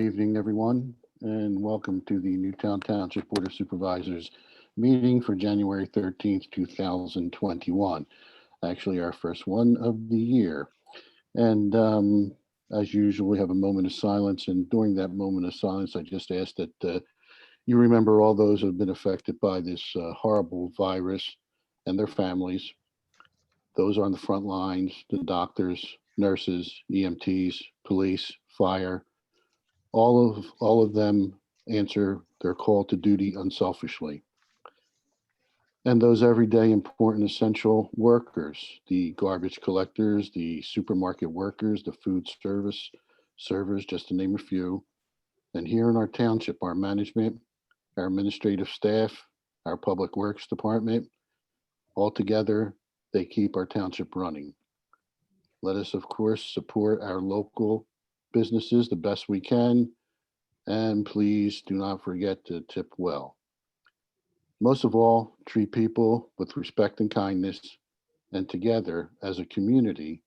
evening, everyone, and welcome to the Newtown Township Board of Supervisors meeting for January 13th, 2021. Actually, our first one of the year. And as usual, we have a moment of silence. And during that moment of silence, I just ask that you remember all those who have been affected by this horrible virus and their families. Those on the front lines, the doctors, nurses, EMTs, police, fire, all of them answer their call to duty unselfishly. And those everyday important essential workers, the garbage collectors, the supermarket workers, the food service servers, just to name a few. And here in our township, our management, our administrative staff, our public works department, all together, they keep our township running. Let us, of course, support our local businesses the best we can. And please do not forget to tip well. Most of all, treat people with respect and kindness. And together, as a community,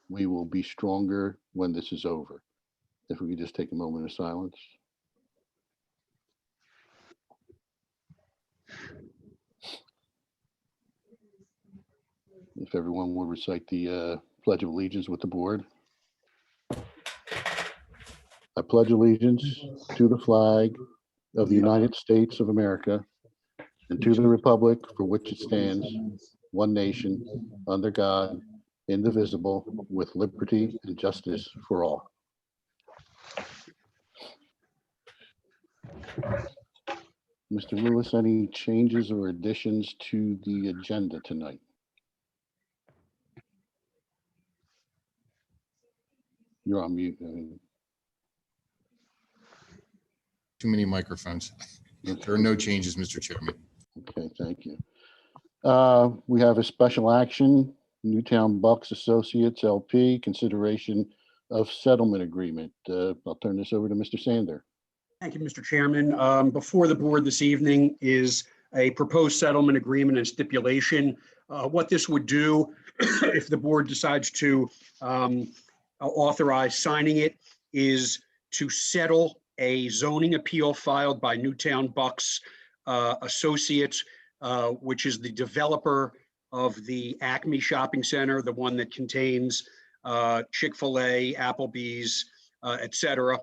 we will be stronger when this is over. If we could just take a moment of silence. If everyone will recite the Pledge of Allegiance with the board. I pledge allegiance to the flag of the United States of America and to the republic for which it stands, one nation, under God, indivisible, with liberty and justice for all. Mr. Lewis, any changes or additions to the agenda tonight? You're on mute. Too many microphones. There are no changes, Mr. Chairman. Okay, thank you. We have a special action, Newtown Bucks Associates LP, consideration of settlement agreement. I'll turn this over to Mr. Sander. Thank you, Mr. Chairman. Before the board this evening is a proposed settlement agreement and stipulation. What this would do, if the board decides to authorize signing it, is to settle a zoning appeal filed by Newtown Bucks Associates, which is the developer of the Acme Shopping Center, the one that contains Chick-fil-A, Applebee's, et cetera.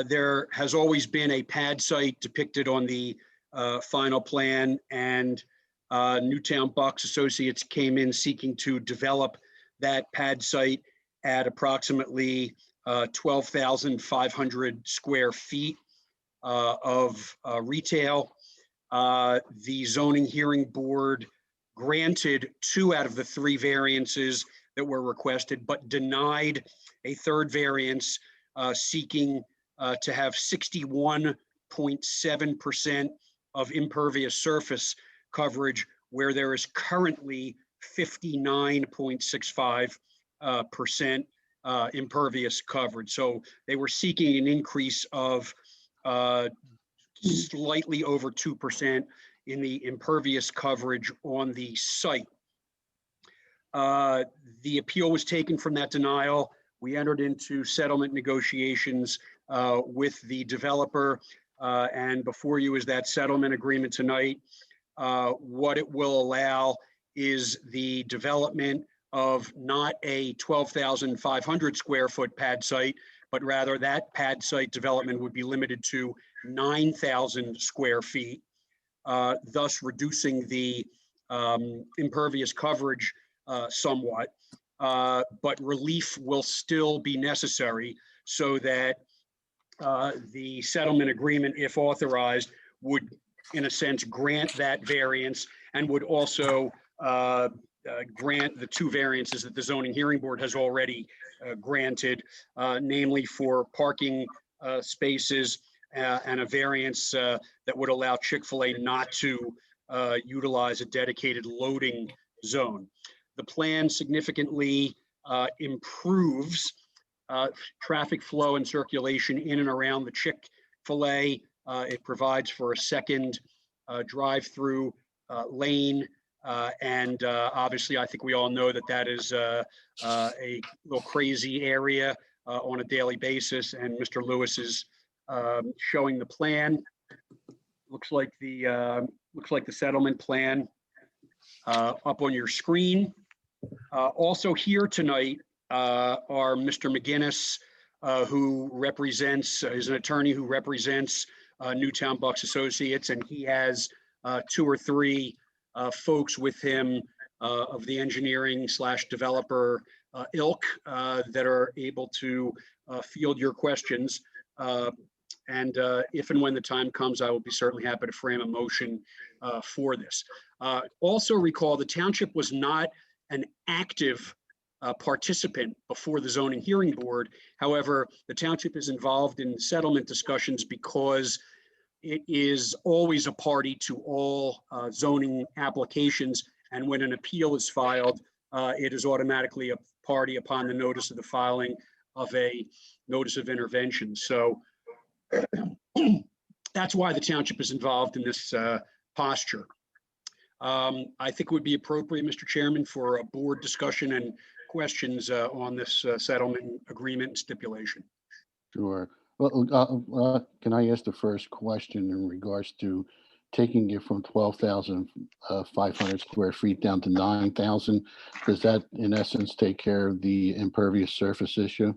There has always been a pad site depicted on the final plan, and Newtown Bucks Associates came in seeking to develop that pad site at approximately 12,500 square feet of retail. The zoning hearing board granted 2 out of the 3 variances that were requested, but denied a third variance seeking to have 61.7% of impervious surface coverage, where there is currently 59.65% impervious coverage. So they were seeking an increase of slightly over 2% in the impervious coverage on the site. The appeal was taken from that denial. We entered into settlement negotiations with the developer, and before you is that settlement agreement tonight. What it will allow is the development of not a 12,500 square foot pad site, but rather that pad site development would be limited to 9,000 square feet, thus reducing the impervious coverage somewhat, but relief will still be necessary so that the settlement agreement, if authorized, would, in a sense, grant that variance and would also grant the 2 variances that the zoning hearing board has already granted, namely for parking spaces and a variance that would allow Chick-fil-A not to utilize a dedicated loading zone. The plan significantly improves traffic flow and circulation in and around the Chick-fil-A. It provides for a second drive-through lane. And obviously, I think we all know that that is a little crazy area on a daily basis. And Mr. Lewis is showing the plan. Looks like the settlement plan up on your screen. Also here tonight are Mr. McGinnis, who represents, is an attorney who represents Newtown Bucks Associates, and he has 2 or 3 folks with him of the engineering / developer ilk that are able to field your questions. And if and when the time comes, I will be certainly happy to frame a motion for this. Also recall the township was not an active participant before the zoning hearing board. However, the township is involved in settlement discussions because it is always a party to all zoning applications. And when an appeal is filed, it is automatically a party upon the notice of the filing of a notice of intervention. So that's why the township is involved in this posture. I think it would be appropriate, Mr. Chairman, for a board discussion and questions on this settlement agreement and stipulation. Sure. Well, can I ask the first question in regards to taking it from 12,500 square feet down to 9,000? Does that, in essence, take care of the impervious surface issue?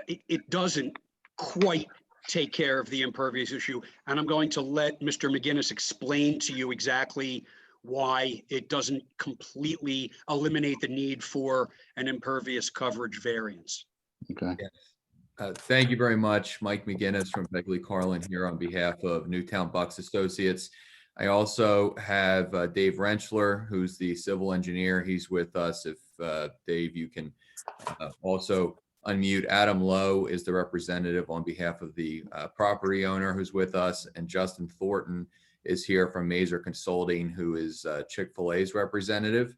It doesn't quite take care of the impervious issue, and I'm going to let Mr. McGinnis explain to you exactly why it doesn't completely eliminate the need for an impervious coverage variance. Okay. Thank you very much, Mike McGinnis from Begley Carlin here on behalf of Newtown Bucks Associates. I also have Dave Rentschler, who's the civil engineer. He's with us. If Dave, you can also unmute. Adam Lowe is the representative on behalf of the property owner who's with us, and Justin Thornton is here from Mazer Consulting, who is Chick-fil-A's representative.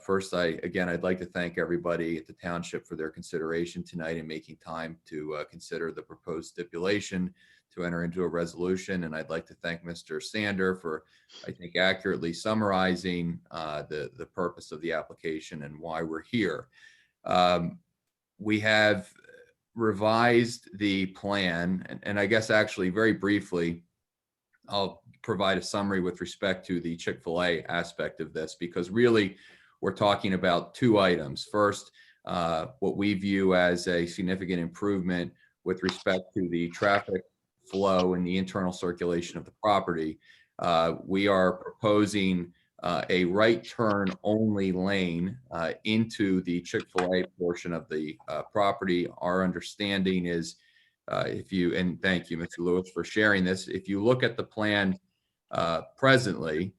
First, I'd like to thank everybody at the township for their consideration tonight and making time to consider the proposed stipulation to enter into a resolution. And I'd like to thank Mr. Sander for, I think, accurately summarizing the purpose of the application and why we're here. We have revised the plan, and I guess actually very briefly, I'll provide a summary with respect to the Chick-fil-A aspect of this, because really we're talking about 2 items. First, what we view as a significant improvement with respect to the traffic flow and the internal circulation of the property. We are proposing a right turn only lane into the Chick-fil-A portion of the property. Our understanding is and thank you, Mr. Lewis, for sharing this. If you look at the plan presently,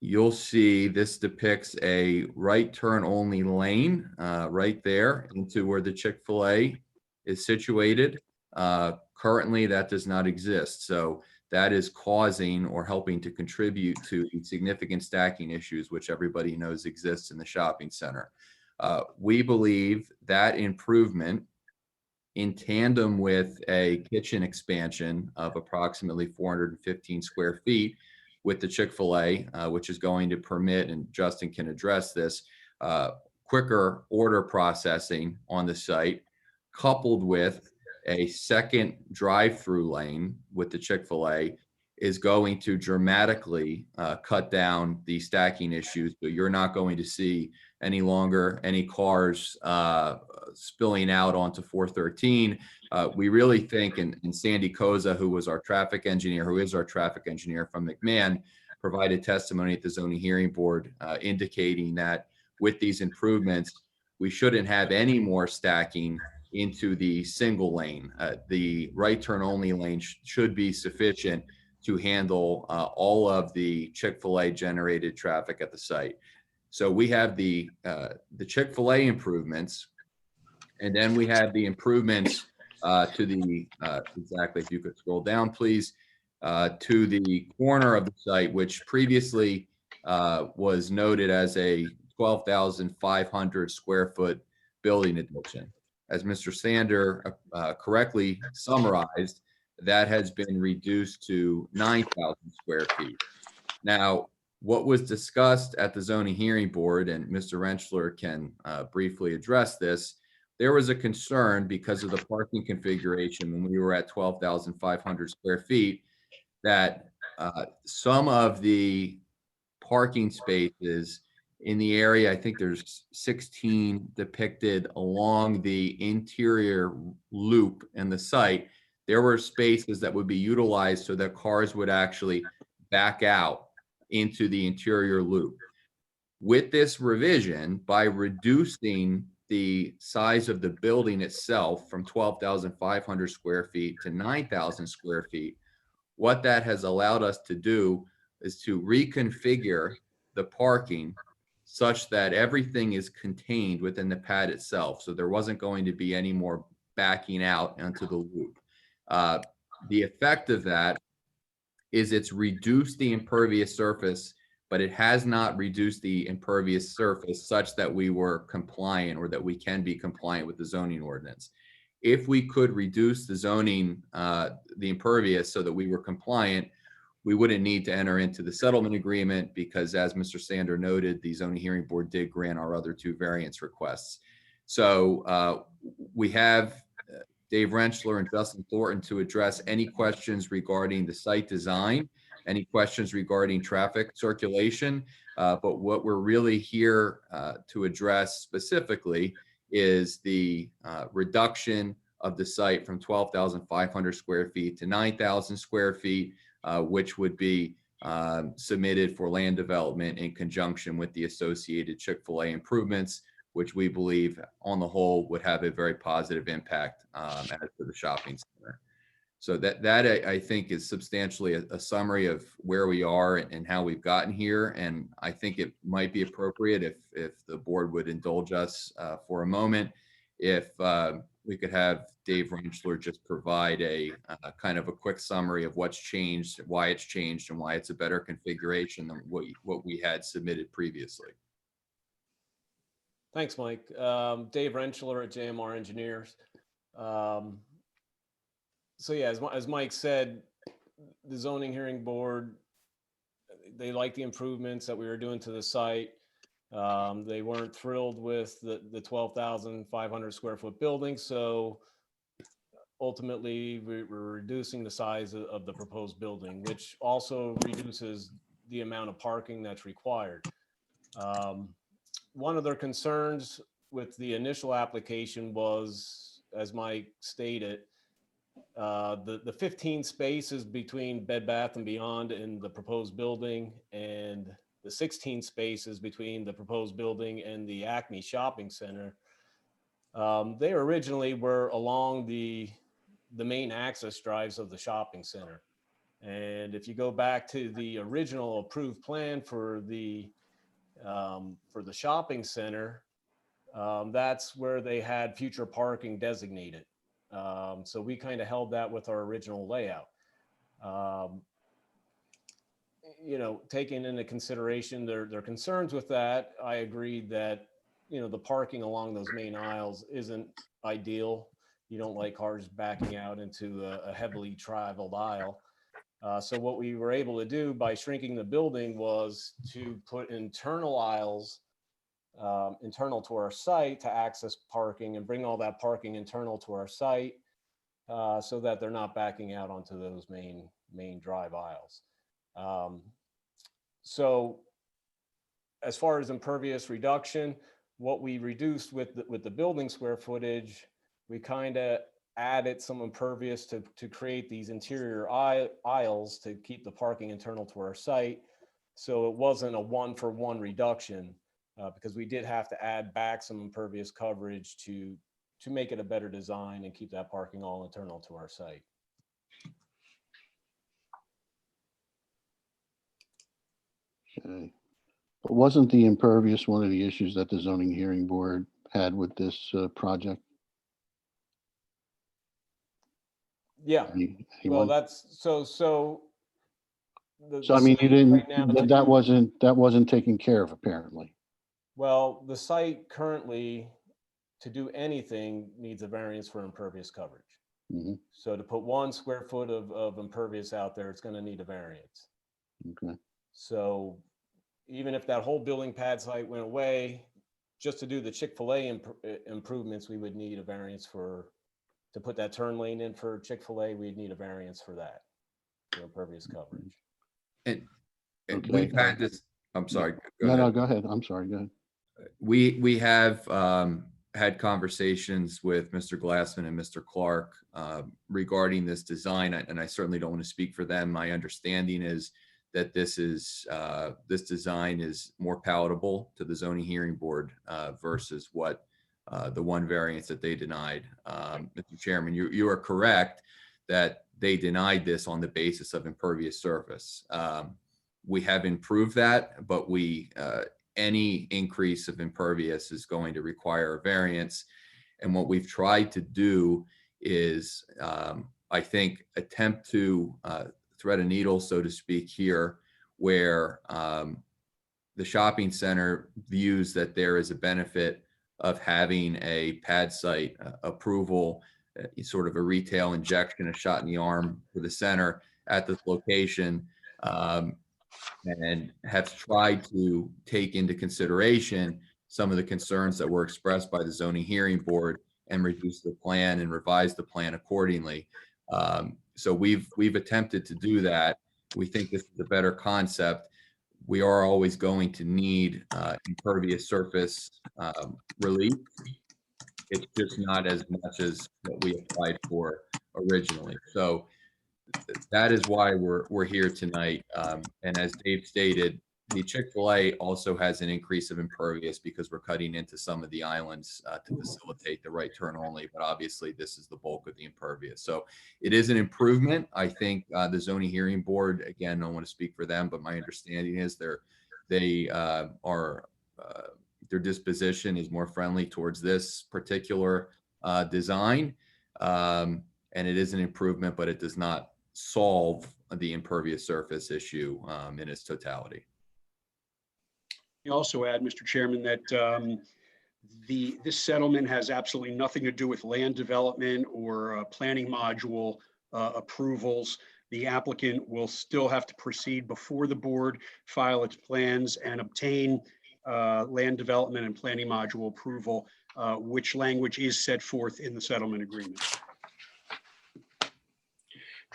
you'll see this depicts a right turn only lane right there into where the Chick-fil-A is situated. Currently, that does not exist. So that is causing or helping to contribute to significant stacking issues, which everybody knows exists in the shopping center. We believe that improvement, in tandem with a kitchen expansion of approximately 415 square feet with the Chick-fil-A, which is going to permit, and Justin can address this, quicker order processing on the site, coupled with a second drive-through lane with the Chick-fil-A, is going to dramatically cut down the stacking issues. So you're not going to see any longer any cars spilling out onto 413. We really think, and Sandy Koza, who is our traffic engineer from McMahon, provided testimony at the zoning hearing board indicating that with these improvements, we shouldn't have any more stacking into the single lane. The right turn only lane should be sufficient to handle all of the Chick-fil-A generated traffic at the site. So we have the Chick-fil-A improvements, and then we have the improvements to the, exactly, if you could scroll down, please, to the corner of the site, which previously was noted as a 12,500 square foot building addition. As Mr. Sander correctly summarized, that has been reduced to 9,000 square feet. Now, what was discussed at the zoning hearing board, and Mr. Rentschler can briefly address this, there was a concern because of the parking configuration when we were at 12,500 square feet that some of the parking spaces in the area, I think there's 16 depicted along the interior loop in the site. There were spaces that would be utilized so that cars would actually back out into the interior loop. With this revision, by reducing the size of the building itself from 12,500 square feet to 9,000 square feet, what that has allowed us to do is to reconfigure the parking such that everything is contained within the pad itself. So there wasn't going to be any more backing out onto the loop. The effect of that is it's reduced the impervious surface, but it has not reduced the impervious surface such that we were compliant or that we can be compliant with the zoning ordinance. If we could reduce the zoning, the impervious so that we were compliant, we wouldn't need to enter into the settlement agreement because, as Mr. Sander noted, the zoning hearing board did grant our other two variance requests. So we have Dave Rentschler and Justin Thornton to address any questions regarding the site design, any questions regarding traffic circulation. But what we're really here to address specifically is the reduction of the site from 12,500 square feet to 9,000 square feet, which would be submitted for land development in conjunction with the associated Chick-fil-A improvements, which we believe on the whole would have a very positive impact as to the shopping center. So that I think is substantially a summary of where we are and how we've gotten here. And I think it might be appropriate if the board would indulge us for a moment, if we could have Dave Rentschler just provide a kind of a quick summary of what's changed, why it's changed, and why it's a better configuration than what we had submitted previously. Thanks, Mike. Dave Rentschler at JMR Engineers. So yeah, as Mike said, the zoning hearing board, they like the improvements that we were doing to the site. They weren't thrilled with the 12,500 square foot building. So ultimately we're reducing the size of the proposed building, which also reduces the amount of parking that's required. One of their concerns with the initial application was, as Mike stated, the 15 spaces between Bed Bath & Beyond and the proposed building, and the 16 spaces between the proposed building and the Acme Shopping Center. They originally were along the main access drives of the shopping center. And if you go back to the original approved plan for the shopping center, that's where they had future parking designated. So we kind of held that with our original layout. You know, taking into consideration their concerns with that, I agreed that, you know, the parking along those main aisles isn't ideal. You don't like cars backing out into a heavily traveled aisle. So what we were able to do by shrinking the building was to put internal aisles internal to our site to access parking and bring all that parking internal to our site so that they're not backing out onto those main drive aisles. So as far as impervious reduction, what we reduced with the building square footage, we kind of added some impervious to create these interior aisles to keep the parking internal to our site. So it wasn't a 1-for-1 reduction because we did have to add back some impervious coverage to make it a better design and keep that parking all internal to our site. Okay. But wasn't the impervious one of the issues that the zoning hearing board had with this project? Yeah. Well, Anyone? that's so. So I mean, you didn't. Right now, That wasn't taken care of apparently. Well, the site currently, to do anything, needs a variance for impervious coverage. Mm-hmm. So to put 1 square foot of impervious out there, it's going to need a variance. Okay. So even if that whole building pad site went away, just to do the Chick-fil-A improvements, we would need a variance to put that turn lane in for Chick-fil-A, we'd need a variance for that, for impervious coverage. And Okay. we've had this, I'm sorry. go No, ahead. no, go ahead. I'm sorry, go ahead. We have had conversations with Mr. Glassman and Mr. Clark regarding this design, and I certainly don't want to speak for them. My understanding is that this design is more palatable to the zoning hearing board versus what the one variance that they denied. Mr. Chairman, you are correct that they denied this on the basis of impervious surface. We have improved that, but any increase of impervious is going to require a variance. And what we've tried to do is, I think, attempt to thread a needle, so to speak, here, where the shopping center views that there is a benefit of having a pad site approval, sort of a retail injection, a shot in the arm for the center at this location. And have tried to take into consideration some of the concerns that were expressed by the zoning hearing board and reduce the plan and revise the plan accordingly. So we've attempted to do that. We think this is a better concept. We are always going to need impervious surface relief. It's just not as much as what we applied for originally. So that is why we're here tonight. And as Dave stated, the Chick-fil-A also has an increase of impervious because we're cutting into some of the islands to facilitate the right turn only. But obviously, this is the bulk of the impervious. So it is an improvement. I think the zoning hearing board, again, I don't want to speak for them, but my understanding is their disposition is more friendly towards this particular design. And it is an improvement, but it does not solve the impervious surface issue in its totality. You also add, Mr. Chairman, that this settlement has absolutely nothing to do with land development or planning module approvals. The applicant will still have to proceed before the board, file its plans, and obtain land development and planning module approval, which language is set forth in the settlement agreement.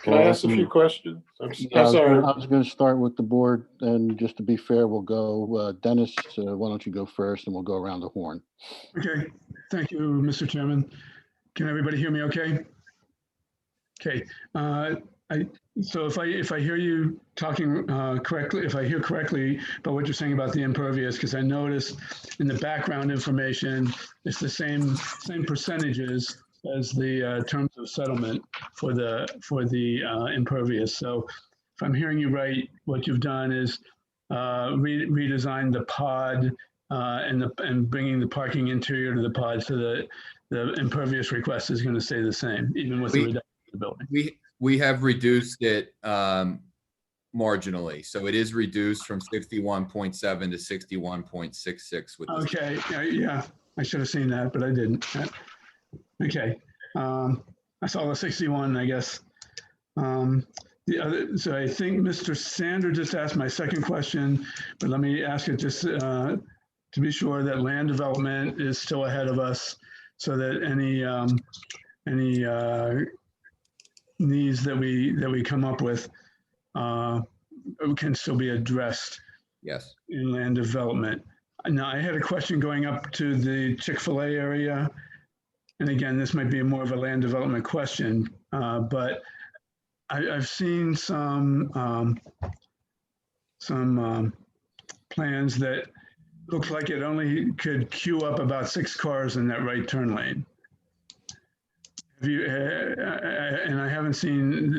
Can I ask a few questions? I'm Yeah, sorry. I was going to start with the board, and just to be fair, we'll go, Dennis, why don't you go first, and we'll go around the horn. Okay, thank you, Mr. Chairman. Can everybody hear me okay? Okay, so if I hear you talking correctly, if I hear correctly about what you're saying about the impervious, because I noticed in the background information, it's the same percentages as the terms of settlement for the impervious. So if I'm hearing you right, what you've done is redesign the pod and bringing the parking interior to the pod, so that the impervious request is going to stay the same, even with the reduction of the building. We have reduced it marginally. So it is reduced from 61.7 to 61.66 with this. Okay, yeah, I should have seen that, but I didn't. Okay, I saw the 61, I guess. So I think Mr. Sander just asked my second question, but let me ask it just to be sure that land development is still ahead of us, so that any needs that we come up with can still be addressed. Yes. In land development. Now, I had a question going up to the Chick-fil-A area. And again, this might be more of a land development question, but I've seen some plans that look like it only could queue up about 6 cars in that right turn lane. Have you, and I haven't seen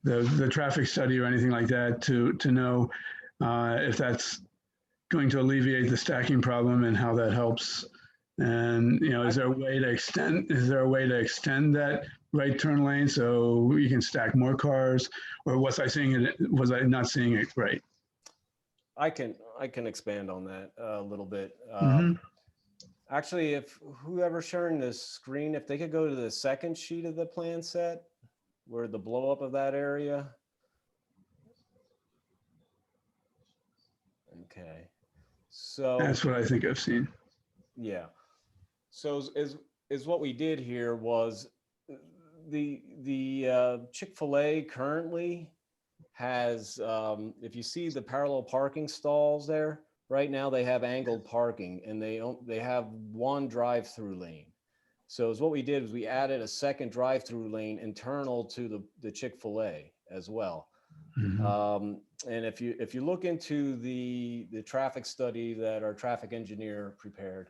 the traffic study or anything like that to know if that's going to alleviate the stacking problem and how that helps. And, you know, is there a way to extend that right turn lane so you can stack more cars, or was I not seeing it right? I can expand on that a little bit. Actually, if whoever's sharing this screen, if they could go to the second sheet of the plan set, where the blow up of that area. Okay, so That's what I think I've seen. Yeah. So is what we did here was the Chick-fil-A currently has, if you see the parallel parking stalls there, right now they have angled parking and they have one drive-through lane. So what we did is we added a second drive-through lane internal to the Chick-fil-A as well. And if you look into the traffic study that our traffic engineer prepared,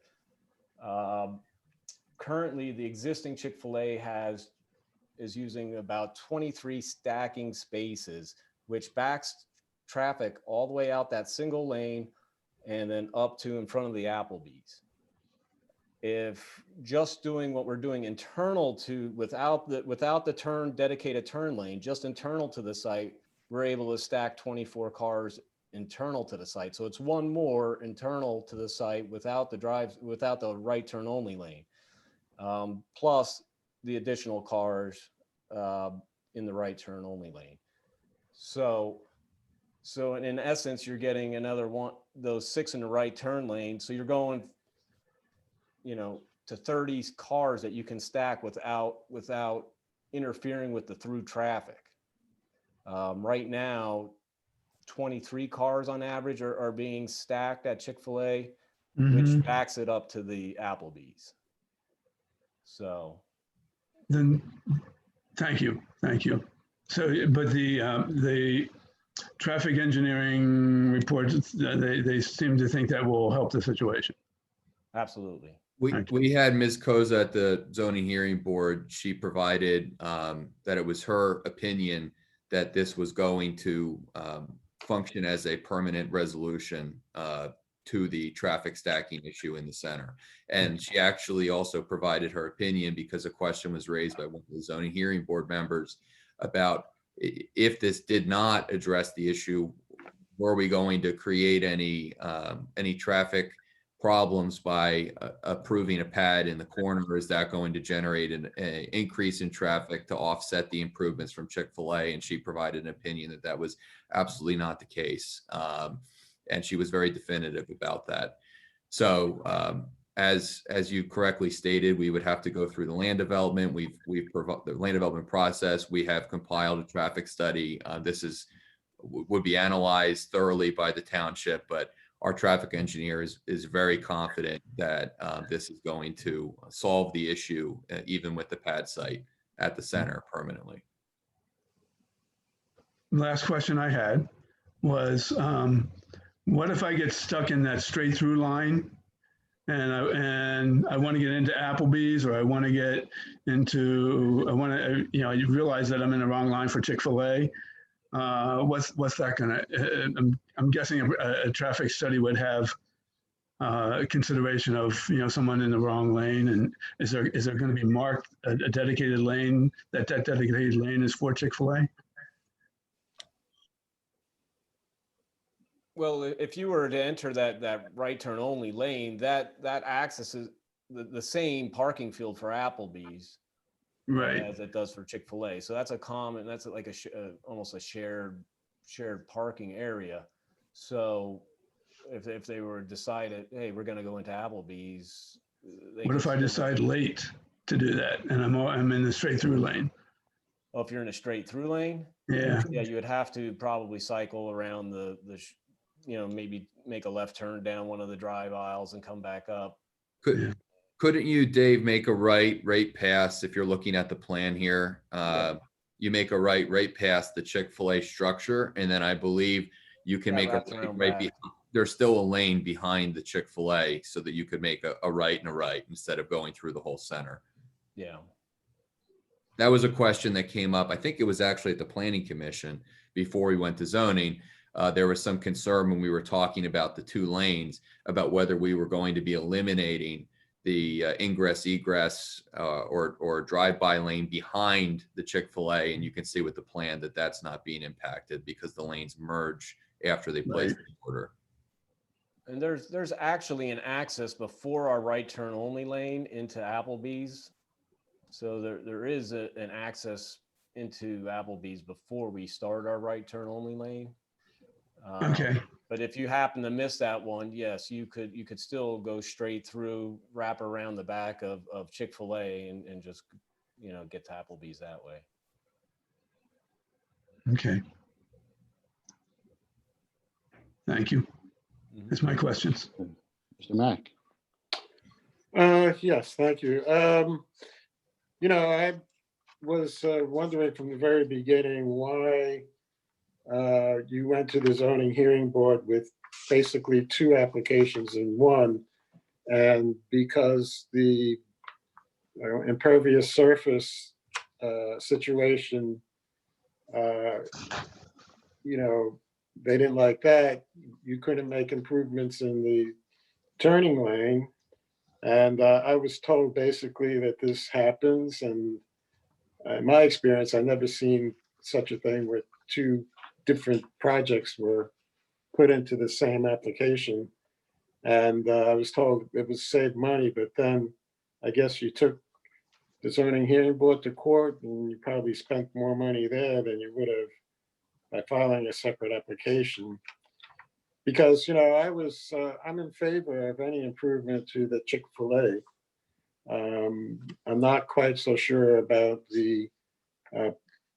currently the existing Chick-fil-A is using about 23 stacking spaces, which backs traffic all the way out that single lane and then up to in front of the Applebee's. If just doing what we're doing internal to, without the dedicated turn lane, just internal to the site, we're able to stack 24 cars internal to the site. So it's one more internal to the site without the right turn only lane, plus the additional cars in the right turn only lane. So in essence, you're getting another one, those 6 in the right turn lane. So you're going, to 30 cars that you can stack without interfering with the through traffic. Right now, 23 cars on average are being stacked at Chick-fil-A, which backs it up to the Applebee's. So Then, thank you. So, but the traffic engineering reports, they seem to think that will help the situation. absolutely. We had Ms. Koza at the zoning hearing board. She provided that it was her opinion that this was going to function as a permanent resolution to the traffic stacking issue in the center. And she actually also provided her opinion because a question was raised by one of the zoning hearing board members about if this did not address the issue, were we going to create any traffic problems by approving a pad in the corner? Or is that going to generate an increase in traffic to offset the improvements from Chick-fil-A? And she provided an opinion that was absolutely not the case. And she was very definitive about that. So as you correctly stated, we would have to go through the land development. We've provided the land development process. We have compiled a traffic study. This would be analyzed thoroughly by the township, but our traffic engineer is very confident that this is going to solve the issue, even with the pad site at the center permanently. Last question I had was, what if I get stuck in that straight through line and I want to get into Applebee's, or I want to get into, I realize that I'm in the wrong line for Chick-fil-A. What's that gonna, I'm guessing a traffic study would have consideration of, someone in the wrong lane, and is there going to be marked a dedicated lane, that dedicated lane is for Chick-fil-A? Well, if you were to enter that right turn only lane, that accesses the same parking field for Applebee's, Right. as it does for Chick-fil-A. So that's like almost a shared parking area. So if they were decided, hey, we're going to go into Applebee's. What if I decide late to do that and I'm in the straight through lane? Well, if you're in a straight through lane, Yeah. you would have to probably cycle around maybe make a left turn down one of the drive aisles and come back up. Couldn't you, Dave, make a right pass if you're looking at the plan here? You make a right past the Chick-fil-A structure, and then I believe you can make a right behind. There's still a lane behind the Chick-fil-A so that you could make a right and a right instead of going through the whole center. Yeah. That was a question that came up. I think it was actually at the Planning Commission before we went to zoning. There was some concern when we were talking about the 2 lanes about whether we were going to be eliminating the ingress egress or drive-by lane behind the Chick-fil-A, and you can see with the plan that that's not being impacted because the lanes merge after they place the order. And there's actually an access before our right turn only lane into Applebee's. So there is an access into Applebee's before we start our right turn only lane. Okay. But if you happen to miss that one, yes, you could still go straight through, wrap around the back of Chick-fil-A and just, get to Applebee's that way. Okay. Thank you. That's my questions. Mr. Mack. Yes, thank you. I was wondering from the very beginning why you went to the zoning hearing board with basically two applications in one. And because the impervious surface situation, they didn't like that, you couldn't make improvements in the turning lane. And I was told basically that this happens. And in my experience, I've never seen such a thing where two different projects were put into the same application. And I was told it would save money, but then I guess you took the zoning hearing board to court and you probably spent more money there than you would have by filing a separate application. Because, I'm in favor of any improvement to the Chick-fil-A. I'm not quite so sure about the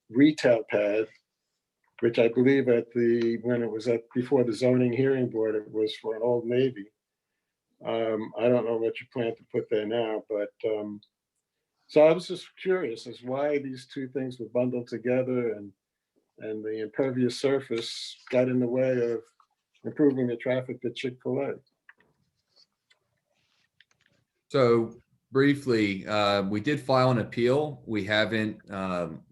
retail pad, which I believe when it was before the zoning hearing board, it was for an Old Navy. I don't know what you plan to put there now, but so I was just curious as why these two things were bundled together and the impervious surface got in the way of improving the traffic at Chick-fil-A. So briefly, we did file an appeal. We haven't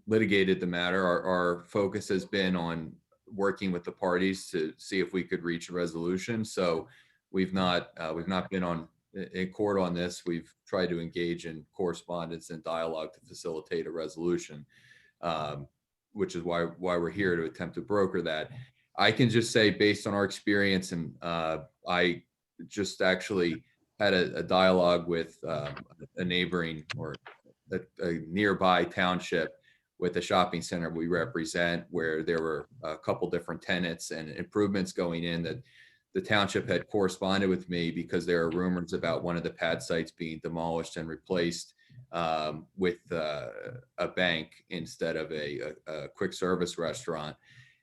litigated the matter. Our focus has been on working with the parties to see if we could reach a resolution. So we've not been in court on this. We've tried to engage in correspondence and dialogue to facilitate a resolution, which is why we're here to attempt to broker that. I can just say, based on our experience, and I just actually had a dialogue with a neighboring or a nearby township with the shopping center we represent, where there were a couple different tenants and improvements going in that the township had corresponded with me because there are rumors about one of the pad sites being demolished and replaced with a bank instead of a quick service restaurant.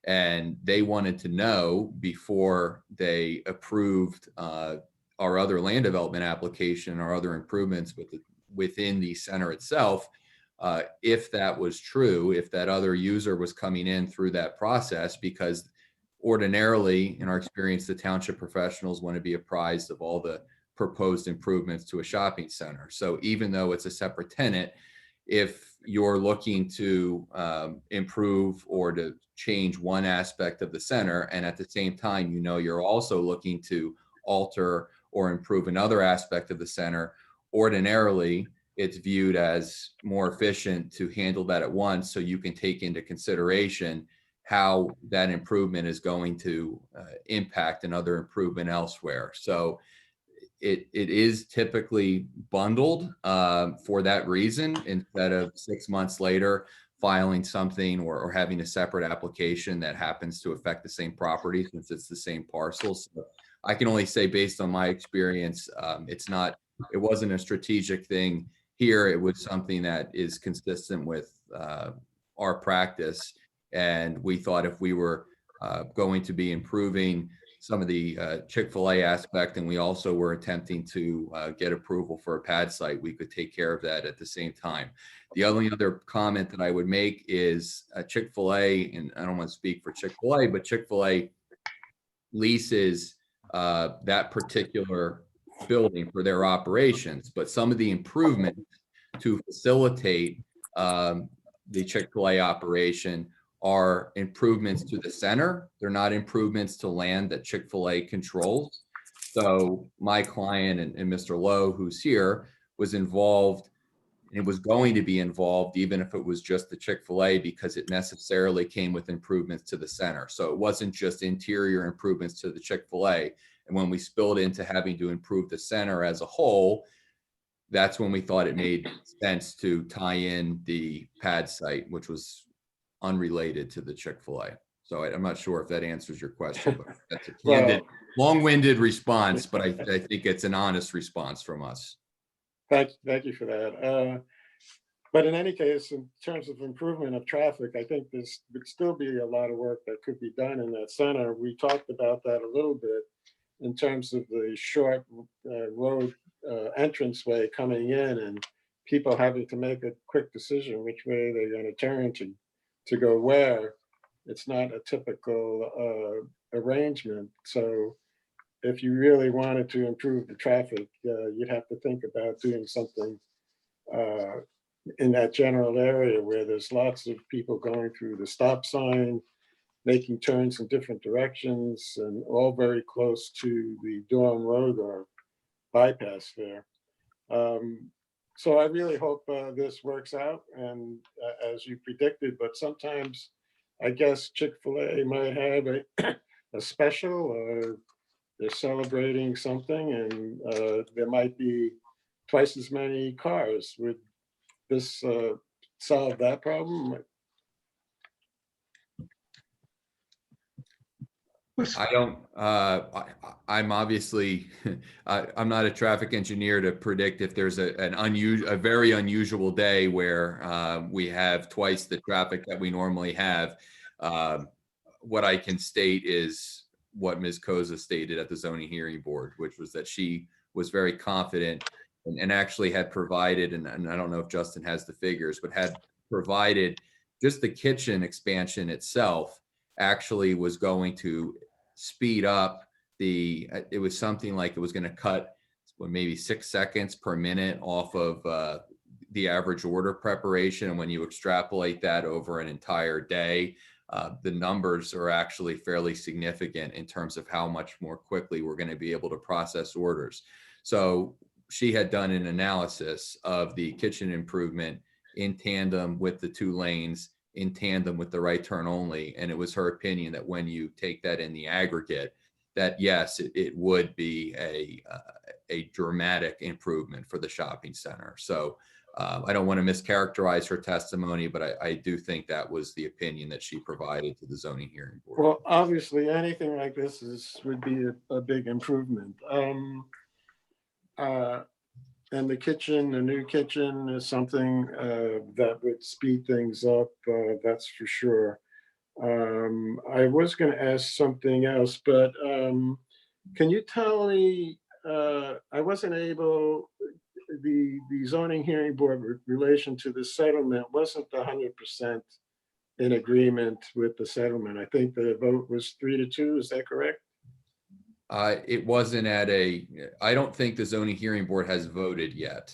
And they wanted to know before they approved our other land development application, our other improvements within the center itself, if that was true, if that other user was coming in through that process, because ordinarily, in our experience, the township professionals want to be apprised of all the proposed improvements to a shopping center. So even though it's a separate tenant, if you're looking to improve or to change one aspect of the center, and at the same time, you're also looking to alter or improve another aspect of the center, ordinarily, it's viewed as more efficient to handle that at once, so you can take into consideration how that improvement is going to impact another improvement elsewhere. So it is typically bundled for that reason, instead of 6 months later filing something or having a separate application that happens to affect the same property, since it's the same parcel. So I can only say, based on my experience, it wasn't a strategic thing here. It was something that is consistent with our practice. And we thought if we were going to be improving some of the Chick-fil-A aspect, and we also were attempting to get approval for a pad site, we could take care of that at the same time. The only other comment that I would make is Chick-fil-A, and I don't want to speak for Chick-fil-A, but Chick-fil-A leases that particular building for their operations. But some of the improvements to facilitate the Chick-fil-A operation are improvements to the center. They're not improvements to land that Chick-fil-A controls. So my client and Mr. Lowe, who's here, was involved and was going to be involved even if it was just the Chick-fil-A, because it necessarily came with improvements to the center. So it wasn't just interior improvements to the Chick-fil-A. And when we spilled into having to improve the center as a whole, that's when we thought it made sense to tie in the pad site, which was unrelated to the Chick-fil-A. So I'm not sure if that answers your question, but that's a Well- candid, long-winded response, but I think it's an honest response from us. Thank you for that. But in any case, in terms of improvement of traffic, I think there's would still be a lot of work that could be done in that center. We talked about that a little bit in terms of the short road entranceway coming in and people having to make a quick decision which way they're going to turn to go where. It's not a typical arrangement. So if you really wanted to improve the traffic, you'd have to think about doing something in that general area where there's lots of people going through the stop sign, making turns in different directions, and all very close to the Durham Road or bypass there. So I really hope this works out and as you predicted, but sometimes I guess Chick-fil-A might have a special or they're celebrating something and there might be twice as many cars. Would this solve that problem? I don't, I'm obviously, I'm not a traffic engineer to predict if there's a very unusual day where we have twice the traffic that we normally have. What I can state is what Ms. Koza stated at the zoning hearing board, which was that she was very confident and actually had provided, and I don't know if Justin has the figures, but had provided just the kitchen expansion itself actually was going to speed up it was something like it was going to cut maybe 6 seconds per minute off of the average order preparation. And when you extrapolate that over an entire day, the numbers are actually fairly significant in terms of how much more quickly we're going to be able to process orders. So she had done an analysis of the kitchen improvement in tandem with the 2 lanes, in tandem with the right turn only. And it was her opinion that when you take that in the aggregate, that yes, it would be a dramatic improvement for the shopping center. So I don't want to mischaracterize her testimony, but I do think that was the opinion that she provided to the zoning hearing board. Well, obviously, anything like this would be a big improvement. And the new kitchen is something that would speed things up, that's for sure. I was going to ask something else, but can you tell me, I wasn't able, the zoning hearing board with relation to the settlement wasn't 100% in agreement with the settlement. I think the vote was 3-2, is that correct? It wasn't I don't think the zoning hearing board has voted yet.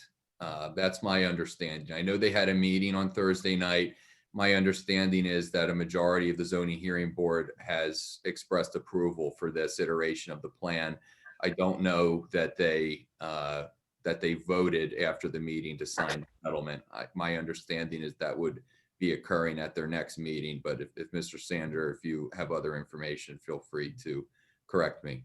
That's my understanding. I know they had a meeting on Thursday night. My understanding is that a majority of the zoning hearing board has expressed approval for this iteration of the plan. I don't know that they voted after the meeting to sign the settlement. My understanding is that would be occurring at their next meeting. But if Mr. Sander, if you have other information, feel free to correct me.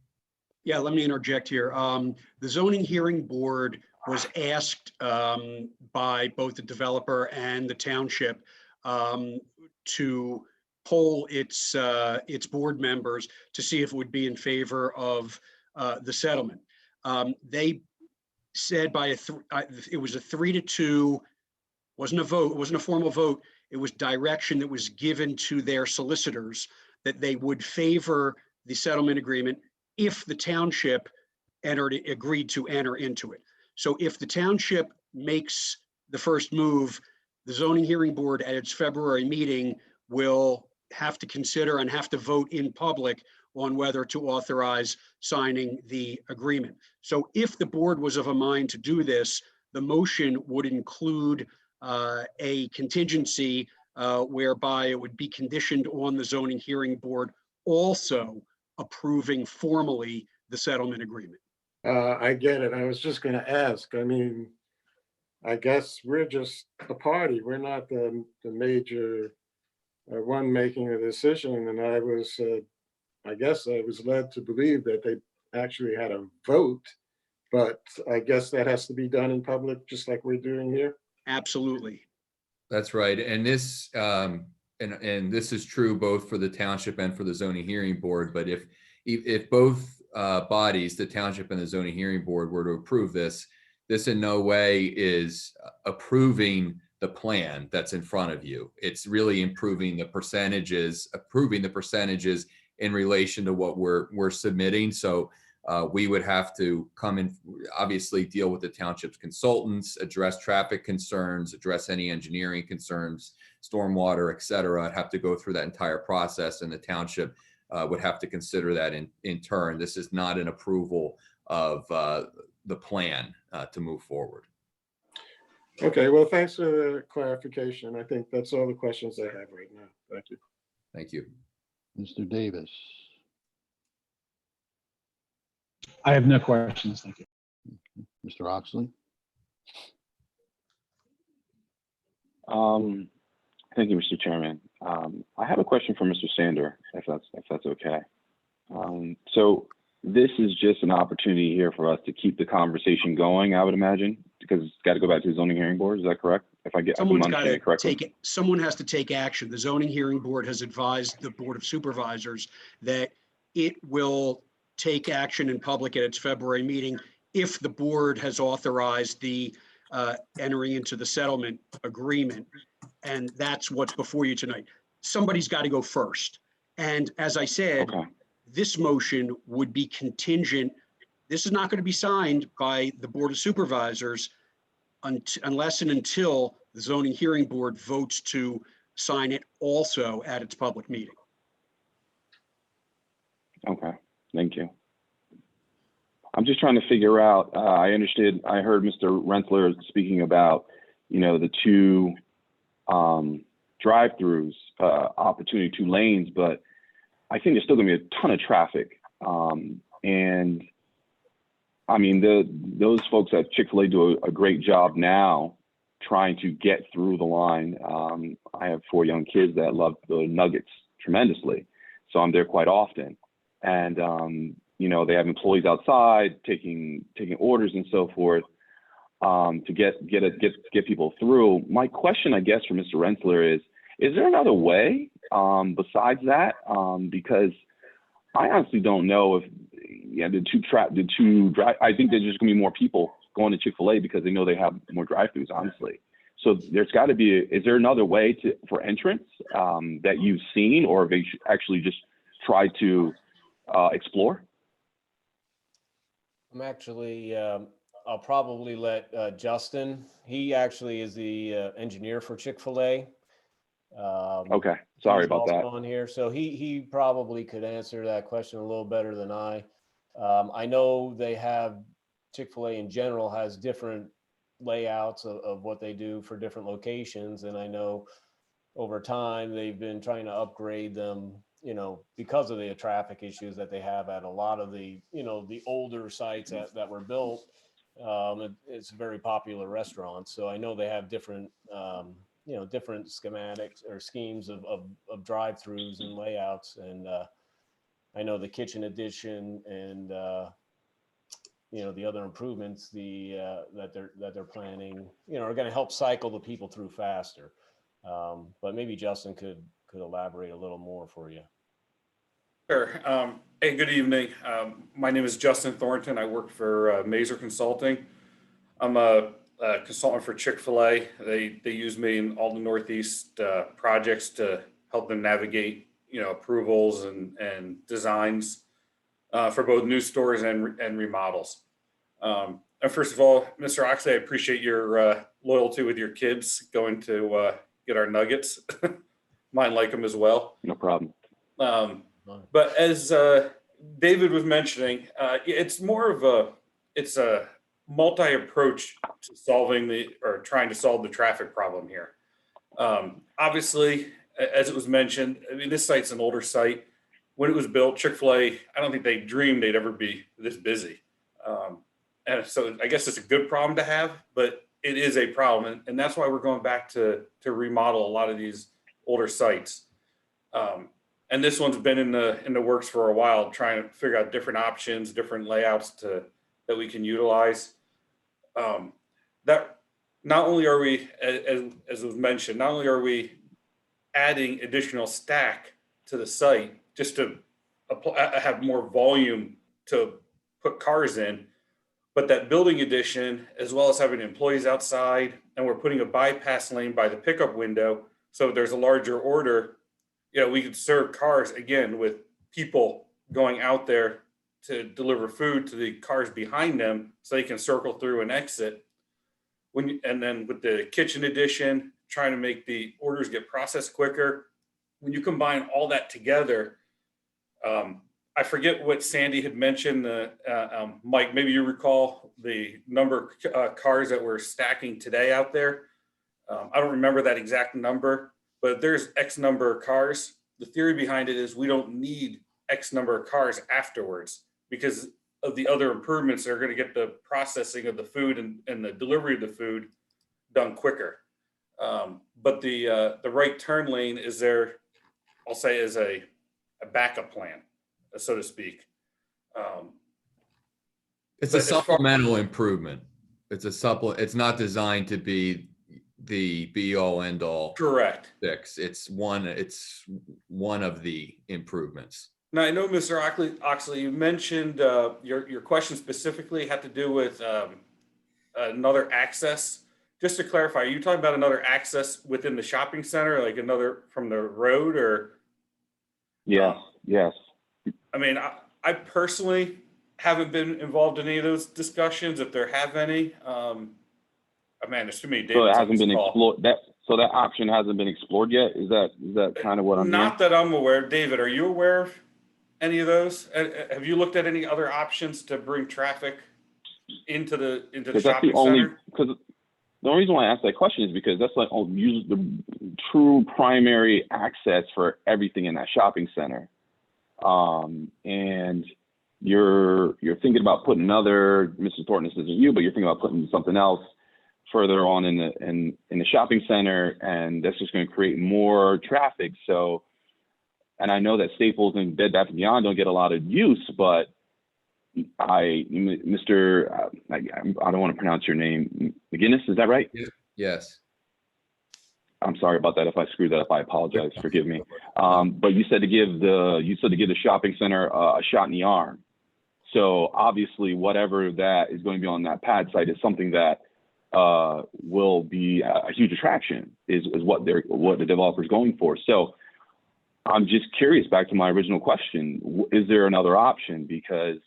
Yeah, let me interject here. The zoning hearing board was asked by both the developer and the township to poll its board members to see if it would be in favor of the settlement. They said it was a 3-2, wasn't a vote, it wasn't a formal vote. It was direction that was given to their solicitors that they would favor the settlement agreement if the township agreed to enter into it. So if the township makes the first move, the zoning hearing board at its February meeting will have to consider and have to vote in public on whether to authorize signing the agreement. So if the board was of a mind to do this, the motion would include a contingency whereby it would be conditioned on the zoning hearing board also approving formally the settlement agreement. I get it. I was just going to ask. I mean, I guess we're just a party. We're not the major one making a decision. And I guess I was led to believe that they actually had a vote, but I guess that has to be done in public, just like we're doing here. Absolutely. That's right. And this, and this is true both for the township and for the zoning hearing board, but if both bodies, the township and the zoning hearing board, were to approve this, this in no way is approving the plan that's in front of you. It's really approving the percentages in relation to what we're submitting. So we would have to come in, obviously deal with the township's consultants, address traffic concerns, address any engineering concerns, stormwater, et cetera. I'd have to go through that entire process, and the township would have to consider that in turn. This is not an approval of the plan to move forward. Okay, well, thanks for the clarification. I think that's all the questions I have right now. Thank you. Thank you. Mr. Davis. I have no questions. Thank you. Mr. Oxley. Thank you, Mr. Chairman. I have a question for Mr. Sander, if that's okay. So this is just an opportunity here for us to keep the conversation going, I would imagine, because it's got to go back to the zoning hearing board. Is that correct? If I Someone's got understand to it correctly. take it. Someone has to take action. The zoning hearing board has advised the Board of Supervisors that it will take action in public at its February meeting if the board has authorized the entering into the settlement agreement. And that's what's before you tonight. Somebody's got to go first. And as I said, Okay. this motion would be contingent. This is not going to be signed by the Board of Supervisors unless and until the zoning hearing board votes to sign it also at its public meeting. Okay, thank you. I'm just trying to figure out, I heard Mr. Rentler speaking about, the two drive-throughs, opportunity, 2 lanes, but I think there's still gonna be a ton of traffic. And I mean, those folks at Chick-fil-A do a great job now trying to get through the line. I have 4 young kids that love the nuggets tremendously, so I'm there quite often. And they have employees outside taking orders and so forth to get people through. My question, I guess, for Mr. Rentler is there another way besides that? Because I honestly don't know if I think there's just gonna be more people going to Chick-fil-A because they know they have more drive-throughs, honestly. So there's got to be, is there another way for entrance that you've seen, or have they actually just tried to explore? I'm actually, I'll probably let Justin, he actually is the engineer for Chick-fil-A. Okay, sorry He's about also that. on here, so he probably could answer that question a little better than I. I know they have, Chick-fil-A in general has different layouts of what they do for different locations, and I know over time they've been trying to upgrade them, because of the traffic issues that they have at a lot of the, the older sites that were built. It's a very popular restaurant, so I know they have different different schematics or schemes of drive-throughs and layouts. And I know the kitchen addition and the other improvements that they're planning, are going to help cycle the people through faster. But maybe Justin could elaborate a little more for you. Sure. Hey, good evening. My name is Justin Thornton. I work for Mazer Consulting. I'm a consultant for Chick-fil-A. They use me in all the Northeast projects to help them navigate, approvals and designs for both new stores and remodels. And first of all, Mr. Oxley, I appreciate your loyalty with your kids going to get our nuggets. Mine like them as well. No problem. But as David was mentioning, it's more of a multi-approach to trying to solve the traffic problem here. Obviously, as it was mentioned, I mean, this site's an older site. When it was built, Chick-fil-A, I don't think they dreamed they'd ever be this busy. And so I guess it's a good problem to have, but it is a problem. And that's why we're going back to remodel a lot of these older sites. And this one's been in the works for a while, trying to figure out different options, different layouts that we can utilize. That not only are we, as was mentioned, not only are we adding additional stack to the site just to have more volume to put cars in. But that building addition, as well as having employees outside, and we're putting a bypass lane by the pickup window, so if there's a larger order, we could serve cars again with people going out there to deliver food to the cars behind them, so they can circle through and exit. And then with the kitchen addition, trying to make the orders get processed quicker. When you combine all that together, I forget what Sandy had mentioned. Mike, maybe you recall the number of cars that we're stacking today out there. I don't remember that exact number, but there's X number of cars. The theory behind it is we don't need X number of cars afterwards because of the other improvements that are going to get the processing of the food and the delivery of the food done quicker. But the right turn lane is there, I'll say, is a backup plan, so to speak. It's a supplemental improvement. It's not designed to be the be all end all. Correct. Fix. It's one of the improvements. Now, I know, Mr. Oxley, you mentioned your question specifically had to do with another access. Just to clarify, are you talking about another access within the shopping center, like another from the road, or? Yes, yes. I mean, I personally haven't been involved in any of those discussions, if there have any. Man, there's too many. So it hasn't been explored. So that option hasn't been explored yet. Is that kind of what I'm Not that I'm aware. David, are you aware of any of those? Have you looked at any other options to bring traffic into the shopping center? Because the only reason why I asked that question is because that's like the true primary access for everything in that shopping center. And you're thinking about putting another, Mrs. Thornton, this isn't you, but you're thinking about putting something else further on in the shopping center, and that's just going to create more traffic. So, and I know that Staples and Bed Bath & Beyond don't get a lot of use, but I don't want to pronounce your name, McGinnis, is that right? Yes. I'm sorry about that. If I screwed that up, I apologize. Forgive me. But you said to give the shopping center a shot in the arm. So obviously, whatever that is going to be on that pad site is something that will be a huge attraction. Is what the developer's going for. So I'm just curious. Back to my original question: is there another option? Because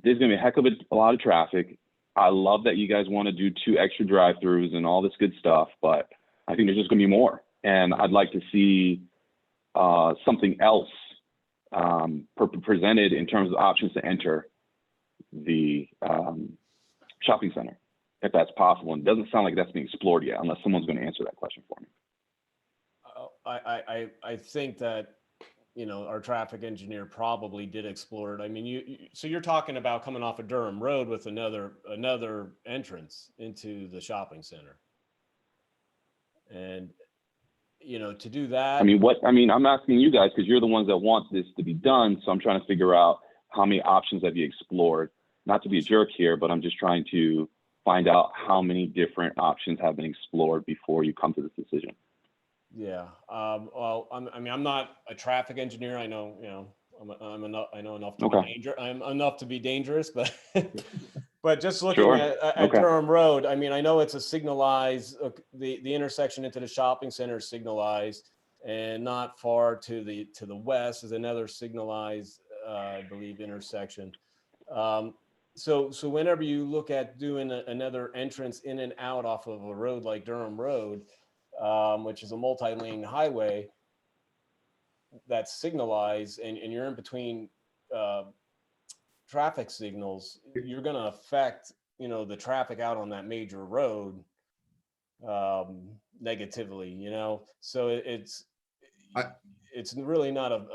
there's going to be a heck of a lot of traffic. I love that you guys want to do 2 extra drive-throughs and all this good stuff, but I think there's just going to be more. And I'd like to see something else presented in terms of options to enter the shopping center, if that's possible. And it doesn't sound like that's being explored yet, unless someone's going to answer that question for me. I think that, our traffic engineer probably did explore it. I mean, so you're talking about coming off of Durham Road with another entrance into the shopping center. And, to do that. I'm asking you guys because you're the ones that want this to be done. So I'm trying to figure out how many options have you explored? Not to be a jerk here, but I'm just trying to find out how many different options have been explored before you come to this decision. Yeah. Well, I'm not a traffic engineer. I know, I know enough to be dangerous. I'm enough to be dangerous, but but just looking at Durham Road, I know it's a signalized. The intersection into the shopping center is signalized, and not far to the west is another signalized, I believe, intersection. So whenever you look at doing another entrance in and out off of a road like Durham Road, which is a multi-lane highway that's signalized, and you're in between traffic signals, you're going to affect, the traffic out on that major road negatively, so it's really not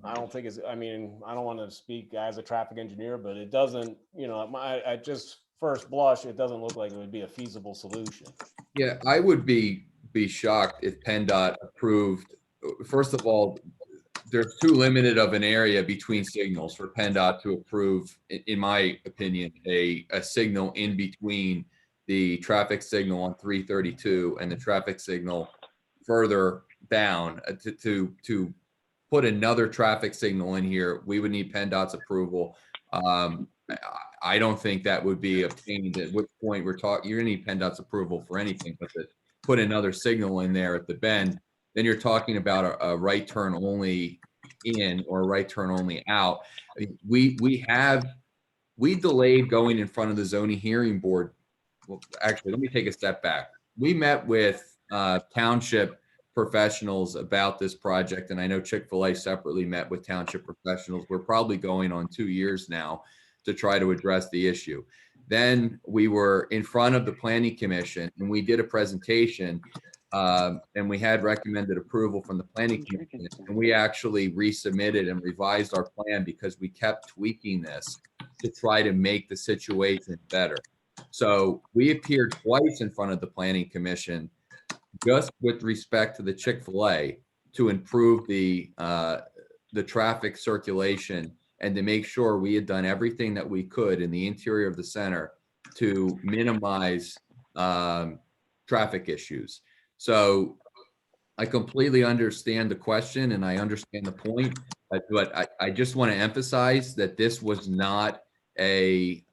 I don't think I don't want to speak as a traffic engineer, but it doesn't, at just first blush, it doesn't look like it would be a feasible solution. Yeah, I would be shocked if PennDOT approved. First of all, there's too limited of an area between signals for PennDOT to approve, in my opinion, a signal in between the traffic signal on 332 and the traffic signal further down to put another traffic signal in here, we would need PennDOT's approval. I don't think that would be obtained, at which point you're gonna need PennDOT's approval for anything, but to put another signal in there at the bend, then you're talking about a right turn only in or a right turn only out. I mean, we delayed going in front of the zoning hearing board. Well, actually, let me take a step back. We met with township professionals about this project, and I know Chick-fil-A separately met with township professionals. We're probably going on 2 years now to try to address the issue. Then we were in front of the planning commission and we did a presentation, and we had recommended approval from the planning commission, and we actually resubmitted and revised our plan because we kept tweaking this to try to make the situation better. So we appeared twice in front of the planning commission just with respect to the Chick-fil-A to improve the traffic circulation and to make sure we had done everything that we could in the interior of the center to minimize traffic issues. So I completely understand the question and I understand the point, but I just want to emphasize that this was not a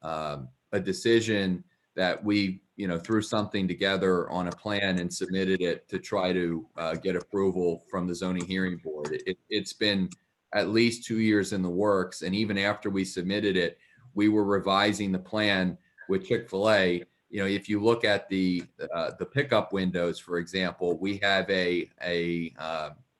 decision that we, threw something together on a plan and submitted it to try to get approval from the zoning hearing board. It's been at least 2 years in the works. And even after we submitted it, we were revising the plan with Chick-fil-A. If you look at the pickup windows, for example, we have a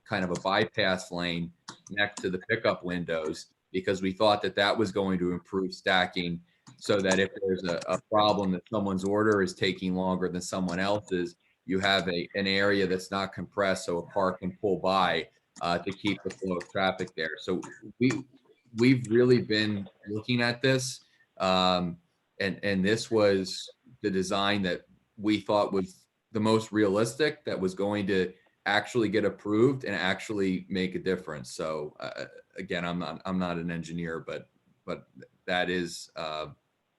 kind of a bypass lane next to the pickup windows because we thought that was going to improve stacking so that if there's a problem that someone's order is taking longer than someone else's, you have an area that's not compressed so a car can pull by to keep the flow of traffic there. So we've really been looking at this, and this was the design that we thought was the most realistic, that was going to actually get approved and actually make a difference. So again, I'm not an engineer, but that is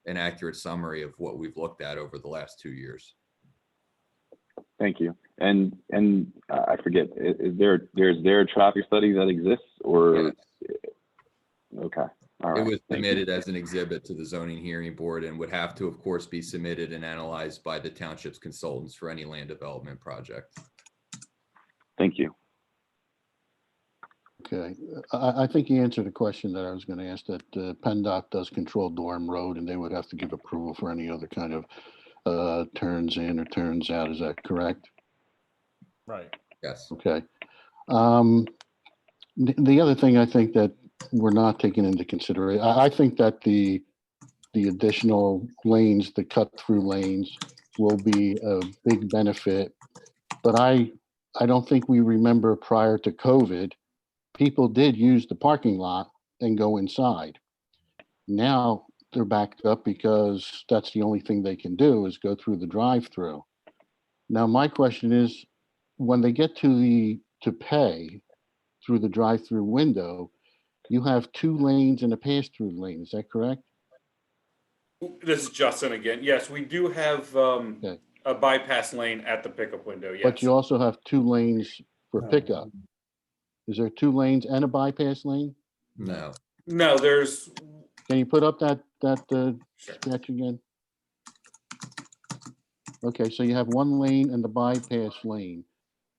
an accurate summary of what we've looked at over the last 2 years. Thank you. And I forget, is there a traffic study that exists or? Yes. Okay. All right. It was Thank you. submitted as an exhibit to the zoning hearing board and would have to, of course, be submitted and analyzed by the township's consultants for any land development project. Thank you. Okay, I think you answered the question that I was going to ask, that PennDOT does control Durham Road and they would have to give approval for any other kind of turns in or turns out. Is that correct? Right. Yes. Okay. The other thing I think that we're not taking into consideration, I think that the additional lanes, the cut-through lanes, will be a big benefit. But I don't think we remember prior to COVID, people did use the parking lot and go inside. Now they're backed up because that's the only thing they can do is go through the drive-through. Now my question is, when they get to pay through the drive-through window, you have 2 lanes and a pass-through lane. Is that correct? This is Justin again. Yes, we do have a bypass lane at the pickup window. Yes. But you also have 2 lanes for pickup. Is there 2 lanes and a bypass lane? No. No, there's. Can you put up that Sure. sketch again? Okay, so you have 1 lane and the bypass lane.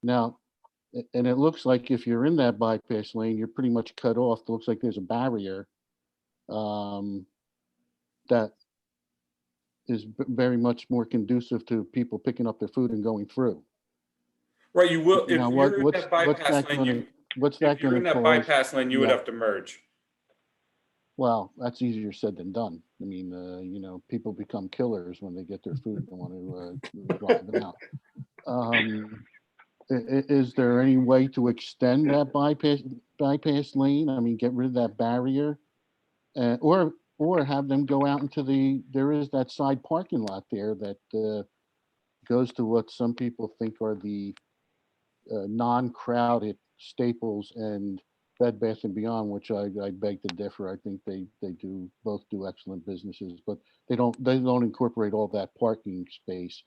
Now, and it looks like if you're in that bypass lane, you're pretty much cut off. It looks like there's a barrier that is very much more conducive to people picking up their food and going through. Right, you will. If Now, you're in that bypass lane, what's that if you're going in to that cause? bypass lane, you would Yeah. have to merge. Well, that's easier said than done. I mean, people become killers when they get their food and want to drive it out. Is there any way to extend that bypass lane? I mean, get rid of that barrier, or have them go out into there is that side parking lot there that goes to what some people think are the non-crowded Staples and Bed Bath and Beyond, which I beg to differ. I think they both do excellent businesses, but they don't incorporate all that parking space.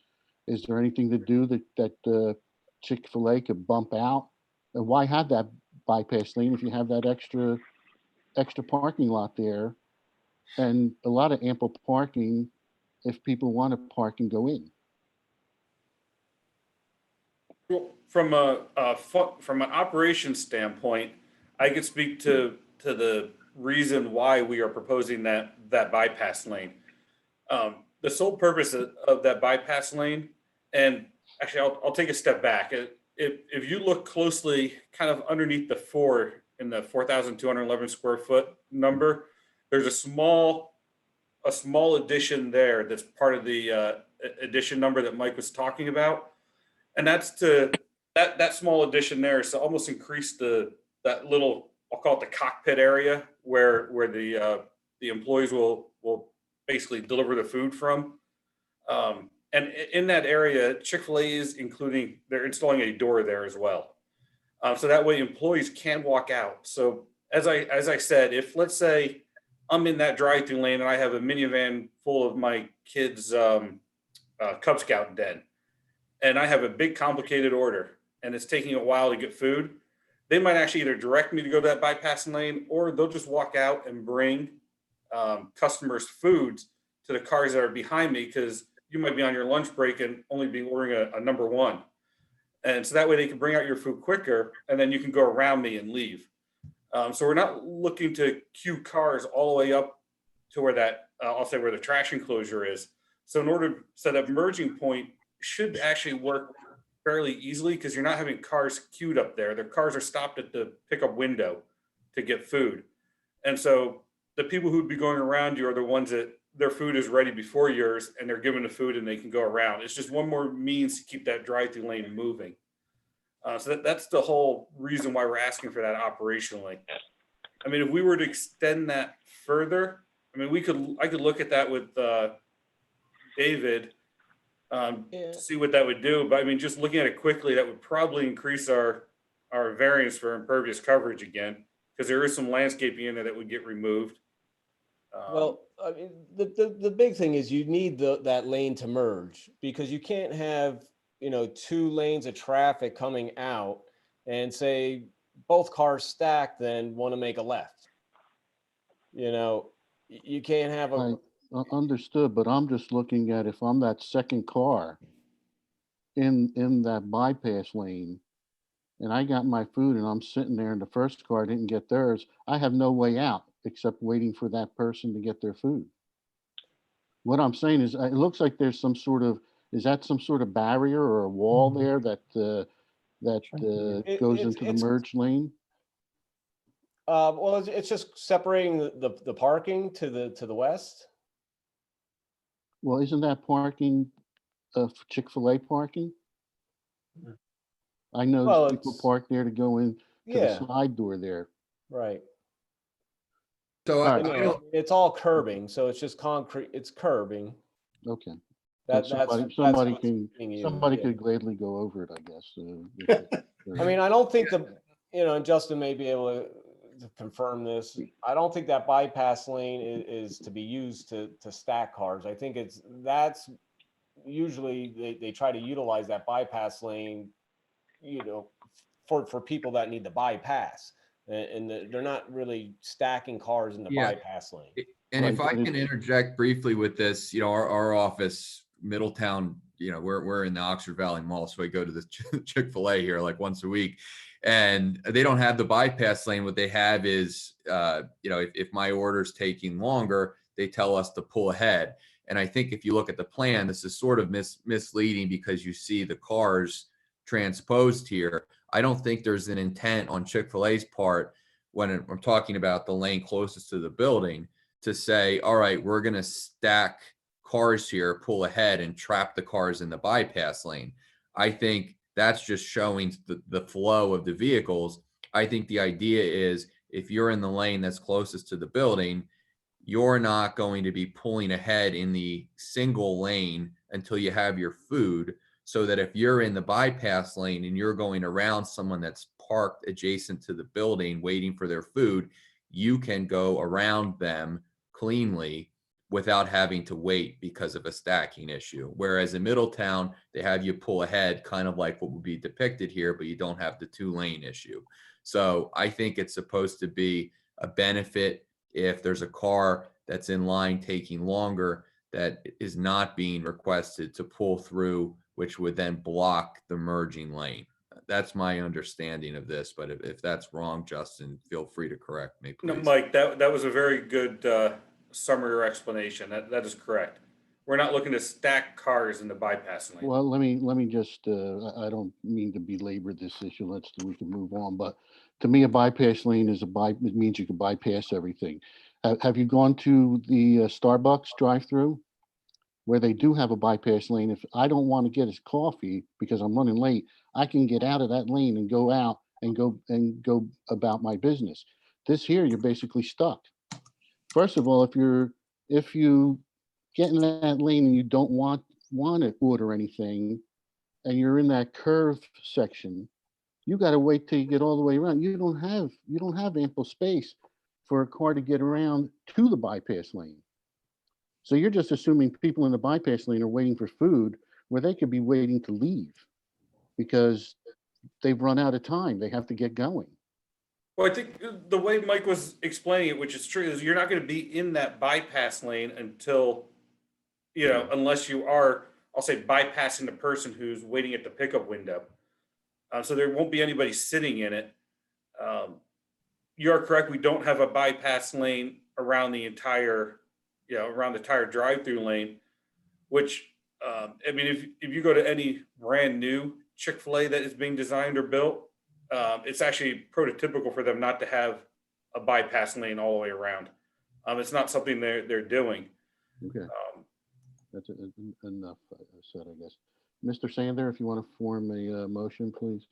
Is there anything to do that Chick-fil-A could bump out why have that bypass lane if you have that extra parking lot there? And a lot of ample parking if people want to park and go in. Well, from from an operations standpoint, I could speak to the reason why we are proposing that bypass lane. The sole purpose of that bypass lane, and actually, I'll take a step back. If you look closely, kind of underneath the 4 in the 4,211 square foot number, there's a small addition there that's part of the addition number that Mike was talking about. And that's that small addition there is to almost increase that little, I'll call it the cockpit area where the employees will basically deliver the food from. And in that area, Chick-fil-A is they're installing a door there as well. So that way employees can walk out. So as I said, if let's say I'm in that drive-through lane and I have a minivan full of my kids' Cub Scout den, and I have a big complicated order and it's taking a while to get food, they might actually either direct me to go to that bypass lane, or they'll just walk out and bring customers' foods to the cars that are behind me, because you might be on your lunch break and only be ordering a number one. And so that way they can bring out your food quicker, and then you can go around me and leave. So we're not looking to queue cars all the way up to where that, I'll say where the trash enclosure is. So that merging point should actually work fairly easily, because you're not having cars queued up there. The cars are stopped at the pickup window to get food. And so the people who'd be going around you are the ones that their food is ready before yours, and they're given the food and they can go around. It's just one more means to keep that drive-through lane moving. So that's the whole reason why we're asking for that operationally. I mean, if we were to extend that further, I mean, I could look at that with David to see what that would do. But I mean, just looking at it quickly, that would probably increase our variance for impervious coverage again, because there is some landscaping in there that would get removed. Well, I mean, the big thing is you need that lane to merge, because you can't have, 2 lanes of traffic coming out and say both cars stacked, then want to make a left. You can't have a. Understood, but I'm just looking at if I'm that second car in that bypass lane and I got my food and I'm sitting there and the first car didn't get theirs, I have no way out except waiting for that person to get their food. What I'm saying is, it looks like there's some sort of barrier or a wall there that goes into the merge lane? Well, it's just separating the parking to the west. Well, isn't that parking Chick-fil-A parking? I know people park there to go in to the side door there. Right. So it's all curbing, so it's just concrete. It's curbing. Okay. Somebody could gladly go over it, I guess. I mean, I don't think and Justin may be able to confirm this. I don't think that bypass lane is to be used to stack cars. I think that's usually they try to utilize that bypass lane, for people that need the bypass. And they're not really stacking cars in the bypass lane. And if I can interject briefly with this, our office, Middletown, we're in the Oxford Valley Mall, so I go to the Chick-fil-A here like once a week, and they don't have the bypass lane. What they have is, if my order's taking longer, they tell us to pull ahead. And I think if you look at the plan, this is sort of misleading, because you see the cars transposed here. I don't think there's an intent on Chick-fil-A's part, when I'm talking about the lane closest to the building, to say, all right, we're going to stack cars here, pull ahead, and trap the cars in the bypass lane. I think that's just showing the flow of the vehicles. I think the idea is, if you're in the lane that's closest to the building, you're not going to be pulling ahead in the single lane until you have your food, so that if you're in the bypass lane and you're going around someone that's parked adjacent to the building waiting for their food, you can go around them cleanly without having to wait because of a stacking issue. Whereas in Middletown, they have you pull ahead, kind of like what would be depicted here, but you don't have the 2-lane issue. So I think it's supposed to be a benefit if there's a car that's in line taking longer that is not being requested to pull through, which would then block the merging lane. That's my understanding of this, but if that's wrong, Justin, feel free to correct me, No, please. Mike, that was a very good summary or explanation. That is correct. We're not looking to stack cars in the bypass lane. Well, let me just, I don't mean to belabor this issue. We can move on, but to me, a bypass lane is it means you can bypass everything. Have you gone to the Starbucks drive-through where they do have a bypass lane? If I don't want to get his coffee because I'm running late, I can get out of that lane and go out and go about my business. This here, you're basically stuck. First of all, if you get in that lane and you don't want to order anything, and you're in that curve section, you got to wait till you get all the way around. You don't have ample space for a car to get around to the bypass lane. So you're just assuming people in the bypass lane are waiting for food where they could be waiting to leave because they've run out of time. They have to get going. Well, I think the way Mike was explaining it, which is true, is you're not going to be in that bypass lane until, unless you are, I'll say, bypassing the person who's waiting at the pickup window. So there won't be anybody sitting in it. You are correct. We don't have a bypass lane around the entire drive-through lane, which, if you go to any brand new Chick-fil-A that is being designed or built, it's actually prototypical for them not to have a bypass lane all the way around. It's not something they're doing. Okay. That's enough said, I guess. Mr. Sander, if you want to form a motion, please.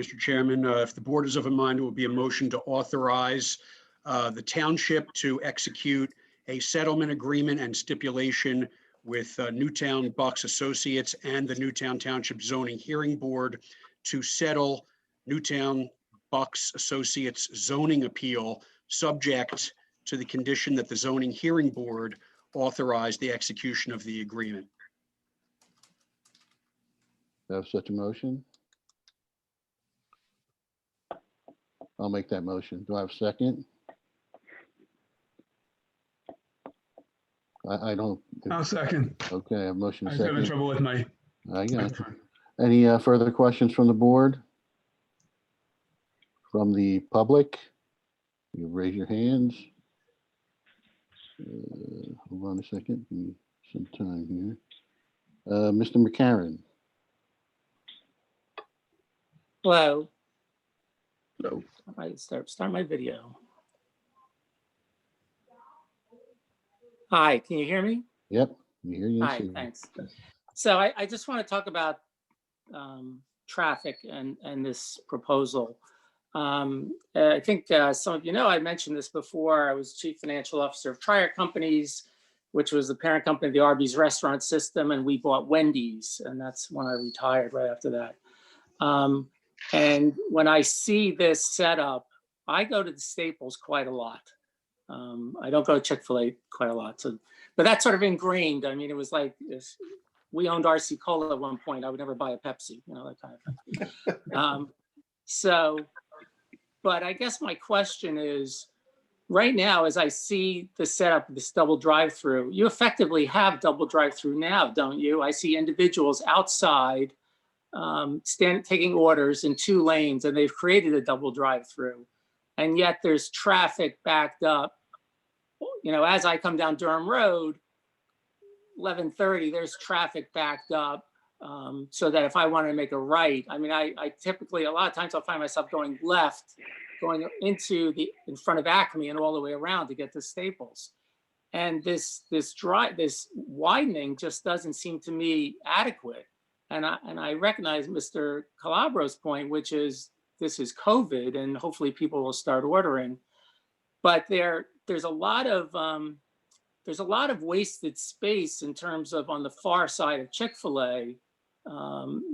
Mr. Chairman, if the board is of a mind, it will be a motion to authorize the township to execute a settlement agreement and stipulation with Newtown Bucks Associates and the Newtown Township Zoning Hearing Board to settle Newtown Bucks Associates zoning appeal, subject to the condition that the Zoning Hearing Board authorize the execution of the agreement. Do I have such a motion? I'll make that motion. Do I have a second? I don't. I'll second. Okay, I have motion I was having second. trouble with my I got you. microphone. Any further questions from the board? From the public? You raise your hands. Hold on a second. Give me some time here. Mr. McCarron. Hello. Hello. I start my video. Hi, can you hear me? Yep. We hear you. Hi, thanks. So I just want to talk about traffic and this proposal. I think some of you know, I mentioned this before. I was chief financial officer of Trier Companies, which was the parent company of the Arby's restaurant system, and we bought Wendy's, and that's when I retired right after that. And when I see this setup, I go to the Staples quite a lot. I don't go to Chick-fil-A quite a lot. So, but that's sort of ingrained. I mean, it was like if we owned RC Cola at one point, I would never buy a Pepsi, that kind of thing. But I guess my question is, right now, as I see the setup of this double drive-through, you effectively have double drive-through now, don't you? I see individuals outside taking orders in 2 lanes, and they've created a double drive-through. And yet there's traffic backed up. As I come down Durham Road, 11:30, there's traffic backed up. So that if I want to make a right, I typically, a lot of times I'll find myself going left, going in front of Acme and all the way around to get to Staples. And this widening just doesn't seem to me adequate. And I recognize Mr. Calabro's point, which is this is COVID and hopefully people will start ordering. But there's a lot of wasted space in terms of on the far side of Chick-fil-A.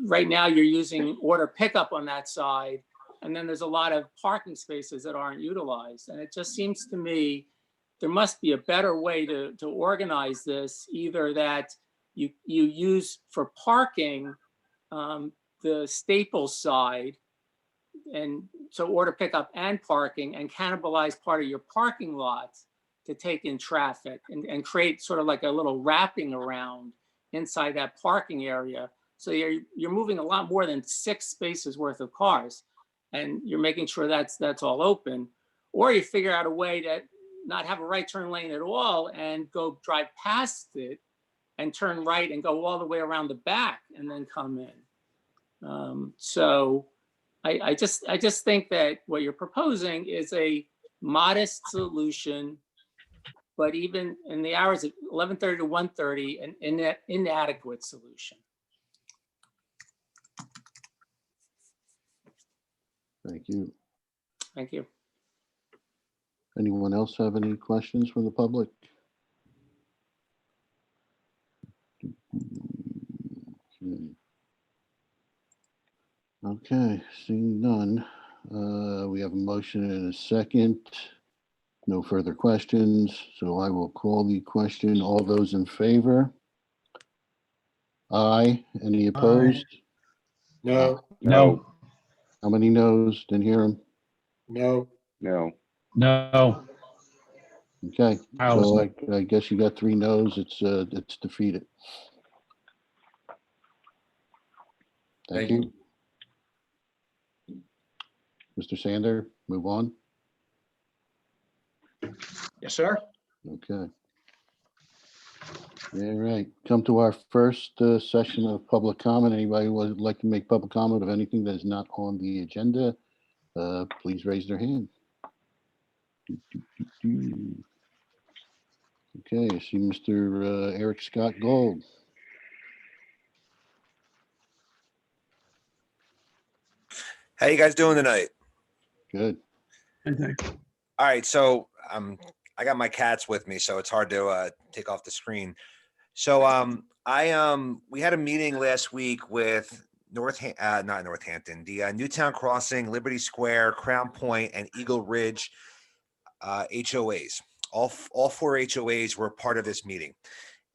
Right now you're using order pickup on that side. And then there's a lot of parking spaces that aren't utilized. And it just seems to me there must be a better way to organize this, either that you use for parking the Staples side, and so order pickup and parking, and cannibalize part of your parking lots to take in traffic, and create sort of like a little wrapping around inside that parking area. So you're moving a lot more than 6 spaces worth of cars, and you're making sure that's all open. Or you figure out a way to not have a right turn lane at all and go drive past it and turn right and go all the way around the back and then come in. So I just think that what you're proposing is a modest solution, but even in the hours of 11:30 to 1:30, an inadequate solution. Thank you. Thank you. Anyone else have any questions from the public? Okay, seeing none. We have a motion and a second. No further questions, so I will call the question. All those in favor? Aye. Any opposed? No, No, How many noes? Didn't hear him. no, No. no. Okay, so Allison. I guess you got 3 noes. It's defeated. Thank Thank you. Mr. Sander, move on. Yes, sir. Okay. All right, come to our first session of public comment. Anybody who would like to make public comment of anything that is not on the agenda, please raise their hand. Okay, I see Mr. Eric Scott Gold. How you guys doing tonight? Good. All right, so I got my cats with me, so it's hard to take off the screen. So we had a meeting last week with not Northampton, the Newtown Crossing, Liberty Square, Crown Point, and Eagle Ridge HOAs. All 4 HOAs were part of this meeting,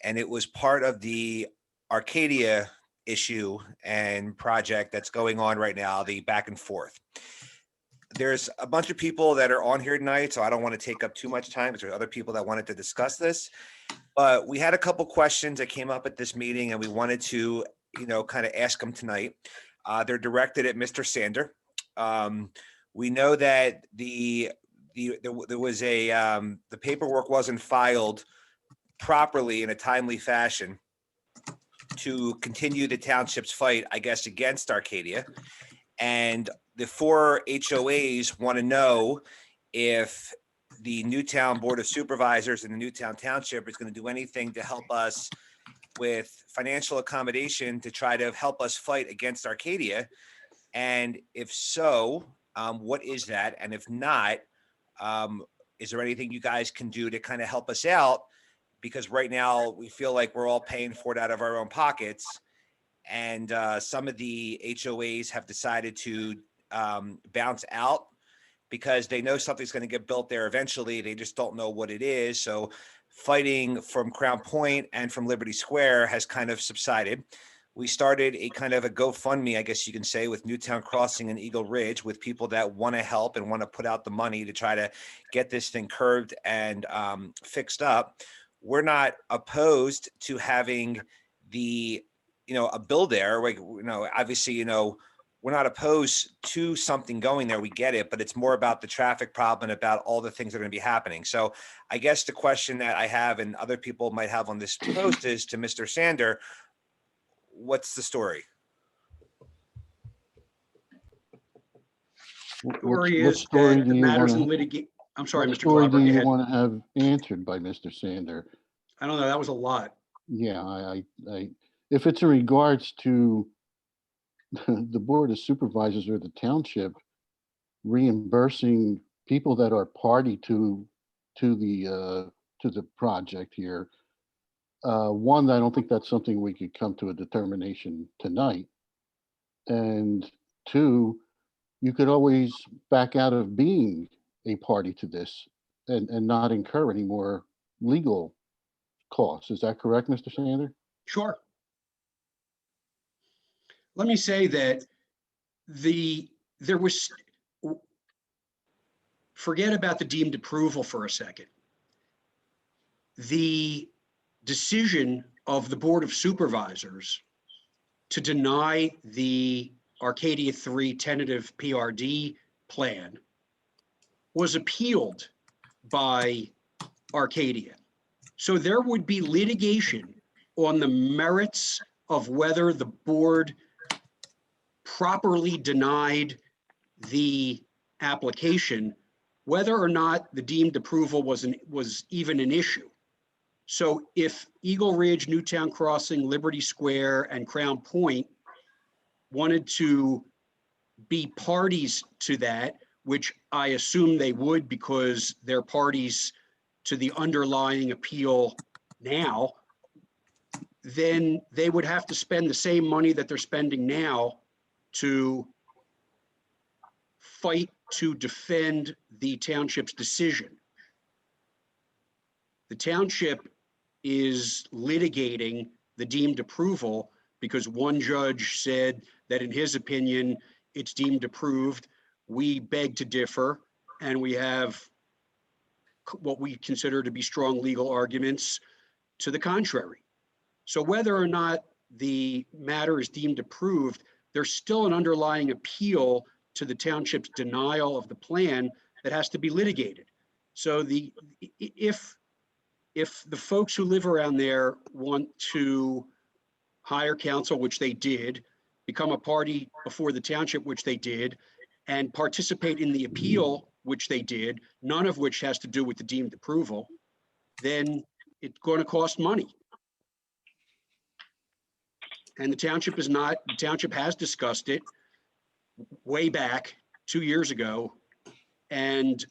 and it was part of the Arcadia issue and project that's going on right now, the back and forth. There's a bunch of people that are on here tonight, so I don't want to take up too much time because there's other people that wanted to discuss this. But we had a couple questions that came up at this meeting, and we wanted to, kind of ask them tonight. They're directed at Mr. Sander. We know that there was the paperwork wasn't filed properly in a timely fashion to continue the township's fight, I guess, against Arcadia. And the 4 HOAs want to know if the Newtown Board of Supervisors and the Newtown Township is going to do anything to help us with financial accommodation to try to help us fight against Arcadia. And if so, what is that? And if not, is there anything you guys can do to kind of help us out? Because right now we feel like we're all paying for it out of our own pockets. And some of the HOAs have decided to bounce out because they know something's going to get built there eventually. They just don't know what it is. So fighting from Crown Point and from Liberty Square has kind of subsided. We started a kind of a GoFundMe, I guess you can say, with Newtown Crossing and Eagle Ridge, with people that want to help and want to put out the money to try to get this thing curved and fixed up. We're not opposed to having a bill there. Like, obviously, we're not opposed to something going there. We get it, but it's more about the traffic problem and about all the things that are going to be happening. So I guess the question that I have and other people might have on this post is to Mr. Sander, what's the story? Story What is story that do the you matters in wanna- litigation. I'm sorry, What Mr. story Glauber, do go you ahead. want to have answered by Mr. Sander? I don't know, that was a lot. Yeah, if it's in regards to the Board of Supervisors or the township reimbursing people that are party to the project here, one, I don't think that's something we could come to a determination tonight. And 2, you could always back out of being a party to this and not incur any more legal costs. Is that correct, Mr. Sander? Sure. Let me say that forget about the deemed approval for a second. The decision of the Board of Supervisors to deny the Arcadia 3 tentative PRD plan was appealed by Arcadia. So there would be litigation on the merits of whether the board properly denied the application, whether or not the deemed approval was even an issue. So if Eagle Ridge, Newtown Crossing, Liberty Square, and Crown Point wanted to be parties to that, which I assume they would because they're parties to the underlying appeal now, then they would have to spend the same money that they're spending now to fight to defend the township's decision. The township is litigating the deemed approval because one judge said that in his opinion, it's deemed approved. We beg to differ, and we have what we consider to be strong legal arguments to the contrary. So whether or not the matter is deemed approved, there's still an underlying appeal to the township's denial of the plan that has to be litigated. So if the folks who live around there want to hire counsel, which they did, become a party before the township, which they did, and participate in the appeal, which they did, none of which has to do with the deemed approval, then it's going to cost money. And the township has discussed it way back 2 years ago and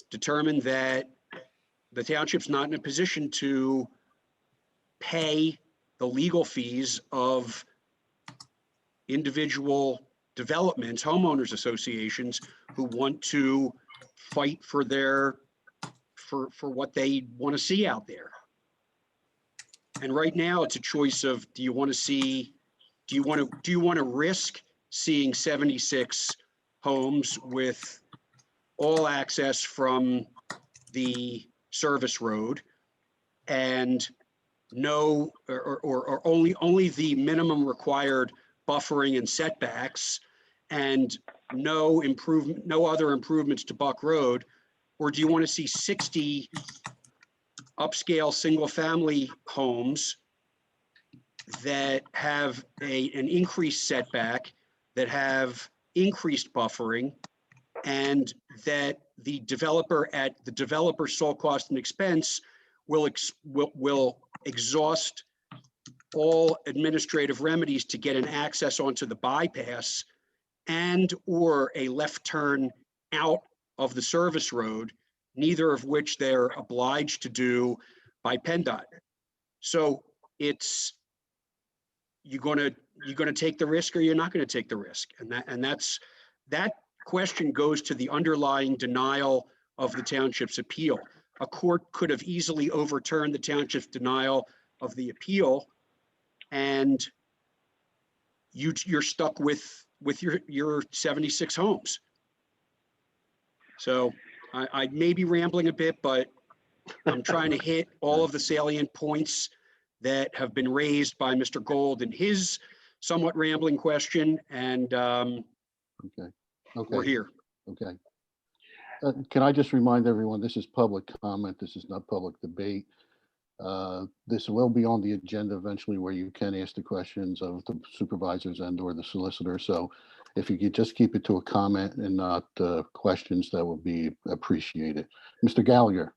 determined that the township's not in a position to pay the legal fees of individual developments, homeowners associations who want to fight for what they want to see out there. And right now it's a choice of, do you want to risk seeing 76 homes with all access from the service road and no, or only the minimum required buffering and setbacks and no other improvements to Buck Road? Or do you want to see 60 upscale single family homes that have an increased setback, that have increased buffering, and that the developer at the developer's sole cost and expense will exhaust all administrative remedies to get an access onto the bypass and or a left turn out of the service road, neither of which they're obliged to do by PennDOT. So it's, you're going to take the risk or you're not going to take the risk. And that question goes to the underlying denial of the township's appeal. A court could have easily overturned the township's denial of the appeal, and you're stuck with your 76 homes. So I may be rambling a bit, but I'm trying to hit all of the salient points that have been raised by Mr. Gold in his somewhat rambling question, and Okay. we're here. Okay. Can I just remind everyone, this is public comment. This is not public debate. This will be on the agenda eventually where you can ask the questions of the supervisors and or the solicitor. So if you could just keep it to a comment and not questions, that would be appreciated. Mr. Gallagher.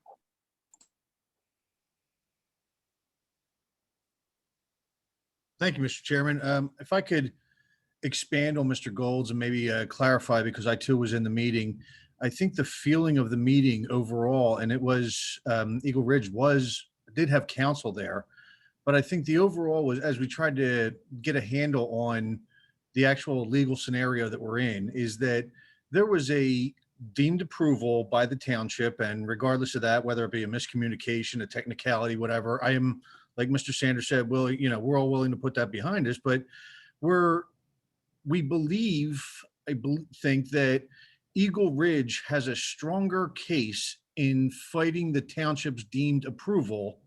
Thank you, Mr. Chairman. If I could expand on Mr. Gold's and maybe clarify, because I too was in the meeting. I think the feeling of the meeting overall, and it was Eagle Ridge did have counsel there, but I think the overall was, as we tried to get a handle on the actual legal scenario that we're in, is that there was a deemed approval by the township, and regardless of that, whether it be a miscommunication, a technicality, whatever, I am, like Mr. Sanders said, we're all willing to put that behind us, but we believe, think that Eagle Ridge has a stronger case in fighting the township's deemed approval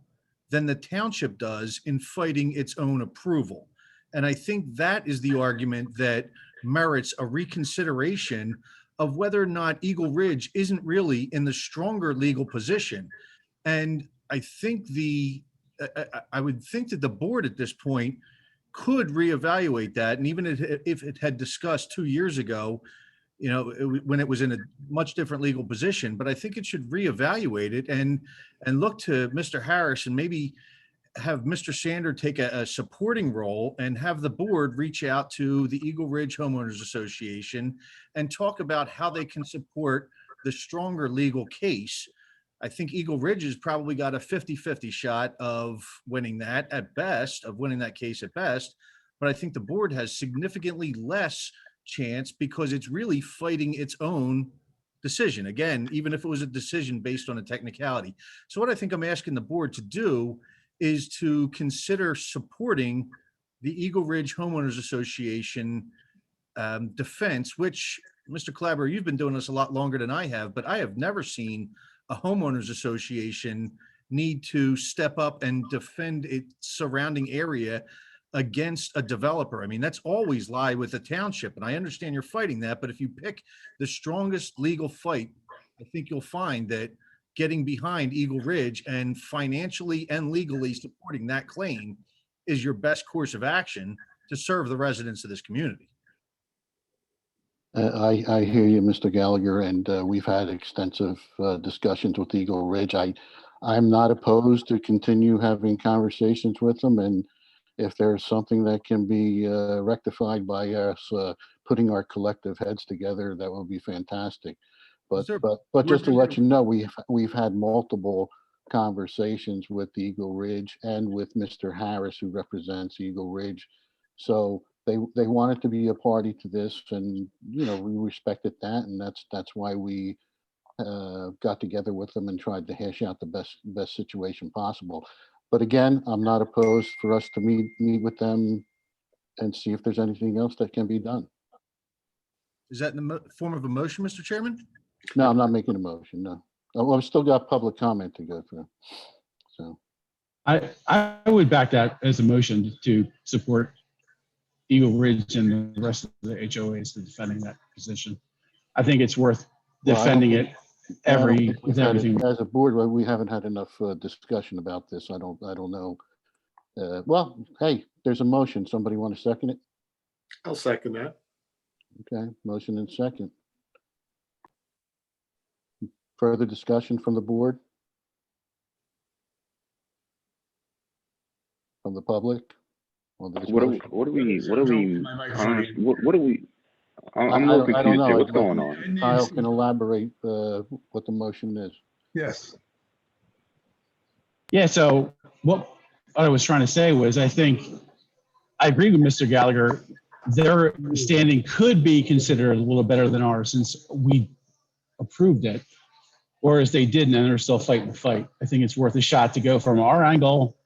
than the township does in fighting its own approval. And I think that is the argument that merits a reconsideration of whether or not Eagle Ridge isn't really in the stronger legal position. And I think I would think that the board at this point could reevaluate that. And even if it had discussed 2 years ago, when it was in a much different legal position, but I think it should reevaluate it and look to Mr. Harris and maybe have Mr. Sander take a supporting role and have the board reach out to the Eagle Ridge Homeowners Association and talk about how they can support the stronger legal case. I think Eagle Ridge has probably got a 50-50 shot of winning that case at best. But I think the board has significantly less chance because it's really fighting its own decision. Again, even if it was a decision based on a technicality. So what I think I'm asking the board to do is to consider supporting the Eagle Ridge Homeowners Association defense, which, Mr. Clabber, you've been doing this a lot longer than I have, but I have never seen a homeowners association need to step up and defend its surrounding area against a developer. I mean, that's always lie with the township, and I understand you're fighting that, but if you pick the strongest legal fight, I think you'll find that getting behind Eagle Ridge and financially and legally supporting that claim is your best course of action to serve the residents of this community. I hear you, Mr. Gallagher, and we've had extensive discussions with Eagle Ridge. I'm not opposed to continue having conversations with them, and if there's something that can be rectified by us putting our collective heads together, that would be fantastic. But just to let you know, we've had multiple conversations with Eagle Ridge and with Mr. Harris, who represents Eagle Ridge. So they wanted to be a party to this, and we respected that, and that's why we got together with them and tried to hash out the best situation possible. But again, I'm not opposed for us to meet with them and see if there's anything else that can be done. Is that in the form of a motion, Mr. Chairman? No, I'm not making a motion. No, I've still got public comment to go through. So I would back that as a motion to support Eagle Ridge and the rest of the HOAs to defending that position. I think it's worth defending it with everything. As a board, we haven't had enough discussion about this. I don't know. Well, hey, there's a motion. Somebody want to second it? I'll second that. Okay, motion and second. Further discussion from the board? From the public? What are we? I'm a little I don't confused know. here. What's going on? Kyle can elaborate what the motion is. Yes. Yeah, so what I was trying to say was I agree with Mr. Gallagher. Their standing could be considered a little better than ours since we approved it, whereas they didn't and they're still fighting the fight. I think it's worth a shot to go from our angle,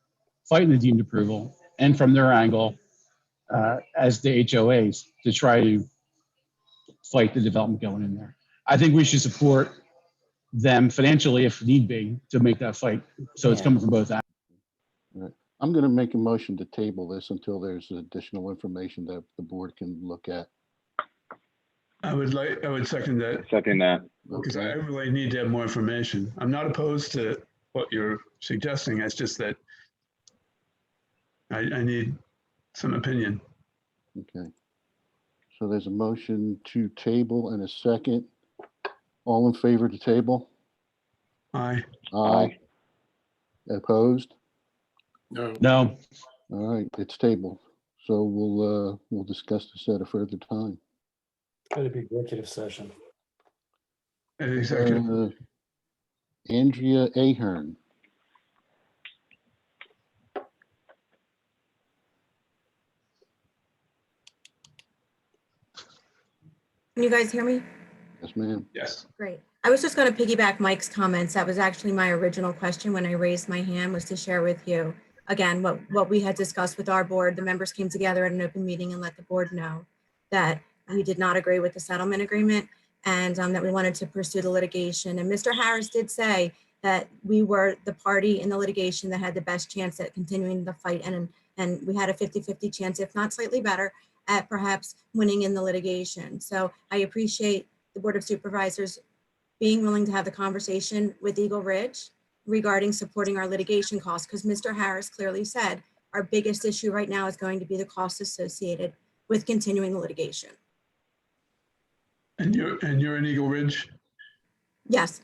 fighting the deemed approval, and from their angle as the HOAs to try to fight the development going in there. I think we should support them financially if need be to make that fight. So it's coming from both ends. Right. I'm going to make a motion to table this until there's additional information that the board can look at. I would second that. Second that. Because I really need to have more information. I'm not opposed to what you're suggesting. It's just that I need some opinion. Okay. So there's a motion to table and a second. All in favor to table? Aye. Aye. Opposed? No. All right, it's tabled. So we'll discuss this at a further time. Gotta be executive session. Executive. Andrea Ahern. Can you guys hear me? Yes, ma'am. Yes. Great. I was just going to piggyback Mike's comments. That was actually my original question when I raised my hand, was to share with you, again, what we had discussed with our board. The members came together at an open meeting and let the board know that we did not agree with the settlement agreement and that we wanted to pursue the litigation. And Mr. Harris did say that we were the party in the litigation that had the best chance at continuing the fight. And we had a 50-50 chance, if not slightly better, at perhaps winning in the litigation. So I appreciate the Board of Supervisors being willing to have the conversation with Eagle Ridge regarding supporting our litigation costs, because Mr. Harris clearly said our biggest issue right now is going to be the costs associated with continuing the litigation. And you're in Eagle Ridge? Yes.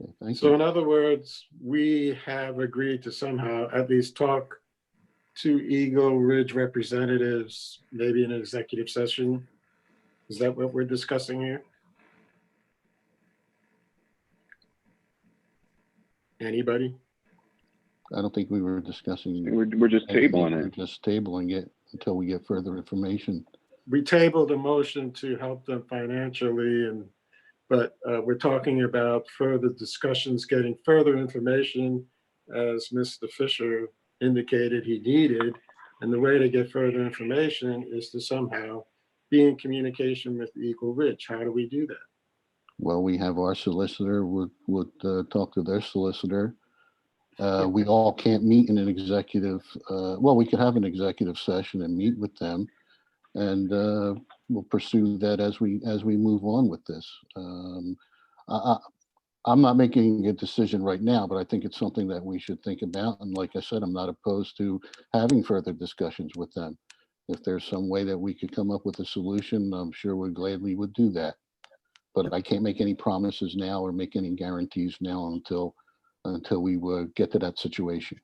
Okay, thank So you. in other words, we have agreed to somehow at least talk to Eagle Ridge representatives, maybe in an executive session. Is that what we're discussing here? Anybody? I don't think we were discussing. We're just tabling We're it. just tabling it until we get further information. We tabled a motion to help them financially, but we're talking about further discussions, getting further information, as Mr. Fisher indicated he needed. And the way to get further information is to somehow be in communication with Eagle Ridge. How do we do that? Well, we have our solicitor would talk to their solicitor. We all can't meet in an executive, well, we could have an executive session and meet with them. And we'll pursue that as we move on with this. I'm not making a decision right now, but I think it's something that we should think about. And like I said, I'm not opposed to having further discussions with them. If there's some way that we could come up with a solution, I'm sure we gladly would do that. But I can't make any promises now or make any guarantees now until we get to that situation.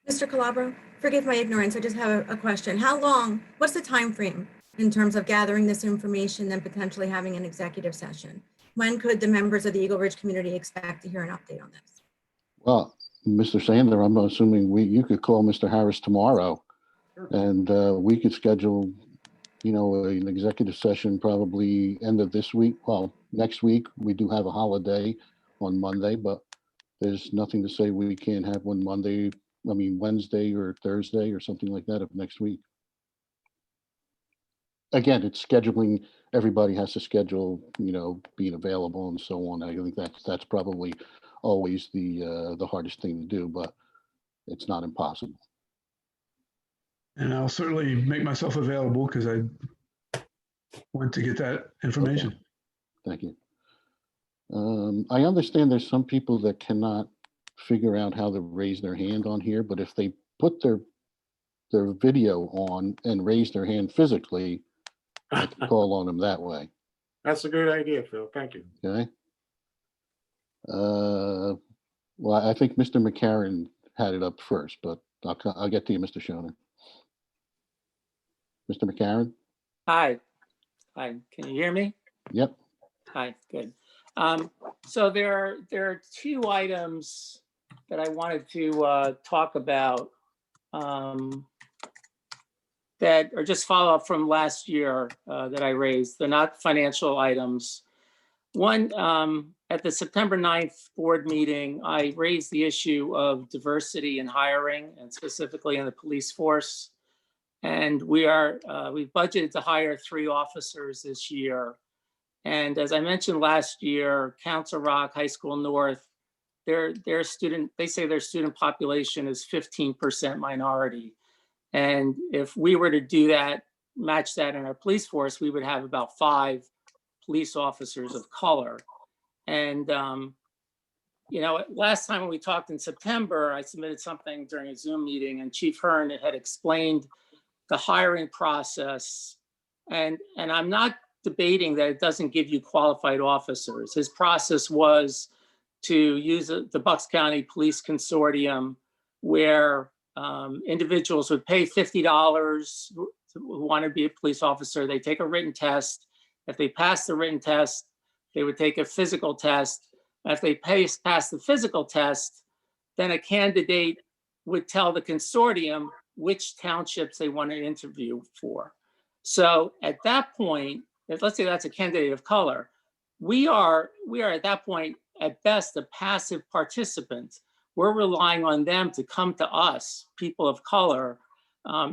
Mr. Calabro, forgive my ignorance. I just have a question. How long, what's the time frame in terms of gathering this information and potentially having an executive session? When could the members of the Eagle Ridge community expect to hear an update on this? Well, Mr. Sander, I'm assuming you could call Mr. Harris tomorrow and we could schedule, an executive session probably end of this week. Well, next week, we do have a holiday on Monday, but there's nothing to say we can't have one Wednesday or Thursday or something like that of next week. Again, it's scheduling. Everybody has to schedule, being available and so on. I think that's probably always the hardest thing to do, but it's not impossible. And I'll certainly make myself available because I want to get that information. Okay. Thank you. I understand there's some people that cannot figure out how to raise their hand on here, but if they put their video on and raise their hand physically, I can call on them that way. That's a good idea, Phil. Thank you. Okay. Well, I think Mr. McCarron had it up first, but I'll get to you, Mr. Shoner. Mr. McCarron? Hi. Can you hear me? Yep. Hi, good. So there are two items that I wanted to talk about that are just follow up from last year that I raised. They're not financial items. One, at the September 9th board meeting, I raised the issue of diversity in hiring and specifically in the police force. And we've budgeted to hire 3 officers this year. And as I mentioned last year, Council Rock High School North, they say their student population is 15% minority. And if we were to do that, match that in our police force, we would have about 5 police officers of color. And, last time when we talked in September, I submitted something during a Zoom meeting and Chief Hearn had explained the hiring process. And I'm not debating that it doesn't give you qualified officers. His process was to use the Bucks County Police Consortium where individuals would pay $50 who want to be a police officer. They take a written test. If they pass the written test, they would take a physical test. If they pass the physical test, then a candidate would tell the consortium which townships they want to interview for. So at that point, let's say that's a candidate of color, we are at that point at best a passive participant. We're relying on them to come to us, people of color,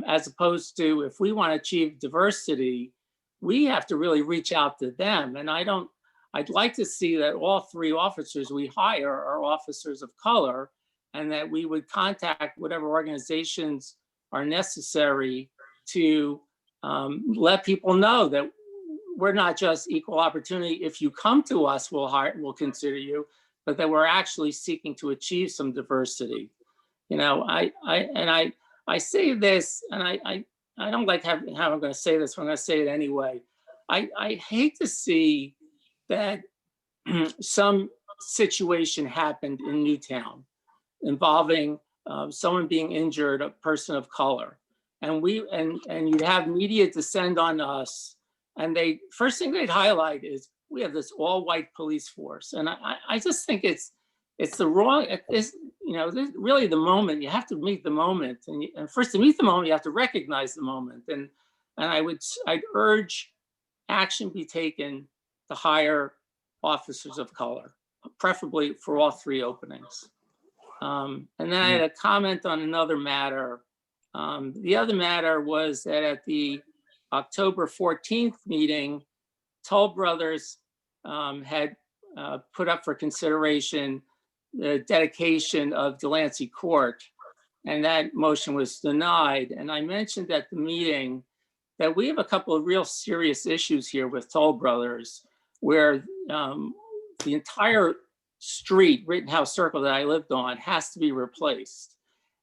as opposed to if we want to achieve diversity, we have to really reach out to them. And I'd like to see that all 3 officers we hire are officers of color, and that we would contact whatever organizations are necessary to let people know that we're not just equal opportunity. If you come to us, we'll consider you, but that we're actually seeking to achieve some diversity. You know, I say this, and I don't like how I'm going to say this, but I'm going to say it anyway. I hate to see that some situation happened in Newtown involving someone being injured, a person of color, and you'd have media descend on us, and first thing they'd highlight is we have this all-white police force, and I just think it's the wrong. This really the moment. You have to meet the moment, and first to meet the moment, you have to recognize the moment, and I'd urge action be taken to hire officers of color, preferably for all 3 openings. And then I had a comment on another matter. The other matter was that at the October 14th meeting, Toll Brothers had put up for consideration the dedication of Delancey Court, and that motion was denied. And I mentioned at the meeting that we have a couple of real serious issues here with Toll Brothers, where the entire street, Rittenhouse Circle, that I lived on has to be replaced.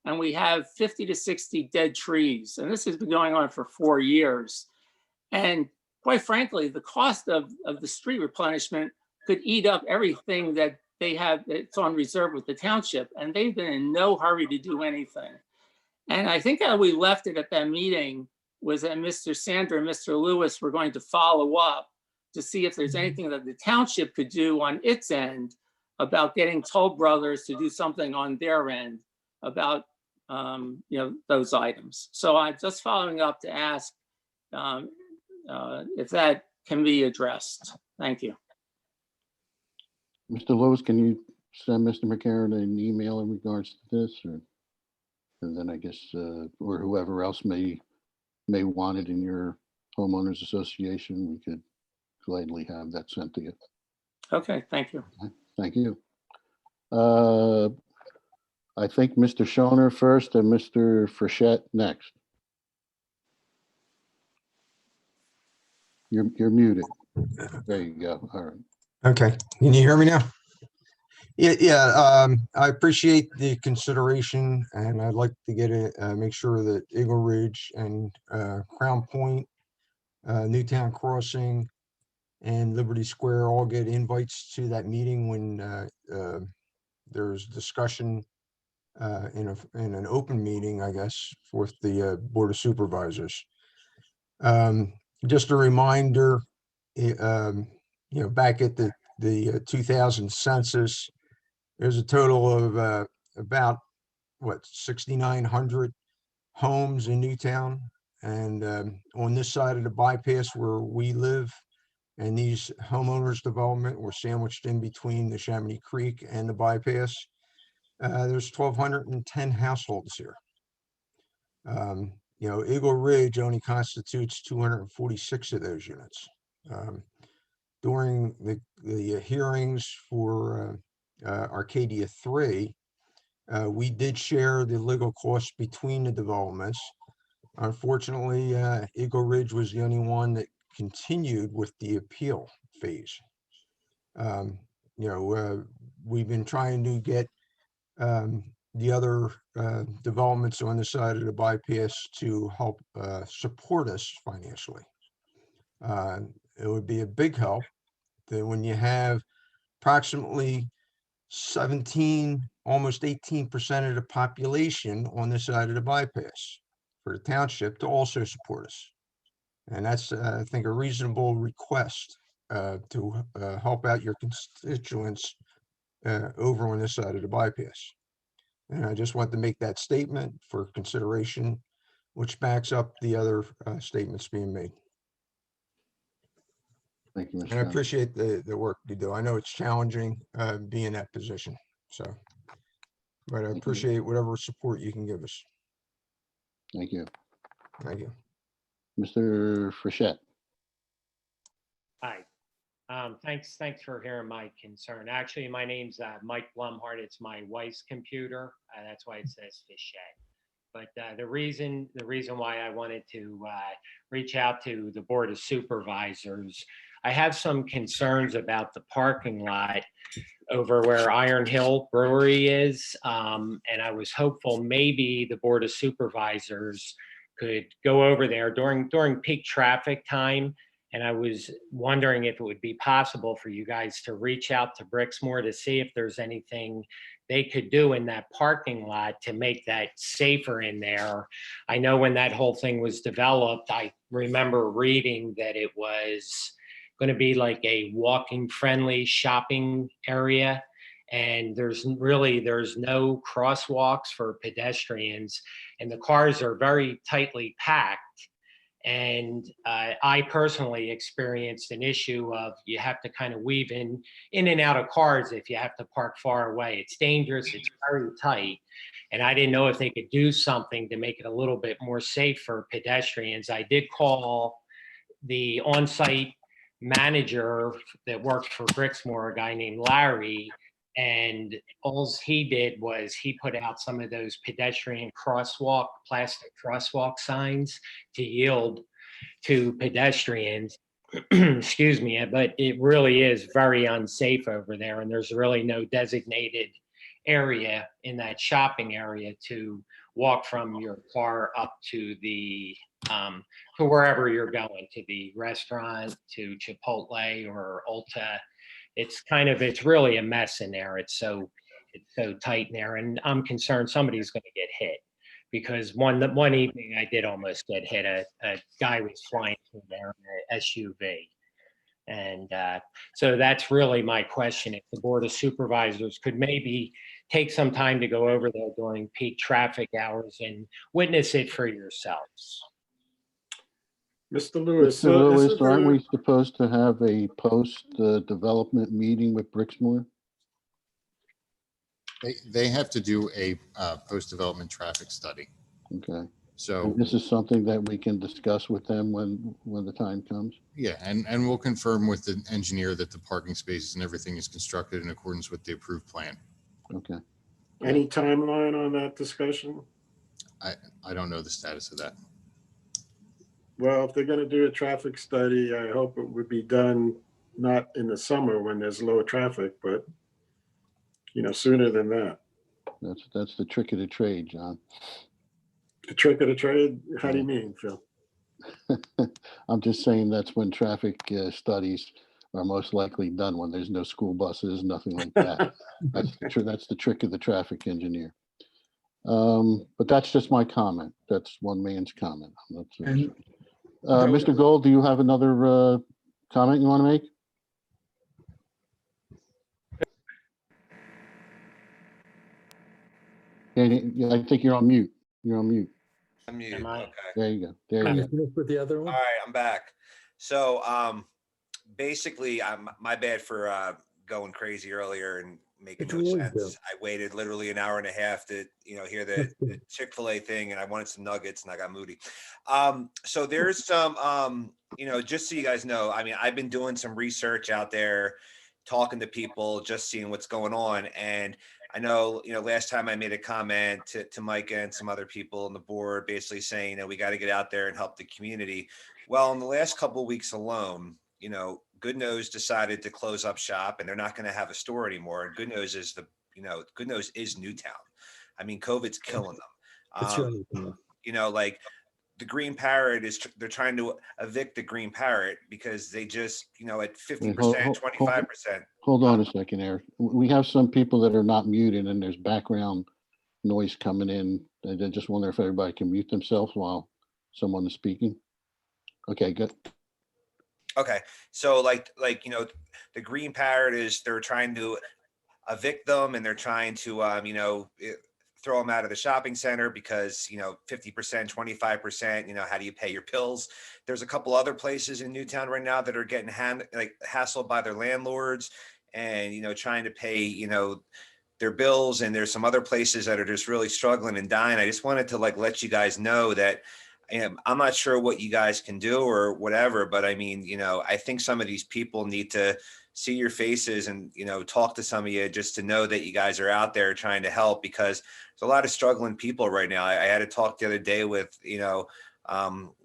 And we have 50 to 60 dead trees. And this has been going on for 4 years. And quite frankly, the cost of the street replenishment could eat up everything that they have that's on reserve with the township. And they've been in no hurry to do anything. And I think how we left it at that meeting was that Mr. Sander and Mr. Lewis were going to follow up to see if there's anything that the township could do on its end about getting Toll Brothers to do something on their end about those items. So I'm just following up to ask if that can be addressed. Thank you. Mr. Lewis, can you send Mr. McCarron an email in regards to this, and then I guess, or whoever else may want it in your homeowners association, we could gladly have that sent to you. Okay, thank you. Thank you. I think Mr. Schoner first and Mr. Frechette next. You're muted. There you go. All right. Okay, can you hear me now? Yeah. I appreciate the consideration, and I'd like to get it, make sure that Eagle Ridge and Crown Point, Newtown Crossing, and Liberty Square all get invites to that meeting when there's discussion in an open meeting, I guess, with the Board of Supervisors. Just a reminder, back at the 2000 census, there's a total of about 6,900 homes in Newtown, and on this side of the bypass where we live, and these homeowners development were sandwiched in between the Chamonix Creek and the bypass. There's 1,210 households here. Eagle Ridge only constitutes 246 of those units. During the hearings for Arcadia 3, we did share the legal costs between the developments. Unfortunately, Eagle Ridge was the only one that continued with the appeal phase. We've been trying to get the other developments on the side of the bypass to help support us financially. It would be a big help that when you have approximately 17, almost 18% of the population on the side of the bypass for the township to also support us. And that's, I think, a reasonable request to help out your constituents over on this side of the bypass. And I just want to make that statement for consideration which backs up the other statements being made. Thank you, Mr. And I Chairman. appreciate the work you do. I know it's challenging being in that position, so. But I you. appreciate whatever support you can give us. Thank you. Thank you. Mr. Frechette. Hi. Thanks for hearing my concern. Actually, my name's Mike Blumhart. It's my wife's computer. That's why it says Fichette. But the reason why I wanted to reach out to the Board of Supervisors, I have some concerns about the parking lot over where Iron Hill Brewery is. And I was hopeful maybe the Board of Supervisors could go over there during peak traffic time. And I was wondering if it would be possible for you guys to reach out to Brixmor to see if there's anything they could do in that parking lot to make that safer in there. I know when that whole thing was developed, I remember reading that it was going to be like a walking friendly shopping area. And there's no crosswalks for pedestrians, and the cars are very tightly packed. And I personally experienced an issue of you have to kind of weave in and out of cars if you have to park far away. It's dangerous, it's very tight. And I didn't know if they could do something to make it a little bit more safe for pedestrians. I did call the on-site manager that worked for Brixmor, a guy named Larry, and all he did was he put out some of those pedestrian plastic crosswalk signs to yield to pedestrians. Excuse me, but it really is very unsafe over there, and there's really no designated area in that shopping area to walk from your car up to the to wherever you're going, to the restaurant, to Chipotle or Ulta. It's really a mess in there. It's so tight in there, and I'm concerned somebody's going to get hit, because one evening I did almost get hit. A guy was flying through there in an SUV, and so that's really my question. If the Board of Supervisors could maybe take some time to go over there during peak traffic hours and witness it for yourselves. Mr. Lewis. Mr. Lewis, aren't we supposed to have a post-development meeting with Brixmor? They have to do a post-development traffic study. Okay. So And this is something that we can discuss with them when the time comes? yeah, and we'll confirm with the engineer that the parking spaces and everything is constructed in accordance with the approved plan. Okay. Any timeline on that discussion? I don't know the status of that. Well, if they're going to do a traffic study, I hope it would be done not in the summer when there's low traffic, but sooner than that. That's the trick of the trade, John. The trick of the trade? How do you mean, Phil? I'm just saying that's when traffic studies are most likely done, when there's no school buses, nothing like that. That's the trick of the traffic engineer. But that's just my comment. That's one man's comment. Mr. Gold, do you have another comment you want to make? Yeah, I think you're on mute. You're on mute. I'm muted. Okay. There you go. There you go. With the other All one? right, I'm back. So basically, my bad for going crazy earlier and making no sense. I waited literally an hour and a half to hear the Chick-fil-A thing, and I wanted some nuggets and I got moody. So there's some just so you guys know, I mean, I've been doing some research out there, talking to people, just seeing what's going on. And I know, last time I made a comment to Micah and some other people on the board, basically saying, we got to get out there and help the community. Well, in the last couple of weeks alone, Good Nose decided to close up shop, and they're not going to have a store anymore. And Good Nose is Good Nose is Newtown. I mean, COVID's killing them. Like the Green Parrot they're trying to evict the Green Parrot because they just, at 50%, 25%. Hold on a second, Eric. We have some people that are not muted and there's background noise coming in. I just wonder if everybody can mute themselves while someone is speaking. Okay, good. Okay. So the Green Parrot they're trying to evict them, and they're trying to, throw them out of the shopping center because, 50%, 25%, how do you pay your bills? There's a couple other places in Newtown right now that are getting hassled by their landlords and, trying to pay, their bills. And there's some other places that are just really struggling and dying. I just wanted to let you guys know that I'm not sure what you guys can do or whatever, but I mean, I think some of these people need to see your faces and, talk to some of you just to know that you guys are out there trying to help, because there's a lot of struggling people right now. I had a talk the other day with,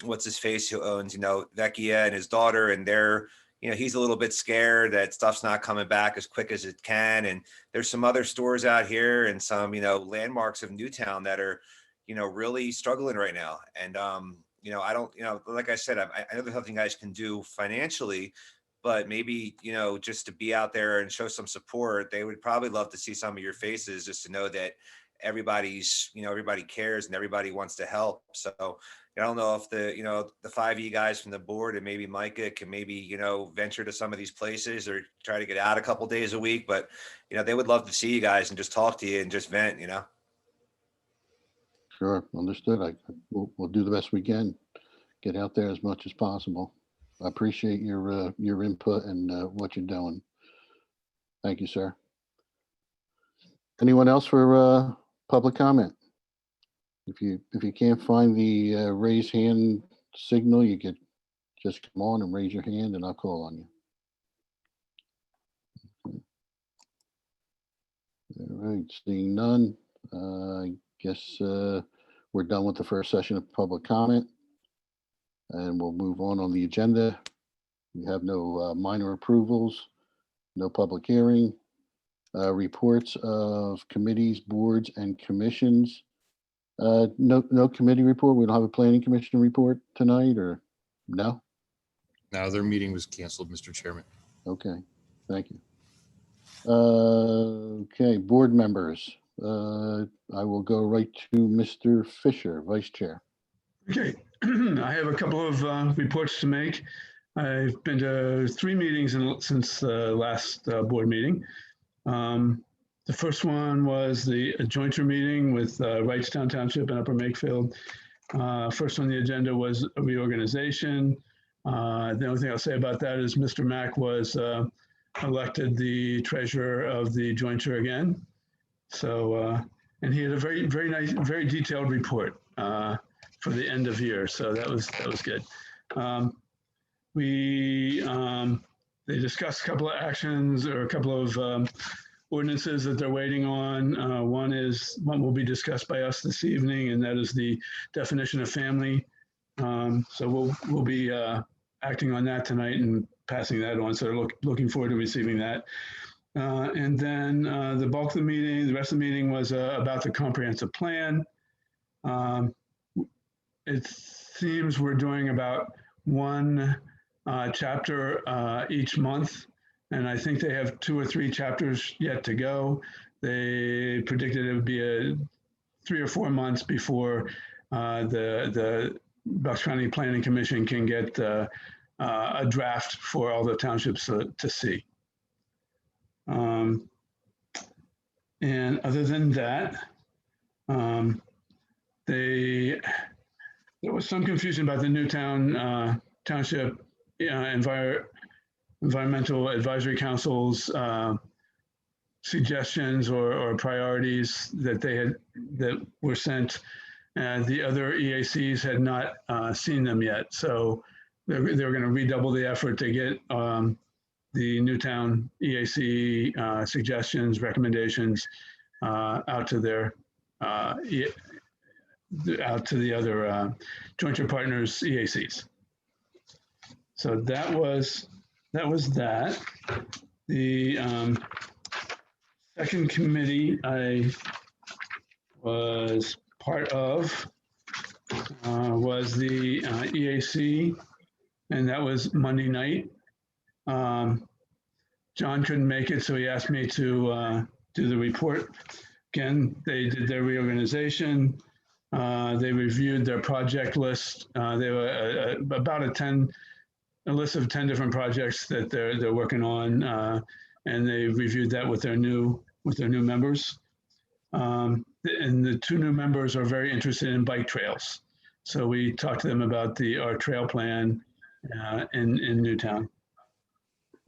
what's his face who owns, Vecchia and his daughter, and they're, he's a little bit scared that stuff's not coming back as quick as it can. And there's some other stores out here and some, landmarks of Newtown that are, really struggling right now. And, I don't, like I said, I know there's nothing you guys can do financially, but maybe, just to be out there and show some support, they would probably love to see some of your faces just to know that everybody's, everybody cares and everybody wants to help. So I don't know if the 5 of you guys from the board and maybe Micah can maybe, venture to some of these places or try to get out a couple days a week, but, they would love to see you guys and just talk to you and just vent, Sure, understood. We'll do the best we can. Get out there as much as possible. I appreciate your input and what you're doing. Thank you, sir. Anyone else for public comment? If you can't find the raise hand signal, you could just come on and raise your hand and I'll call on you. All right, seeing none, I guess we're done with the first session of public comment. And we'll move on the agenda. We have no minor approvals, no public hearing, reports of committees, boards, and commissions. No committee report. We don't have a planning commission report tonight, or no? Now their meeting was canceled, Mr. Chairman. Okay, thank you. Okay, board members. I will go right to Mr. Fisher, Vice Chair. Okay, I have a couple of reports to make. I've been to 3 meetings since the last board meeting. The first one was the jointer meeting with Wrightstown Township and Upper Makefield. First on the agenda was a reorganization. The only thing I'll say about that is Mr. Mack was elected the treasurer of the jointer again. So, and he had a very nice, very detailed report for the end of year. So that was good. They discussed a couple of actions or a couple of ordinances that they're waiting on. One will be discussed by us this evening, and that is the definition of family. So we'll be acting on that tonight and passing that on. So looking forward to receiving that. And then the bulk of the meeting, the rest of the meeting was about the comprehensive plan. It seems we're doing about 1 chapter each month, and I think they have 2 or 3 chapters yet to go. They predicted it would be 3 or 4 months before the Bucks County Planning Commission can get a draft for all the townships to see. And other than that, there was some confusion about the Newtown Township Environmental Advisory Council's suggestions or priorities that were sent. The other EACs had not seen them yet, so they're going to redouble the effort to get the Newtown EAC suggestions, recommendations out to the other jointer partners EACs. So that was that. The second committee I was part of was the EAC, and that was Monday night. John couldn't make it, so he asked me to do the report. Again, they did their reorganization. They reviewed their project list. They were about a list of 10 different projects that they're working on, and they reviewed that with their new members. and the two new members are very interested in bike trails. So we talked to them about our trail plan in Newtown.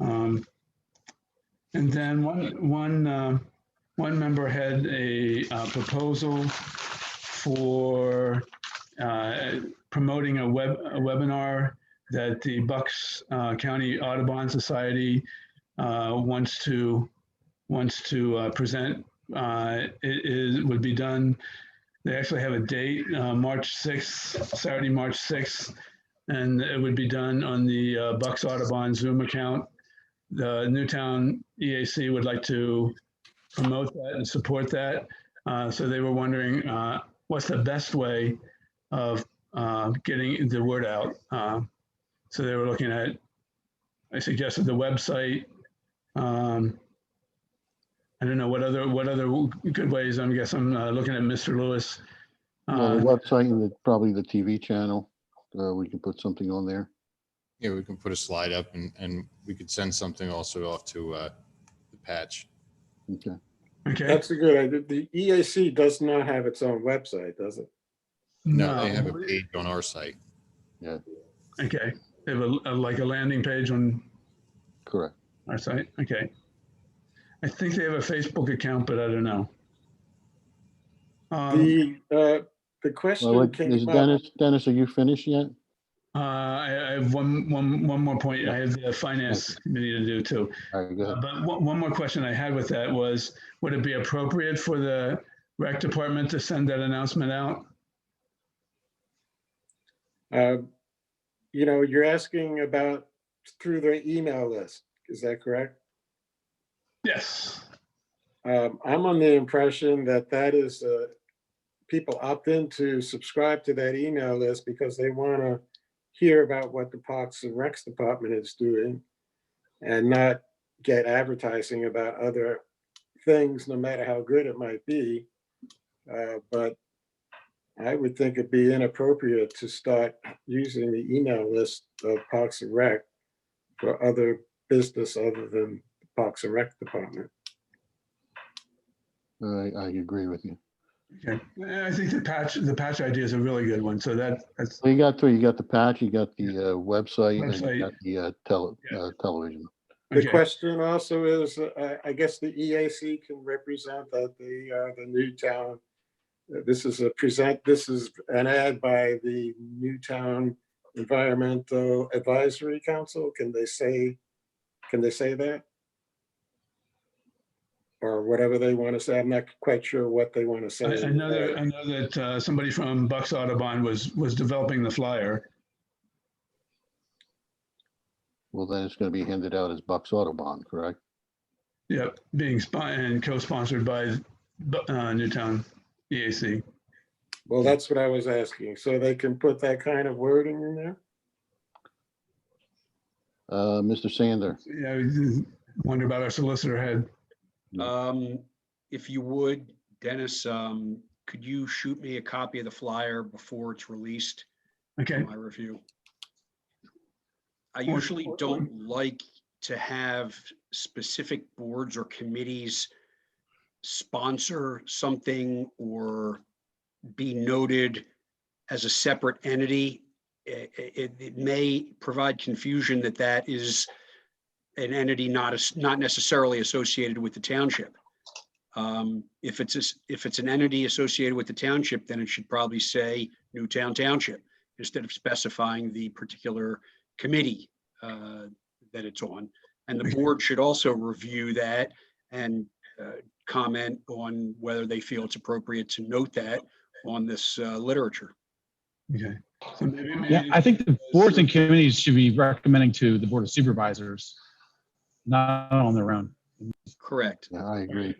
And then one member had a proposal for promoting a webinar that the Bucks County Audubon Society wants to present. Would be done. They actually have a date, March 6th, Saturday, March 6th, and it would be done on the Bucks Audubon Zoom account. The Newtown EAC would like to promote that and support that. So they were wondering what's the best way of getting the word out. So they were looking at, I suggested the website. I don't know what other good ways. I guess I'm looking at Mr. Lewis. Well, the website and probably the TV channel. We can put something on there. Yeah, we can put a slide up and we could send something also off to the patch. Okay. Okay. That's a good idea. The EAC does not have its own website, does it? No, they have a page on our site. Yeah. Okay. They have like a landing page on Correct. our site. Okay. I think they have a Facebook account, but I don't know. The question Well, came is up. Dennis, are you finished yet? I have one more point. I have the finance committee to do too. All right, go ahead. But one more question I had with that was, would it be appropriate for the rec department to send that announcement out? You're asking about through the email list. Is that correct? Yes. I'm on the impression that is people opt in to subscribe to that email list because they want to hear about what the Parks and Recs department is doing and not get advertising about other things, no matter how good it might be. But I would think it'd be inappropriate to start using the email list of Parks and Rec for other business other than the Parks and Rec department. I agree with you. Okay. I think the patch idea is a really good one. So that's Well, you got three. You got the patch, you got the website, and Website. you got the television. The okay. question also is, I guess the EAC can represent that the Newtown, this is an ad by the Newtown Environmental Advisory Council. Can they say that? Or whatever they want to say. I'm not quite sure what they want to say. I know that somebody from Bucks Audubon was developing the flyer. Well, then it's going to be handed out as Bucks Audubon, correct? Yep, being and co-sponsored by Newtown EAC. Well, that's what I was asking. So they can put that kind of wording in there? Mr. Sander. Yeah, we wonder about our solicitor head. If you would, Dennis, could you shoot me a copy of the flyer before it's released? Okay. For my review. I usually don't like to have specific boards or committees sponsor something or be noted as a separate entity. It may provide confusion that is an entity not necessarily associated with the township. If it's an entity associated with the township, then it should probably say Newtown Township instead of specifying the particular committee that it's on. And the board should also review that and comment on whether they feel it's appropriate to note that on this literature. Okay. So maybe Yeah, I think the boards and committees should be recommending to the Board of Supervisors, not on their own. Correct. Yeah, I agree.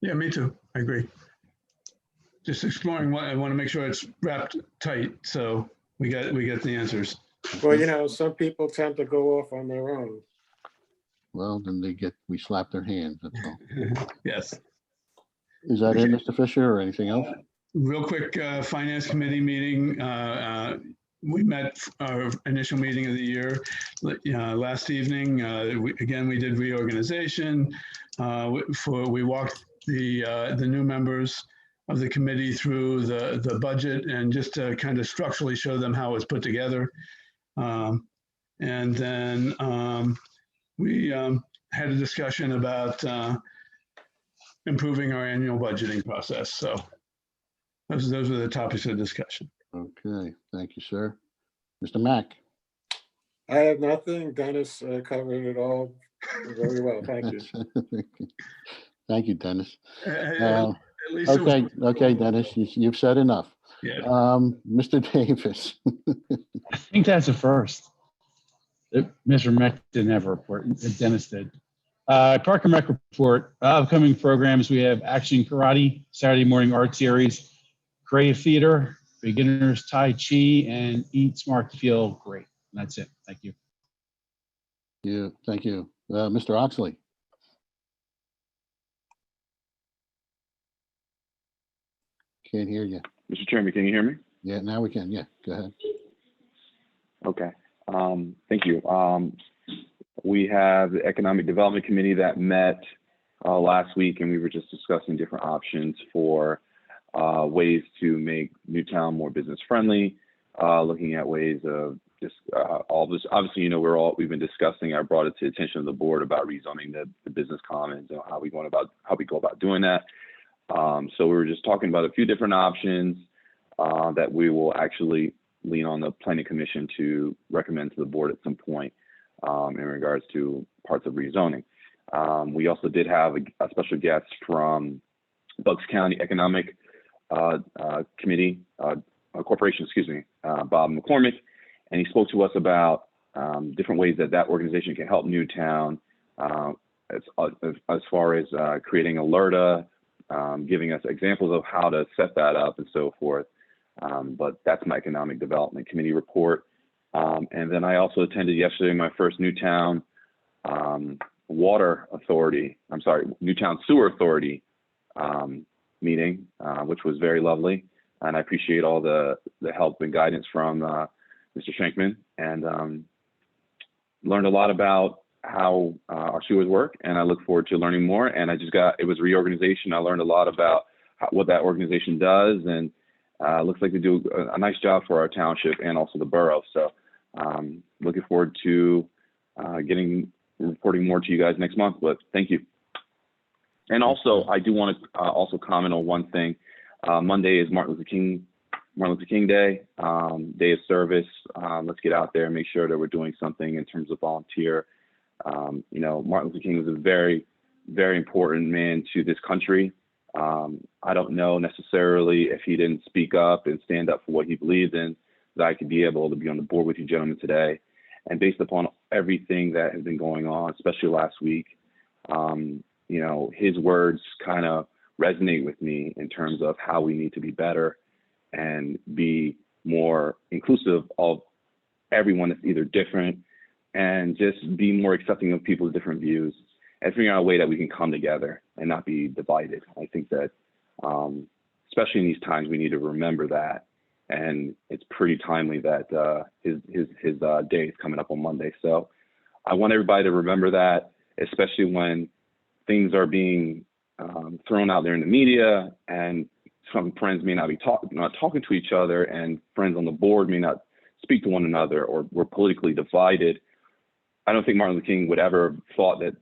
Yeah, me too. I agree. Just exploring what I want to make sure it's wrapped tight, so we get the answers. Well, some people tend to go off on their own. Well, then we slap their hands, that's all. Yes. Is that it, Mr. Fisher, or anything else? Real quick, finance committee meeting. We met our initial meeting of the year last evening. We did reorganization. We walked the new members of the committee through the budget and just to kind of structurally show them how it's put together. And then we had a discussion about improving our annual budgeting process. So those were the topics of discussion. Okay, thank you, sir. Mr. Mack? I have nothing. Dennis covered it all very well. Thank you. Thank you, Dennis. At least it was- Okay, Dennis, you've said enough. Yeah. Mr. Davis? I think that's a first. Mr. Mack didn't have a report, Dennis did. Park and Rec report, upcoming programs, we have Action Karate, Saturday morning art series, Creative Theater, Beginners Tai Chi, and Eat Smart Feel Great. And that's it. Thank you. Thank you. Mr. Oxley? Can't hear you. Mr. Chairman, can you hear me? Yeah, now we can. Yeah, go ahead. Okay. Thank you. We have the Economic Development Committee that met last week, and we were just discussing different options for ways to make Newtown more business friendly, looking at ways of just all this. Obviously, we've been discussing. I brought it to the attention of the board about rezoning the business commons and how we go about doing that. So we were just talking about a few different options that we will actually lean on the Planning Commission to recommend to the board at some point in regards to parts of rezoning. We also did have a special guest from Bucks County Economic Committee, Corporation, Bob McCormick, and he spoke to us about different ways that organization can help Newtown as far as creating alerta, giving us examples of how to set that up and so forth. But that's my Economic Development Committee report. And then I also attended yesterday my first Newtown Newtown Sewer Authority meeting, which was very lovely. And I appreciate all the help and guidance from Mr. Shankman, and learned a lot about how our sewers work, and I look forward to learning more. And it was reorganization. I learned a lot about what that organization does, and looks like they do a nice job for our township and also the borough. So looking forward to reporting more to you guys next month, but thank you. And also, I do want to also comment on one thing. Monday is Martin Luther King Day, Day of Service. Let's get out there and make sure that we're doing something in terms of volunteer. Martin Luther King was a very, very important man to this country. I don't know necessarily if he didn't speak up and stand up for what he believed in, that I could be able to be on the board with you gentlemen today. And based upon everything that has been going on, especially last week, his words kind of resonate with me in terms of how we need to be better and be more inclusive of everyone that's either different, and just be more accepting of people's different views and figuring out a way that we can come together and not be divided. I think that, especially in these times, we need to remember that. And it's pretty timely that his day is coming up on Monday. So I want everybody to remember that, especially when things are being thrown out there in the media, and some friends may not be not talking to each other, and friends on the board may not speak to one another, or we're politically divided. I don't think Martin Luther King would ever have thought that,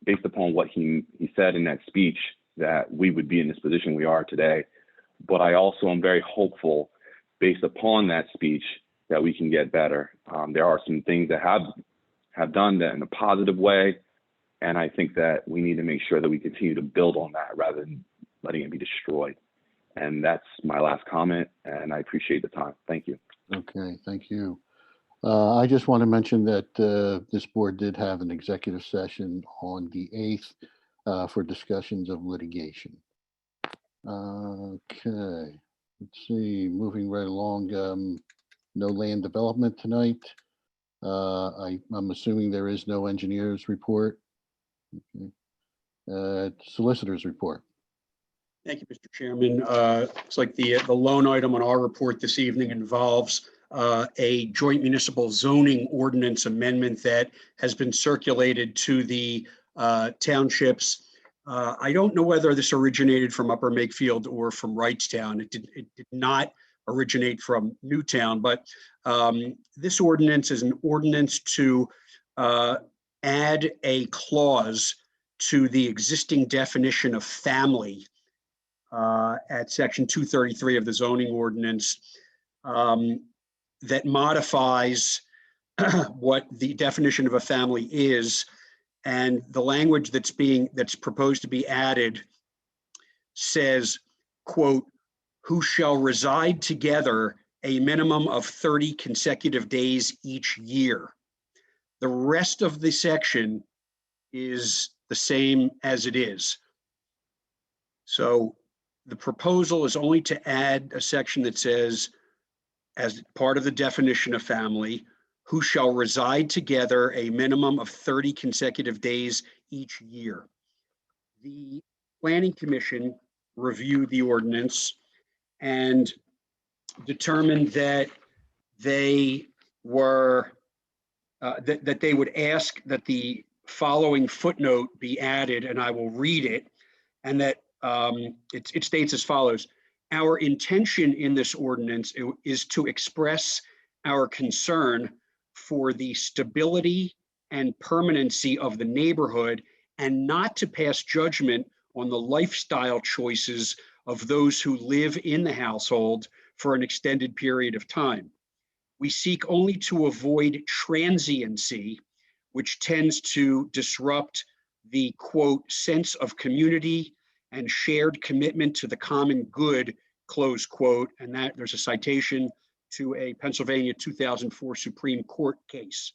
based upon what he said in that speech, that we would be in this position we are today. But I also am very hopeful, based upon that speech, that we can get better. There are some things that have done that in a positive way, and I think that we need to make sure that we continue to build on that rather than letting it be destroyed. And that's my last comment, and I appreciate the time. Thank you. Okay, thank you. I just want to mention that this board did have an executive session on the 8th for discussions of litigation. Okay, let's see, moving right along. No land development tonight. I'm assuming there is no engineer's report. Okay. Solicitor's report. Thank you, Mr. Chairman. Looks like the lone item on our report this evening involves a joint municipal zoning ordinance amendment that has been circulated to the townships I don't know whether this originated from Upper Makefield or from Wrightstown. It did not originate from Newtown, but this ordinance is an ordinance to add a clause to the existing definition of family at section 233 of the zoning ordinance that modifies what the definition of a family is. And the language that's proposed to be added says, quote, "who shall reside together a minimum of 30 consecutive days each year." The rest of the section is the same as it is. So the proposal is only to add a section that says, as part of the definition of family, "who shall reside together a minimum of 30 consecutive days each year." The Planning Commission reviewed the ordinance and determined that they were that they would ask that the following footnote be added, and I will read it, and that it states as follows: "Our intention in this ordinance is to express our concern for the stability and permanency of the neighborhood and not to pass judgment on the lifestyle choices of those who live in the household for an extended period of time. We seek only to avoid transiency, which tends to disrupt the, quote, sense of community and shared commitment to the common good," close quote. And that there's a citation to a Pennsylvania 2004 Supreme Court case.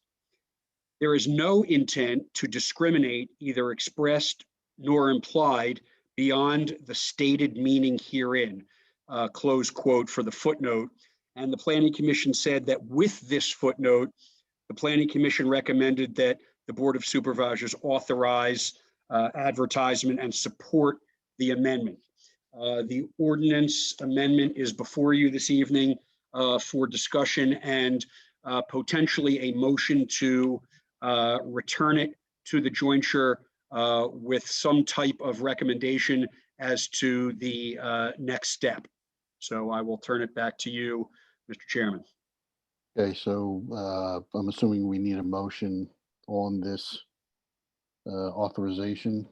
"There is no intent to discriminate, either expressed nor implied, beyond the stated meaning herein," close quote for the footnote. And the Planning Commission said that with this footnote, the Planning Commission recommended that the Board of Supervisors authorize advertisement and support the amendment. The ordinance amendment is before you this evening for discussion and potentially a motion to return it to the jointure with some type of recommendation as to the next step. So I will turn it back to you, Mr. Chairman. Okay, so I'm assuming we need a motion on this authorization.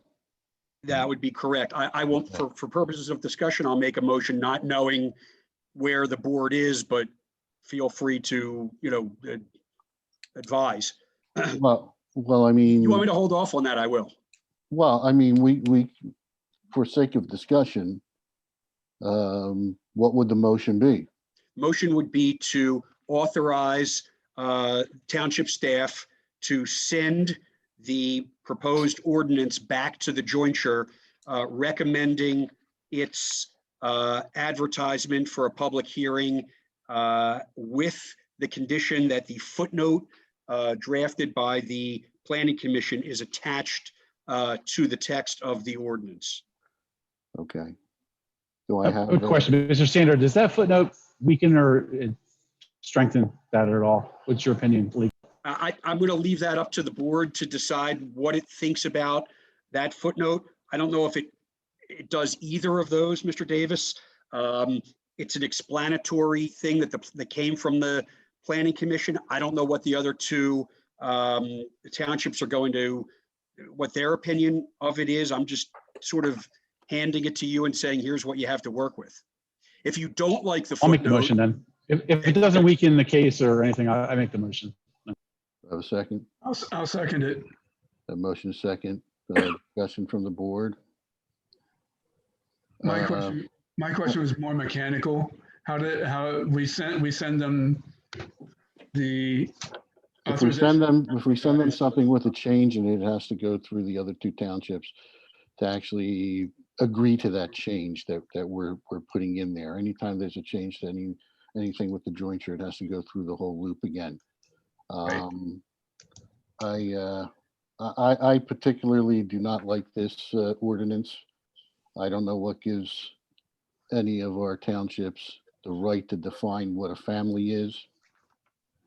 That would be correct. I won't, for purposes of discussion, I'll make a motion not knowing where the board is, but feel free to, advise. Well, I mean. You want me to hold off on that? I will. Well, I mean, we, for sake of discussion, what would the motion be? Motion would be to authorize township staff to send the proposed ordinance back to the jointure, recommending its advertisement for a public hearing with the condition that the footnote drafted by the Planning Commission is attached to the text of the ordinance. Okay. Do I have Good question, Mr. Sander. Does that footnote weaken or strengthen that at all? What's your opinion, Lee? I'm going to leave that up to the board to decide what it thinks about that footnote. I don't know if it does either of those, Mr. Davis. It's an explanatory thing that came from the Planning Commission. I don't know what the other two townships are going to, what their opinion of it is. I'm just sort of handing it to you and saying, here's what you have to work with. If you don't like the footnote. I'll make the motion then. If it doesn't weaken the case or anything, I make the motion. Have a second? I'll second it. A motion second, discussion from the board. My question was more mechanical. How we send them the If we send them something with a change and it has to go through the other two townships to actually agree to that change that we're putting in there. Anytime there's a change to anything with the jointure, it has to go through the whole loop again. Right. I particularly do not like this ordinance. I don't know what gives any of our townships the right to define what a family is.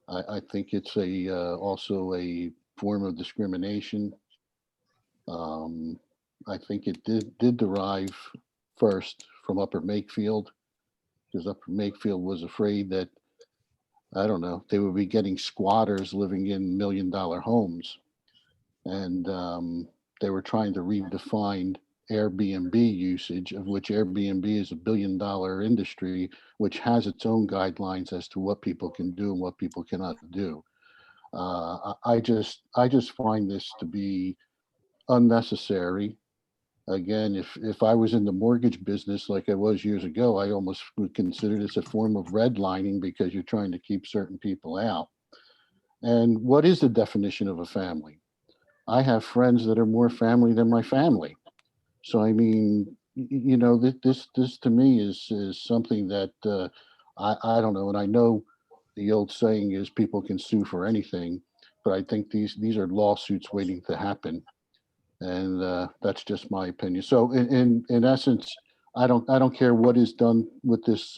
I think it's also a form of discrimination. I think it did derive first from Upper Makefield, because Upper Makefield was afraid that, I don't know, they would be getting squatters living in $1 million homes. And they were trying to redefine Airbnb usage, of which Airbnb is a $1 billion industry, which has its own guidelines as to what people can do and what people cannot do. I just find this to be unnecessary. Again, if I was in the mortgage business like I was years ago, I almost would consider this a form of redlining, because you're trying to keep certain people out. And what is the definition of a family? I have friends that are more family than my family. So I mean, you know, this to me is something that I don't know. And I know the old saying is people can sue for anything, but I think these are lawsuits waiting to happen, and that's just my opinion. So in essence, I don't care what is done with this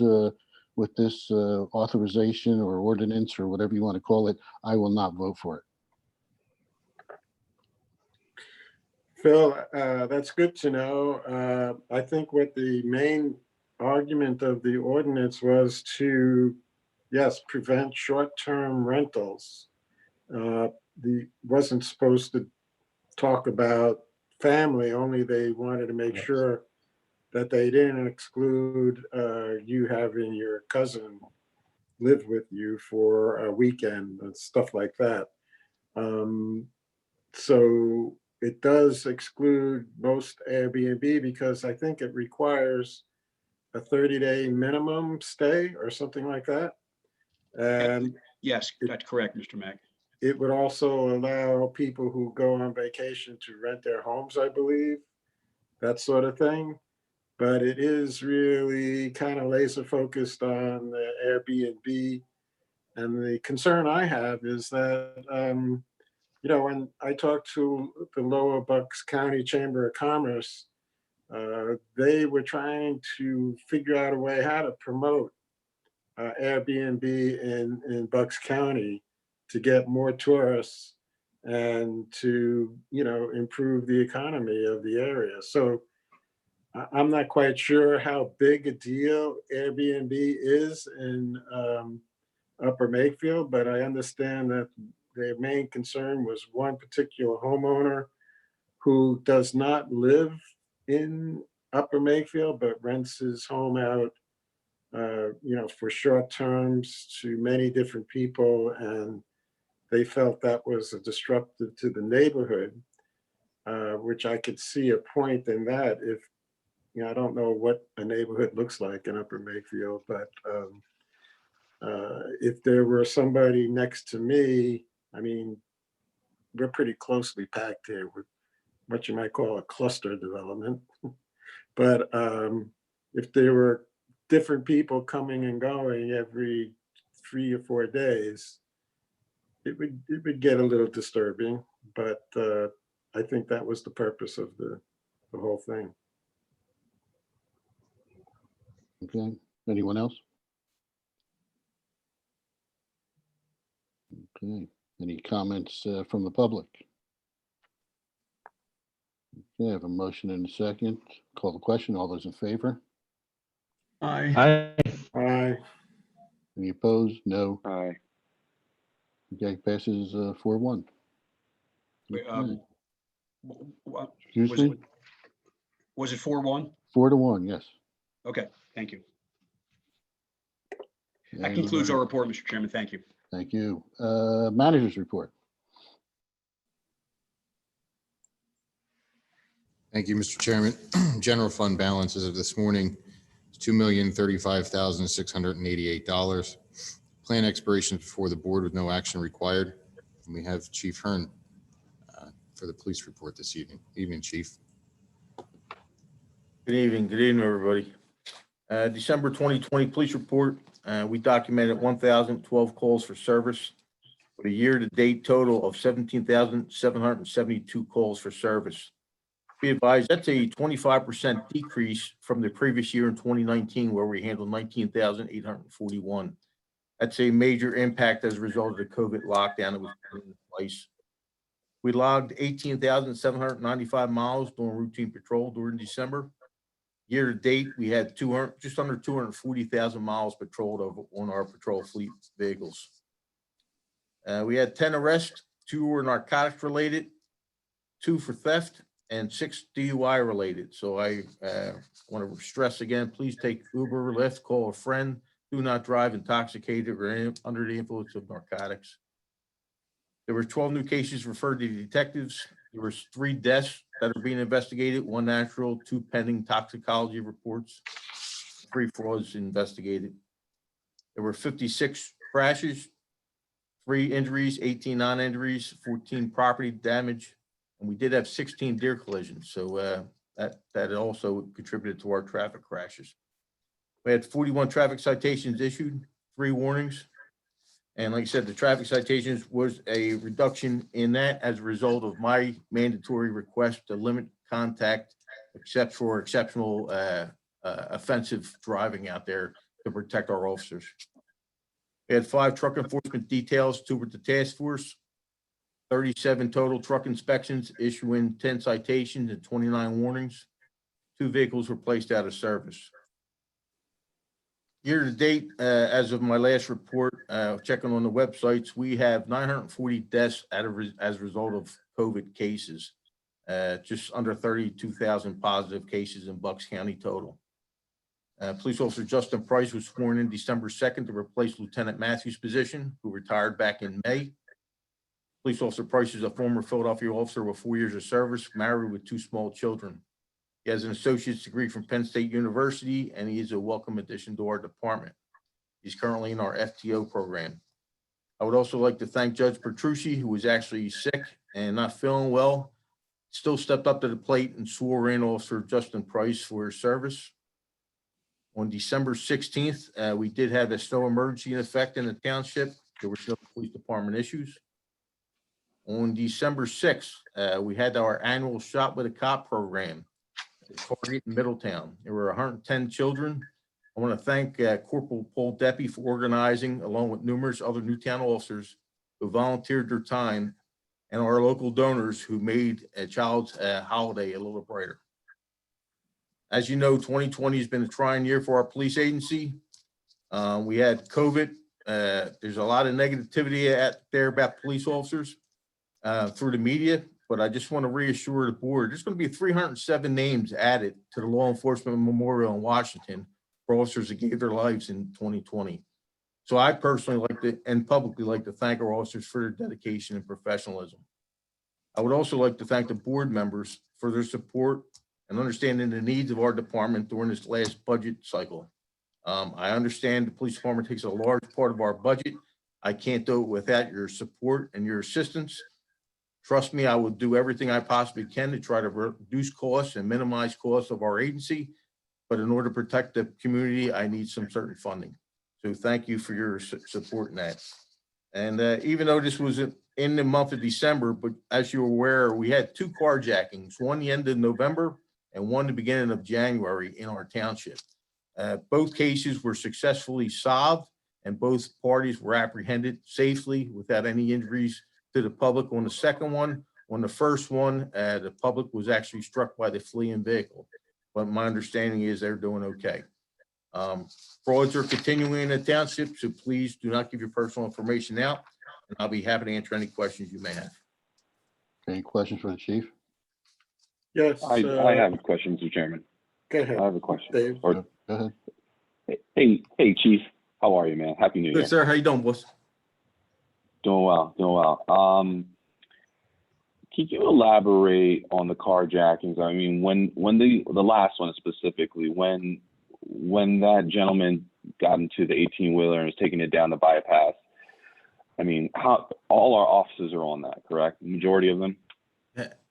authorization or ordinance or whatever you want to call it. I will not vote for it. Phil, that's good to know. I think what the main argument of the ordinance was to, yes, prevent short-term rentals. Wasn't supposed to talk about family, only they wanted to make sure that they didn't exclude you having your cousin live with you for a weekend and stuff like that. So it does exclude most Airbnb, because I think it requires a 30-day minimum stay or something like that. And Yes, that's correct, Mr. Mack. it would also allow people who go on vacation to rent their homes, I believe, that sort of thing. But it is really kind of laser focused on the Airbnb. And the concern I have is that, you know, when I talked to the Lower Bucks County Chamber of Commerce, they were trying to figure out a way how to promote Airbnb in Bucks County to get more tourists and to, you know, improve the economy of the area. So I'm not quite sure how big a deal Airbnb is in Upper Makefield, but I understand that their main concern was one particular homeowner who does not live in Upper Makefield, but rents his home out, you know, for short terms to many different people. And they felt that was a disruptive to the neighborhood, which I could see a point in that. If, you know, I don't know what a neighborhood looks like in Upper Makefield, but if there were somebody next to me, I mean, we're pretty closely packed here with what you might call a cluster development. But if there were different people coming and going every 3 or 4 days, it would get a little disturbing. But I think that was the purpose of the whole thing. Okay, anyone else? Okay, any comments from the public? Okay, I have a motion and a second. Call the question. All those in favor? Aye. Aye. Any opposed? No. Aye. Okay, passes 4-1. Wait, Okay. Excuse Excuse me? Was it 4-1? 4-1, yes. Okay, thank you. That And, concludes our report, Mr. Chairman. Thank you. Thank you. Managers report. Thank you, Mr. Chairman. General fund balance as of this morning is $2,035,688. Plan expirations before the board with no action required. And we have Chief Hearn for the police report this evening. Evening, Chief. Good evening, everybody. December 2020 police report. We documented 1,012 calls for service with a year-to-date total of 17,772 calls for service. Be advised, that's a 25% decrease from the previous year in 2019, where we handled 19,841. That's a major impact as a result of the COVID lockdown that was put in place. We logged 18,795 miles during routine patrol during December. Year to date, we had just under 240,000 miles patrolled on our patrol fleet vehicles. We had 10 arrests, 2 were narcotics related, 2 for theft, and 6 DUI related. So I want to stress again, please take Uber, Lyft, call a friend. Do not drive intoxicated or under the influence of narcotics. There were 12 new cases referred to detectives. There were 3 deaths that are being investigated, 1 natural, 2 pending toxicology reports, 3 frauds investigated. There were 56 crashes, 3 injuries, 18 non-injuries, 14 property damage, and we did have 16 deer collisions. So that also contributed to our traffic crashes. We had 41 traffic citations issued, 3 warnings. And like I said, the traffic citations was a reduction in that as a result of my mandatory request to limit contact except for exceptional offensive driving out there to protect our officers. We had 5 truck enforcement details, 2 with the task force, 37 total truck inspections, issuing 10 citations and 29 warnings. 2 vehicles were placed out of service. Year to date, as of my last report, checking on the websites, we have 940 deaths as a result of COVID cases, just under 32,000 positive cases in Bucks County total. Police Officer Justin Price was sworn in December 2nd to replace Lieutenant Matthews' position, who retired back in May. Police Officer Price is a former Philadelphia officer with 4 years of service, married with 2 small children. He has an associate's degree from Penn State University, and he is a welcome addition to our department. He's currently in our FTO program. I would also like to thank Judge Petrucci, who was actually sick and not feeling well, still stepped up to the plate and swore in Officer Justin Price for his service. On December 16th, we did have a snow emergency in effect in the township. There were no police department issues. On December 6th, we had our annual Shot with a Cop program at Target in Middletown. There were 110 children. I want to thank Corporal Paul Deppy for organizing, along with numerous other Newtown officers who volunteered their time, and our local donors who made a child's holiday a little brighter. As you know, 2020 has been a trying year for our police agency. We had COVID. There's a lot of negativity out there about police officers through the media, but I just want to reassure the board, there's going to be 307 names added to the Law Enforcement Memorial in Washington for officers that gave their lives in 2020. So I personally like to, and publicly like to thank our officers for their dedication and professionalism. I would also like to thank the board members for their support and understanding the needs of our department during this last budget cycle. I understand the police department takes a large part of our budget. I can't do it without your support and your assistance. Trust me, I will do everything I possibly can to try to reduce costs and minimize costs of our agency. But in order to protect the community, I need some certain funding. So thank you for your support in that. And even though this was in the month of December, but as you're aware, we had 2 carjackings, one the end of November and one the beginning of January in our township. Both cases were successfully solved and both parties were apprehended safely without any injuries to the public. On the second one, on the first one, the public was actually struck by the fleeing vehicle. But my understanding is they're doing okay. Frauds are continuing in the township, so please do not give your personal information out, and I'll be happy to answer any questions you may have. Any questions for the chief? Yes. I have a question, Mr. Chairman. Go ahead. I have a question. Dave. Or, Go ahead. hey, Chief. How are you, man? Happy New Year. Good, sir. How you doing, boss? Doing well, doing well. Can you elaborate on the carjackings? I mean, when the last one specifically, when that gentleman got into the 18-wheeler and was taking it down the bypass, I mean, how all our officers are on that, correct? The majority of them?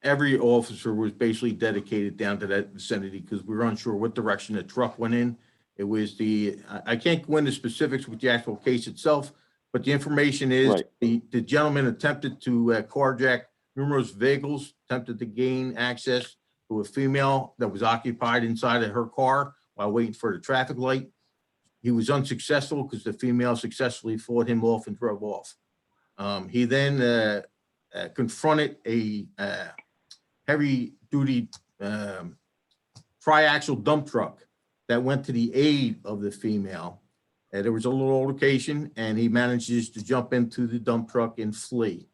Every officer was basically dedicated down to that vicinity because we were unsure what direction the truck went in. It was I can't go into specifics with the actual case itself, but the information is Right. the gentleman attempted to carjack numerous vehicles, attempted to gain access to a female that was occupied inside of her car while waiting for the traffic light. He was unsuccessful because the female successfully fought him off and drove off. He then confronted a heavy-duty tri-axle dump truck that went to the aid of the female. There was a little altercation, and he manages to jump into the dump truck and flee.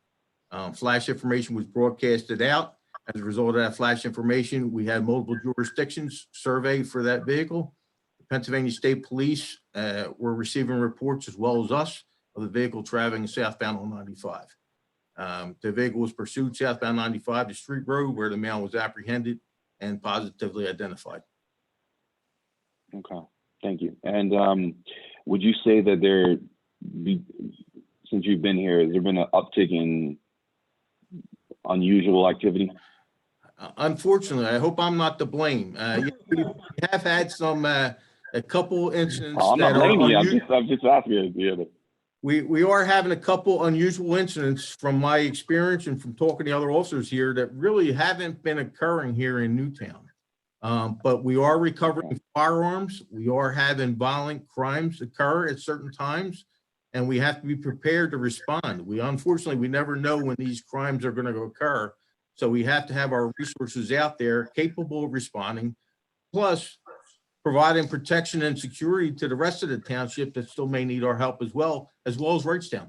Flash information was broadcasted out. As a result of that flash information, we had multiple jurisdictions surveyed for that vehicle. The Pennsylvania State Police were receiving reports, as well as us, of the vehicle traveling southbound on 95. The vehicle was pursued southbound 95 to Street Road, where the male was apprehended and positively identified. Okay, thank you. And would you say that since you've been here, has there been an uptick in unusual activity? Unfortunately, I hope I'm not to blame. We have had some, a couple incidents. I'm not blaming you. I'm just asking you. We are having a couple unusual incidents from my experience and from talking to other officers here that really haven't been occurring here in Newtown. But we are recovering firearms. We are having violent crimes occur at certain times, and we have to be prepared to respond. Unfortunately, we never know when these crimes are going to occur. So we have to have our resources out there capable of responding, plus providing protection and security to the rest of the township that still may need our help as well as Wrightstown.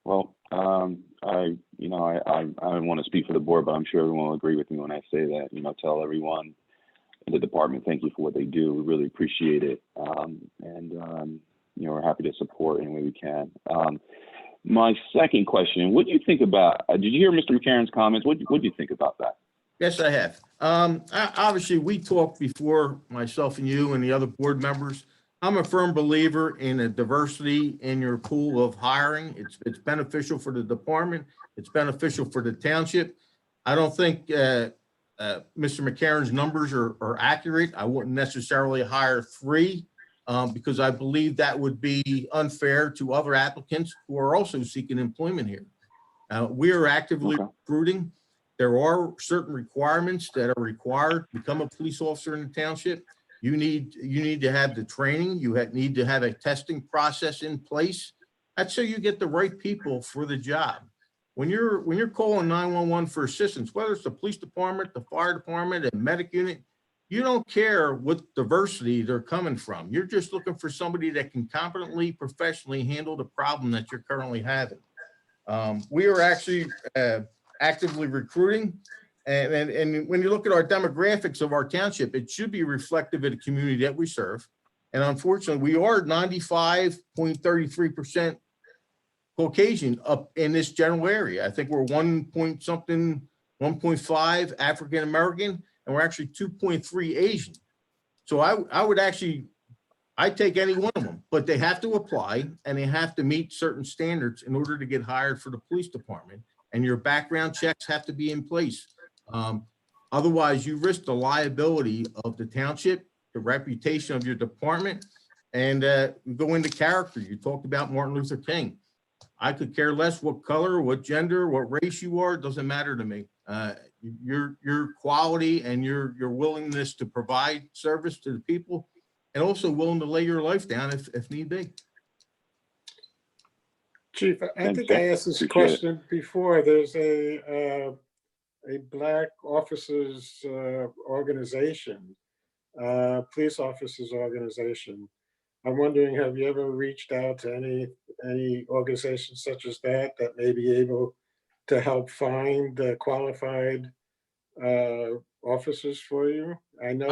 Well, I don't want to speak for the board, but I'm sure everyone will agree with me when I say that, tell everyone in the department, thank you for what they do. We really appreciate it. We're happy to support any way we can. My second question, what do you think about, did you hear Mr. McCarron's comments? What do you think about that? Yes, I have. Obviously, we talked before, myself and you and the other board members. I'm a firm believer in a diversity in your pool of hiring. It's beneficial for the department. It's beneficial for the township. I don't think Mr. McCarron's numbers are accurate. I wouldn't necessarily hire 3 because I believe that would be unfair to other applicants who are also seeking employment here. We are actively recruiting. There are certain requirements that are required to become a police officer in the township. You need to have the training. You need to have a testing process in place. That's so you get the right people for the job. When you're calling 911 for assistance, whether it's the police department, the fire department, a medic unit, you don't care what diversity they're coming from. You're just looking for somebody that can competently, professionally handle the problem that you're currently having. We are actually actively recruiting. And when you look at our demographics of our township, it should be reflective of the community that we serve. And unfortunately, we are 95.33% Caucasian up in this general area. I think we're 1.5 African American, and we're actually 2.3 Asian. So I'd take any one of them, but they have to apply and they have to meet certain standards in order to get hired for the police department. And your background checks have to be in place. Otherwise, you risk the liability of the township, the reputation of your department, and go into character. You talked about Martin Luther King. I could care less what color, what gender, what race you are. It doesn't matter to me. Your quality and your willingness to provide service to the people, and also willing to lay your life down if need be. Chief, I think I asked this question before. There's a Black officers organization, police officers organization. I'm wondering, have you ever reached out to any organizations such as that may be able to help find qualified officers for you? I know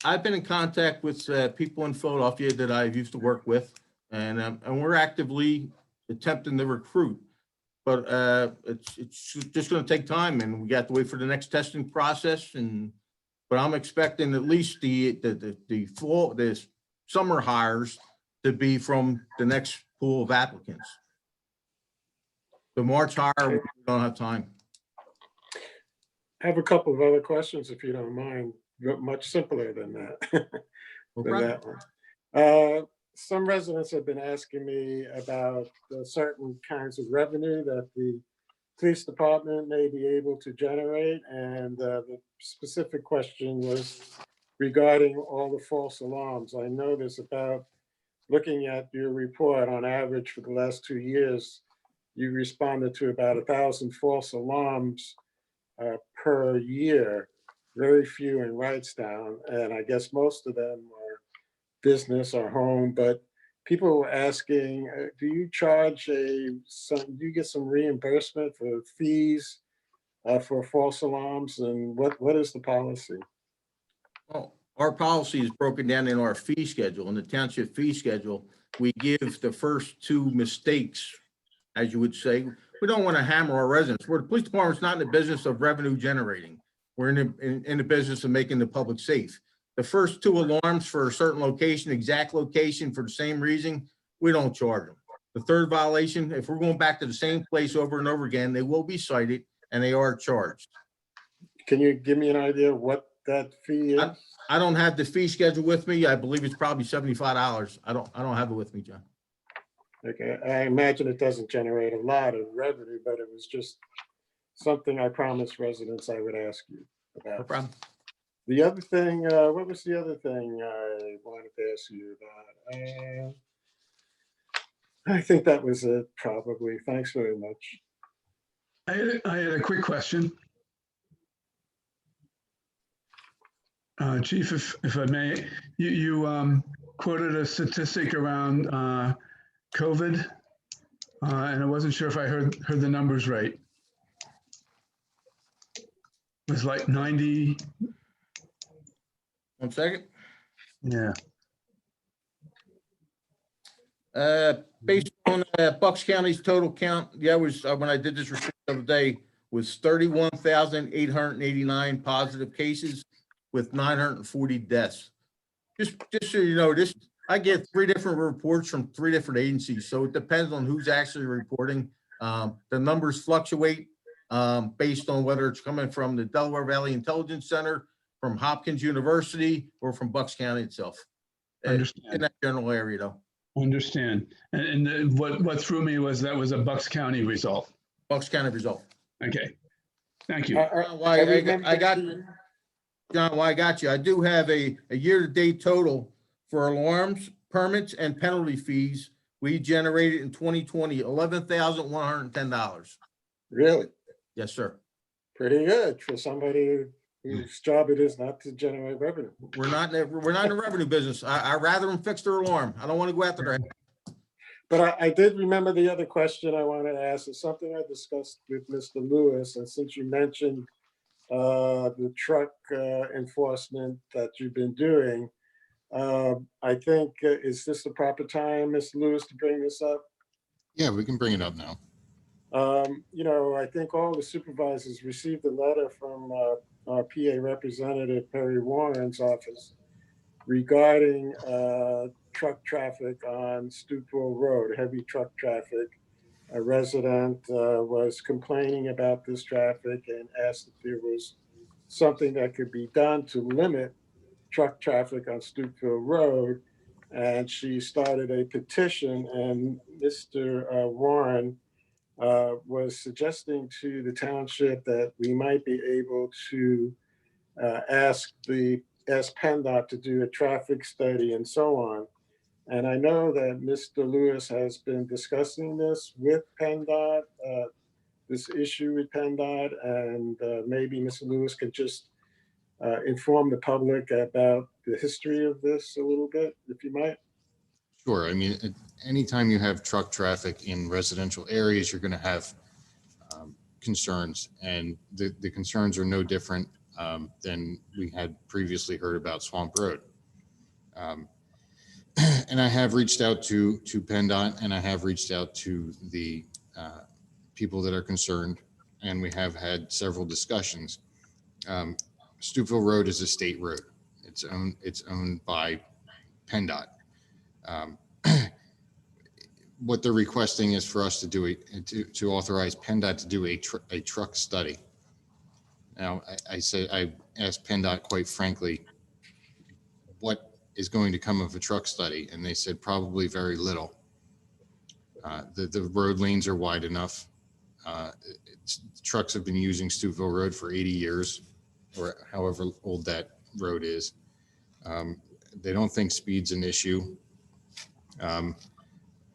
I've been in contact with people in Philadelphia that I used to work with, and we're actively attempting to recruit. But it's just going to take time, and we got to wait for the next testing process. But I'm expecting at least the summer hires to be from the next pool of applicants. The March hire, we don't have time. I have a couple of other questions, if you don't mind, but much simpler than that. That one. Some residents have been asking me about certain kinds of revenue that the police department may be able to generate. And the specific question was regarding all the false alarms. I noticed about looking at your report, on average for the last 2 years, you responded to about 1,000 false alarms per year, very few in Wrightstown, and I guess most of them are business or home, but people were asking, do you charge do you get some reimbursement for fees for false alarms, and what is the policy? Well, our policy is broken down in our fee schedule. In the township fee schedule, we give the first two mistakes, as you would say. We don't want to hammer our residents. The police department's not in the business of revenue generating. We're in the business of making the public safe. The first two alarms for a certain location, exact location for the same reason, we don't charge them. The third violation, if we're going back to the same place over and over again, they will be cited and they are charged. Can you give me an idea of what that fee is? I don't have the fee schedule with me. I believe it's probably $75. I don't have it with me, John. Okay, I imagine it doesn't generate a lot of revenue, but it was just something I promised residents I would ask you about. No problem. The other thing, what was the other thing I wanted to ask you about? I think that was it, probably. Thanks very much. I had a quick question. Chief, if I may, you quoted a statistic around COVID, and I wasn't sure if I heard the numbers right. It was like 90. 1 second. Yeah. Based on Bucks County's total count, was when I did this report the other day, was 31,889 positive cases with 940 deaths. Just so you know, I get 3 different reports from 3 different agencies, so it depends on who's actually reporting. The numbers fluctuate based on whether it's coming from the Delaware Valley Intelligence Center, from Hopkins University, or from Bucks County itself. Understand. In that general area, though. Understand. And what threw me was that was a Bucks County result. Bucks County result. Okay. Thank you. John, why I got you. I do have a year-to-date total for alarms, permits, and penalty fees. We generated in 2020, $11,110. Really? Yes, sir. Pretty good for somebody whose job it is not to generate revenue. We're not in the revenue business. I'd rather them fix their alarm. I don't want to go after their head. But I did remember the other question I wanted to ask. Is something I discussed with Mr. Lewis, and since you mentioned the truck enforcement that you've been doing, I think, is this the proper time, Mr. Lewis, to bring this up? Yeah, we can bring it up now. You know, I think all the supervisors received a letter from our PA representative, Perry Warren's office, regarding truck traffic on Stupeville Road, heavy truck traffic. A resident was complaining about this traffic and asked if there was something that could be done to limit truck traffic on Stupeville Road. And she started a petition, and Mr. Warren was suggesting to the township that we might be able to ask PennDOT to do a traffic study and so on. And I know that Mr. Lewis has been discussing this with PennDOT, this issue with PennDOT, and maybe Mr. Lewis could just inform the public about the history of this a little bit, if you might. Sure. I mean, anytime you have truck traffic in residential areas, you're going to have concerns, and the concerns are no different than we had previously heard about Swamp Road. And I have reached out to PennDOT, and I have reached out to the people that are concerned, and we have had several discussions. Stupeville Road is a state road. It's owned by PennDOT. What they're requesting is for us to do to authorize PennDOT to do a truck study. Now, I asked PennDOT, quite frankly, what is going to come of a truck study, and they said probably very little. The road lanes are wide enough. Trucks have been using Stupeville Road for 80 years, or however old that road is. They don't think speed's an issue.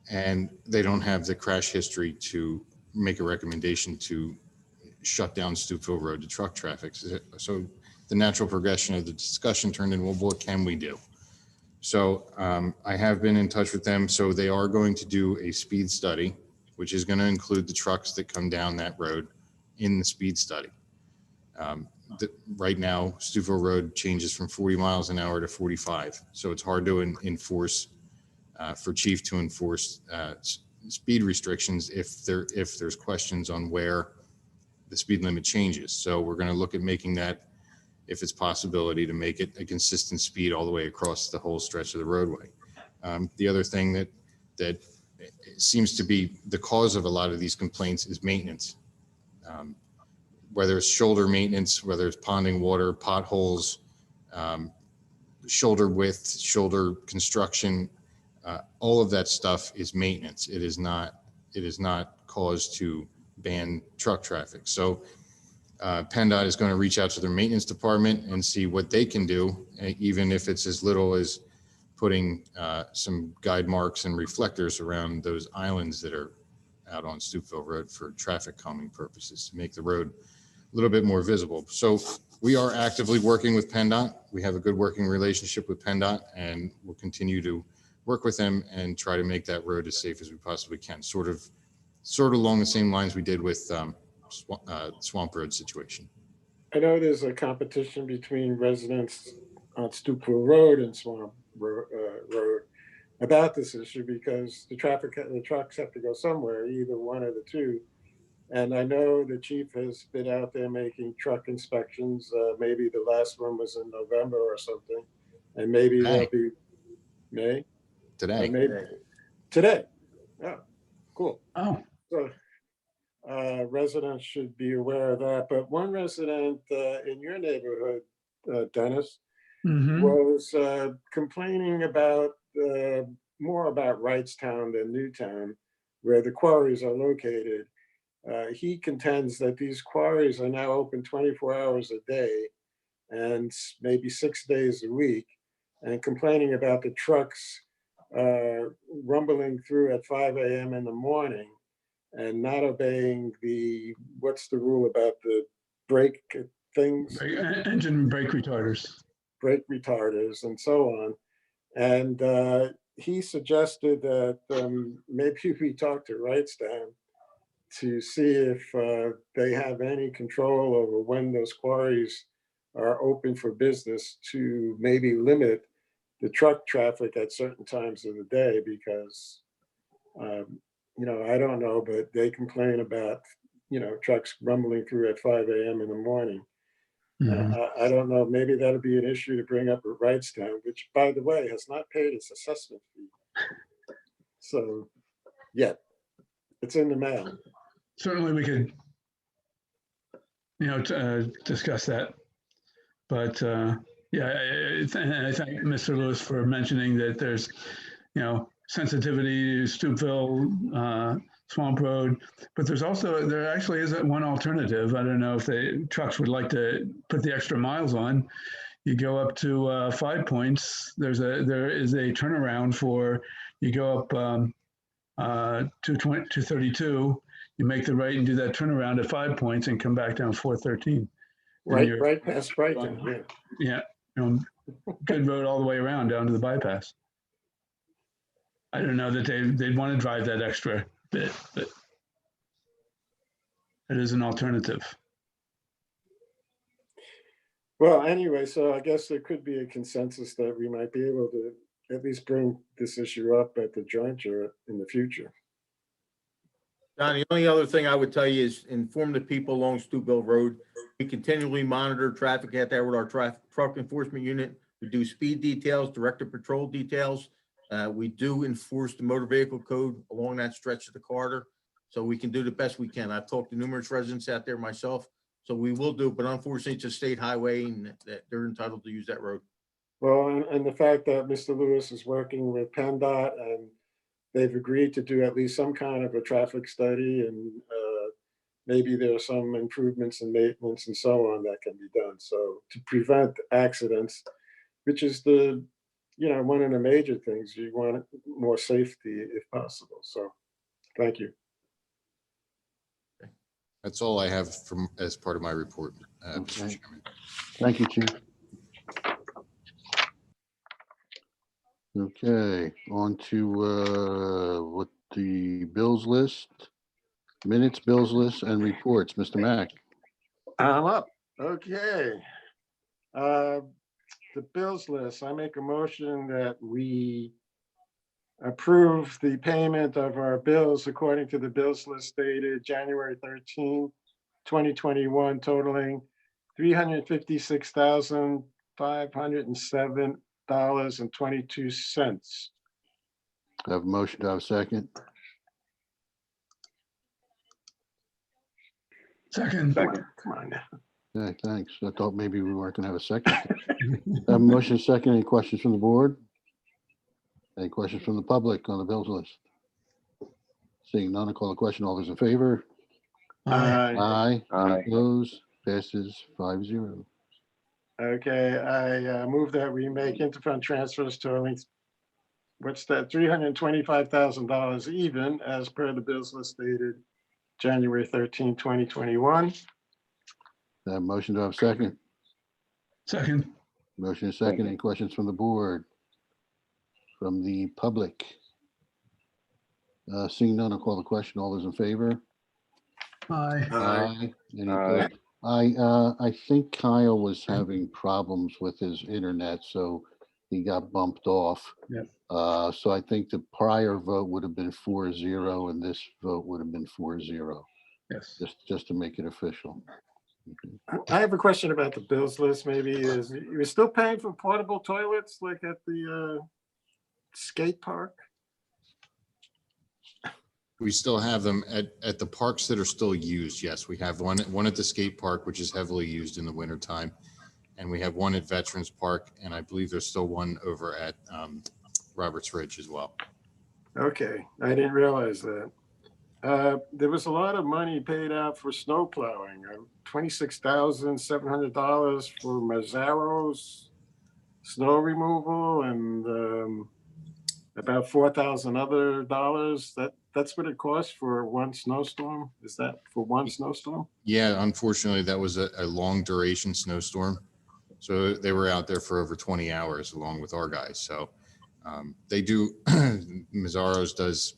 And they don't have the crash history to make a recommendation to shut down Stupeville Road to truck traffic. So the natural progression of the discussion turned into, well, what can we do? So I have been in touch with them. So they are going to do a speed study, which is going to include the trucks that come down that road in the speed study. Right now, Stupeville Road changes from 40 miles an hour to 45. So it's hard to enforce, for chief to enforce speed restrictions if there's questions on where the speed limit changes. So we're going to look at making that, if it's possibility, to make it a consistent speed all the way across the whole stretch of the roadway. The other thing that seems to be the cause of a lot of these complaints is maintenance. Whether it's shoulder maintenance, whether it's ponding water, potholes, shoulder width, shoulder construction, all of that stuff is maintenance. It is not cause to ban truck traffic. So PennDOT is going to reach out to their maintenance department and see what they can do, even if it's as little as putting some guide marks and reflectors around those islands that are out on Stupeville Road for traffic calming purposes to make the road a little bit more visible. So we are actively working with PennDOT. We have a good working relationship with PennDOT, and we'll continue to work with them and try to make that road as safe as we possibly can. Sort of along the same lines we did with Swamp Road situation. I know there's a competition between residents on Stupeville Road and Swamp Road about this issue because the trucks have to go somewhere, either one of the two. And I know the chief has been out there making truck inspections. Maybe the last one was in November or something, and maybe there'll be May today. Maybe today. Oh, cool. Oh, so residents should be aware of that. But one resident in your neighborhood, Dennis, was complaining about more about Wrightstown than Newtown, where the quarries are located. He contends that these quarries are now open 24 hours a day and maybe 6 days a week, and complaining about the trucks rumbling through at 5 a.m. in the morning and not obeying what's the rule about the brake things? Engine brake retarders. Brake retarders and so on. And he suggested that maybe we talk to Wrightstown to see if they have any control over when those quarries are open for business to maybe limit the truck traffic at certain times of the day, because, I don't know, but they complain about, trucks rumbling through at 5 a.m. in the morning. I don't know, maybe that'll be an issue to bring up at Wrightstown, which, by the way, has not paid its assessment fee. So, yeah, it's in the mail. Certainly we could, discuss that. But yeah, and I thank Mr. Lewis for mentioning that there's, sensitivity to Stupeville, Swamp Road, but there actually isn't one alternative. I don't know if the trucks would like to put the extra miles on. You go up to 5 Points. There is a turnaround for, you go up 232. You make the right and do that turnaround at 5 Points and come back down 413. Right past Brighton. Yeah, good road all the way around down to the bypass. I don't know that they'd want to drive that extra bit, but it is an alternative. Well, anyway, so I guess there could be a consensus that we might be able to at least bring this issue up at the jointure in the future. Don, the only other thing I would tell you is inform the people along Stupeville Road. We continually monitor traffic out there with our truck enforcement unit. We do speed details, directed patrol details. We do enforce the motor vehicle code along that stretch of the corridor. So we can do the best we can. I've talked to numerous residents out there myself. So we will do, but unfortunately it's a state highway and that they're entitled to use that road. Well, and the fact that Mr. Lewis is working with PennDOT and they've agreed to do at least some kind of a traffic study, and maybe there are some improvements in maintenance and so on that can be done. So to prevent accidents, which is one of the major things, you want more safety if possible. So thank you. That's all I have as part of my report, Mr. Okay. Chairman. Thank you, Chief. Okay, on to what the bills list, minutes, bills list, and reports. Mr. Mack. I'm up. Okay. The bills list, I make a motion that we approve the payment of our bills according to the bills list dated January 13, 2021, totaling $356,507.22. I have a motion to have a second. Second. Come on now. Okay, thanks. I thought maybe we weren't going to have a second. I have a motion second. Any questions from the board? Any questions from the public on the bills list? Seeing none, I call the question. All those in favor? Aye. Aye. Any opposed? Passes 5-0. Okay, I move that we make interfund transfers totaling, what's that, $325,000 even as per the bills list dated January 13, 2021. I have a motion to have a second. Second. Motion is second. Any questions from the board? From the public? Seeing none, I'll call the question. All those in favor? Aye. Aye. Any opposed? I think Kyle was having problems with his internet, so he got bumped off. Yep. So I think the prior vote would have been 4-0 and this vote would have been 4-0, Yes. just to make it official. I have a question about the bills list. Maybe is you're still paying for portable toilets like at the skate park? We still have them at the parks that are still used. Yes, we have one at the skate park, which is heavily used in the wintertime. And we have one at Veterans Park, and I believe there's still one over at Roberts Ridge as well. Okay, I didn't realize that. There was a lot of money paid out for snow plowing, $26,700 for Mazzaro's snow removal and about $4,000 other dollars. That's what it costs for one snowstorm? Is that for one snowstorm? Yeah, unfortunately, that was a long duration snowstorm. So they were out there for over 20 hours along with our guys. So they do, Mazzaro's does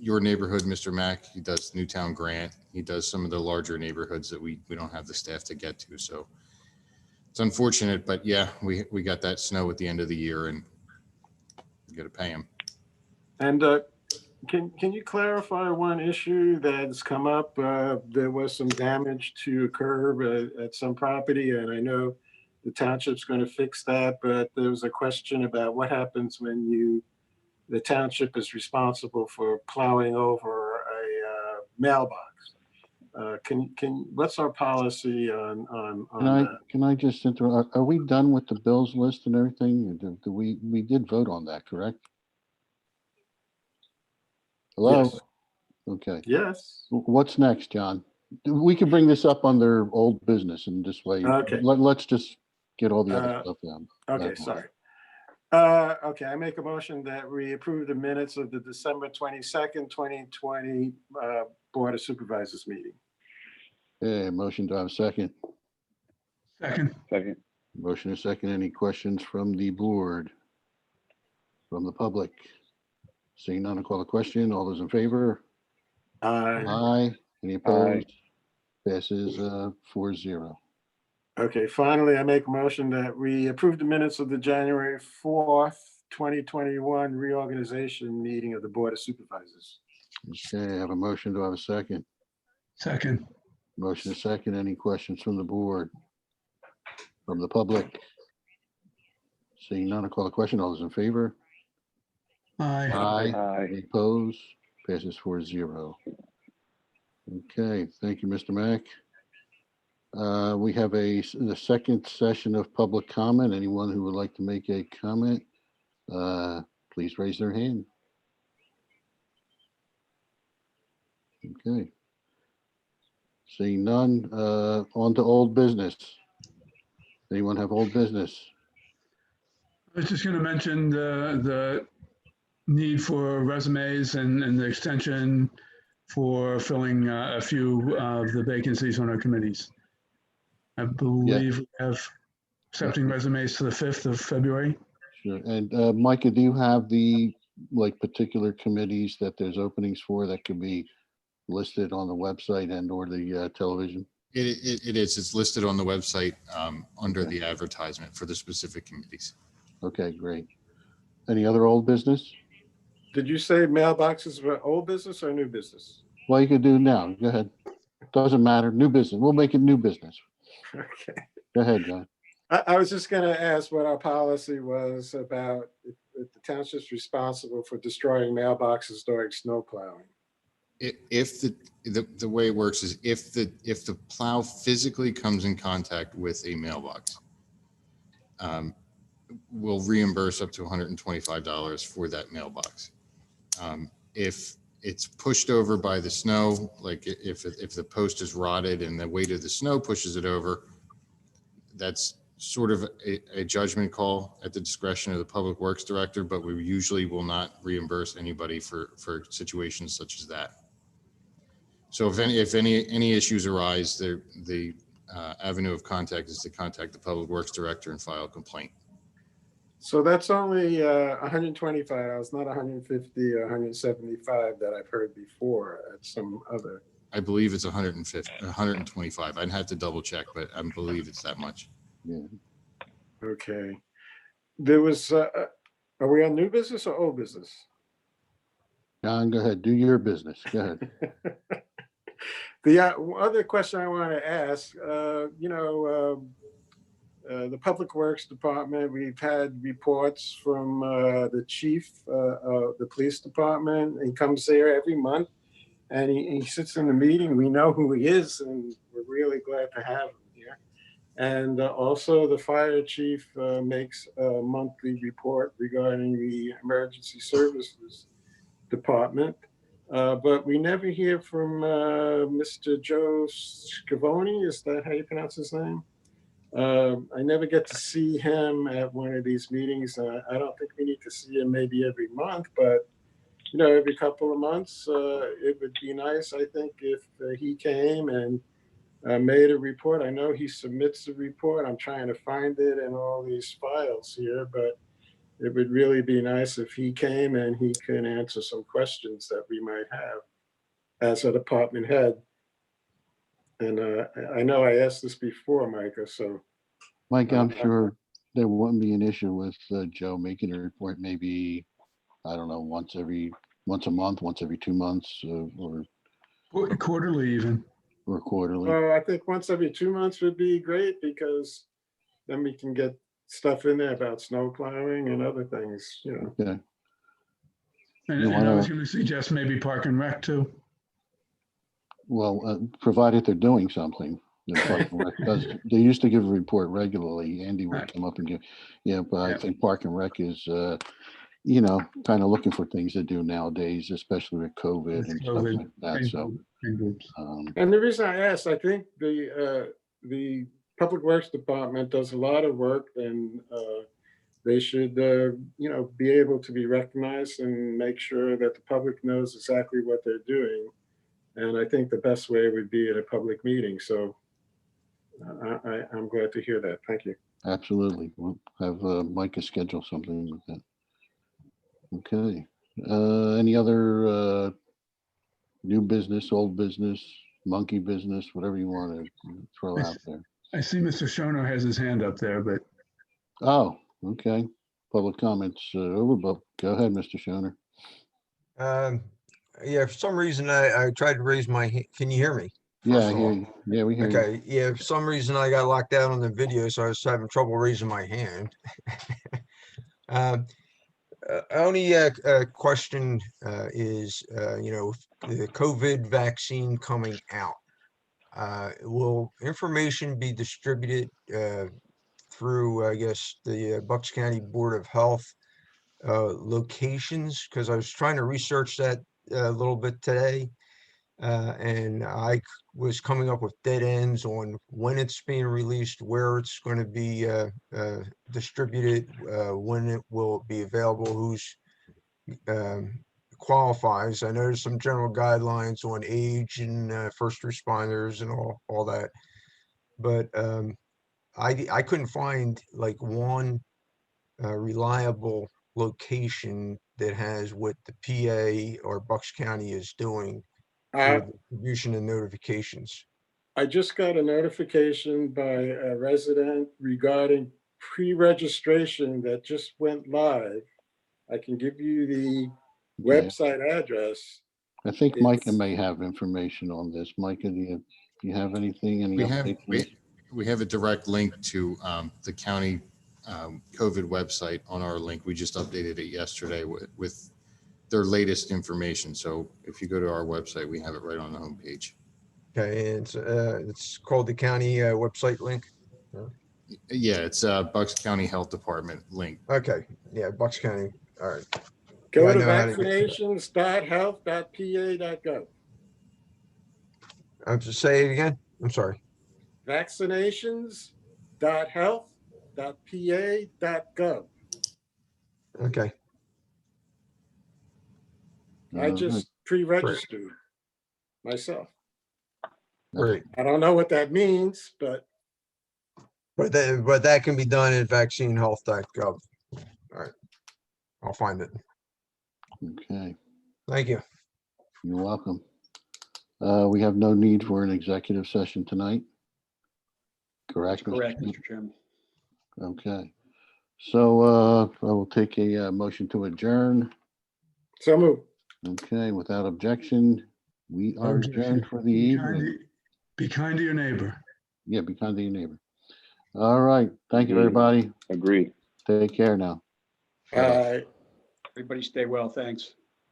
your neighborhood, Mr. Mack. He does Newtown Grant. He does some of the larger neighborhoods that we don't have the staff to get to. So it's unfortunate, but yeah, we got that snow at the end of the year and we got to pay him. And can you clarify one issue that's come up? There was some damage to a curb at some property, and I know the township's going to fix that, but there was a question about what happens when the township is responsible for plowing over a mailbox. What's our policy on that? Can I just interrupt? Are we done with the bills list and everything? We did vote on that, correct? Hello? Yes. Okay. Yes. What's next, John? We could bring this up under old business and this way. Okay. Let's just get all the other stuff down. Okay, sorry. Okay, I make a motion that we approve the minutes of the December 22nd, 2020 Board of Supervisors meeting. Okay, motion to have a second. Second. Second. Motion is second. Any questions from the board? From the public? Seeing none, I'll call the question. All those in favor? Aye. Aye. Any opposed? Passes 4-0. Okay, finally, I make a motion that we approve the minutes of the January 4th, 2021 reorganization meeting of the Board of Supervisors. Okay, I have a motion. Do I have a second? Second. Motion is second. Any questions from the board? From the public? Seeing none, I'll call the question. All those in favor? Aye. Aye. Any opposed? Passes 4-0. Okay, thank you, Mr. Mack. We have the second session of public comment. Anyone who would like to make a comment, please raise their hand. Okay. Seeing none, on to old business. Anyone have old business? I was just going to mention the need for resumes and the extension for filling a few of the vacancies on our committees. I believe we have accepting resumes to the 5th of February. Sure. And Micah, do you have the particular committees that there's openings for that could be listed on the website and or the television? It is. It's listed on the website under Okay. the advertisement for the specific committees. Okay, great. Any other old business? Did you say mailboxes were old business or new business? Well, you could do now. Go ahead. Doesn't matter. New business. We'll make it new business. Okay. Go ahead, John. I was just going to ask what our policy was about if the township's responsible for destroying mailboxes during snow plowing. If the way it works is if the plow physically comes in contact with a mailbox, we'll reimburse up to $125 for that mailbox. If it's pushed over by the snow, like if the post is rotted and the weight of the snow pushes it over, that's sort of a judgment call at the discretion of the Public Works Director, but we usually will not reimburse anybody for situations such as that. So if any issues arise, the avenue of contact is to contact the Public Works Director and file a complaint. So that's only $125, not $150 or $175 that I've heard before at some other. I believe it's 125. I'd have to double check, but I believe it's that much. Yeah. Okay. There was, are we on new business or old business? John, go ahead. Do your business. Go ahead. The other question I want to ask, the Public Works Department, we've had reports from the chief of the police department. He comes there every month and he sits in the meeting. We know who he is and we're really glad to have him here. And also the fire chief makes a monthly report regarding the emergency services department. But we never hear from Mr. Joe Scavone. Is that how you pronounce his name? I never get to see him at one of these meetings. I don't think we need to see him maybe every month, but every couple of months, it would be nice, I think, if he came and made a report. I know he submits a report. I'm trying to find it in all these files here, but it would really be nice if he came and he could answer some questions that we might have as a department head. And I know I asked this before, Micah, so. Mike, I'm sure there wouldn't be an issue with Joe making a report maybe, I don't know, once a month, once every 2 months, or Quarterly even. or quarterly. Well, I think once every 2 months would be great because then we can get stuff in there about snow plowing and other things, Okay. And I was going to suggest maybe Park and Rec too. Well, provided they're doing something. They used to give a report regularly. Andy would come up and give, but I think Park and Rec is, kind of looking for things to do nowadays, especially with COVID and stuff like that. So, and the reason I asked, I think the Public Works Department does a lot of work, and they should, be able to be recognized and make sure that the public knows exactly what they're doing. And I think the best way would be at a public meeting. So I'm glad to hear that. Thank you. absolutely. We'll have Micah schedule something with that. Okay. Any other new business, old business, monkey business, whatever you want to throw out there? I see Mr. Shono has his hand up there, but. Oh, okay. Public comments over, but go ahead, Mr. Shoner. Yeah, for some reason I tried to raise my hand. Can you hear me? Yeah, I hear you. Yeah, we hear you. Okay, yeah, for some reason I got locked out on the video, so I was having trouble raising my hand. Only question is, the COVID vaccine coming out. Will information be distributed through, I guess, the Bucks County Board of Health locations? Because I was trying to research that a little bit today, and I was coming up with dead ends on when it's being released, where it's going to be distributed, when it will be available, who's qualifies. I know there's some general guidelines on age and first responders and all that. But I couldn't find like one reliable location that has what the PA or Bucks County is doing for distribution and notifications. I just got a notification by a resident regarding pre-registration that just went live. I can give you the website address. I think Micah may have information on this. Micah, do you have anything? Any updates? We have a direct link to the county COVID website on our link. We just updated it yesterday with their latest information. So if you go to our website, we have it right on the homepage. Okay, and it's called the county website link. Yeah, it's Bucks County Health Department link. Okay, yeah, Bucks County. All right. Go to vaccinations.health.pa.gov. I'm just say it again. I'm sorry. Vaccinations.health.pa.gov. Okay. I just pre-registered myself. Great. I don't know what that means, but that can be done at vaccinehealth.gov. All right. I'll find it. Okay. Thank you. You're welcome. We have no need for an executive session tonight. Correct? Correct, Mr. Chairman. Okay. So I will take a motion to adjourn. So moved. Okay, without objection, we are adjourned for the evening. Be kind to your neighbor. Yeah, be kind to your neighbor. All right. Thank you, everybody. Agreed. Take care now. All right. Everybody stay well. Thanks.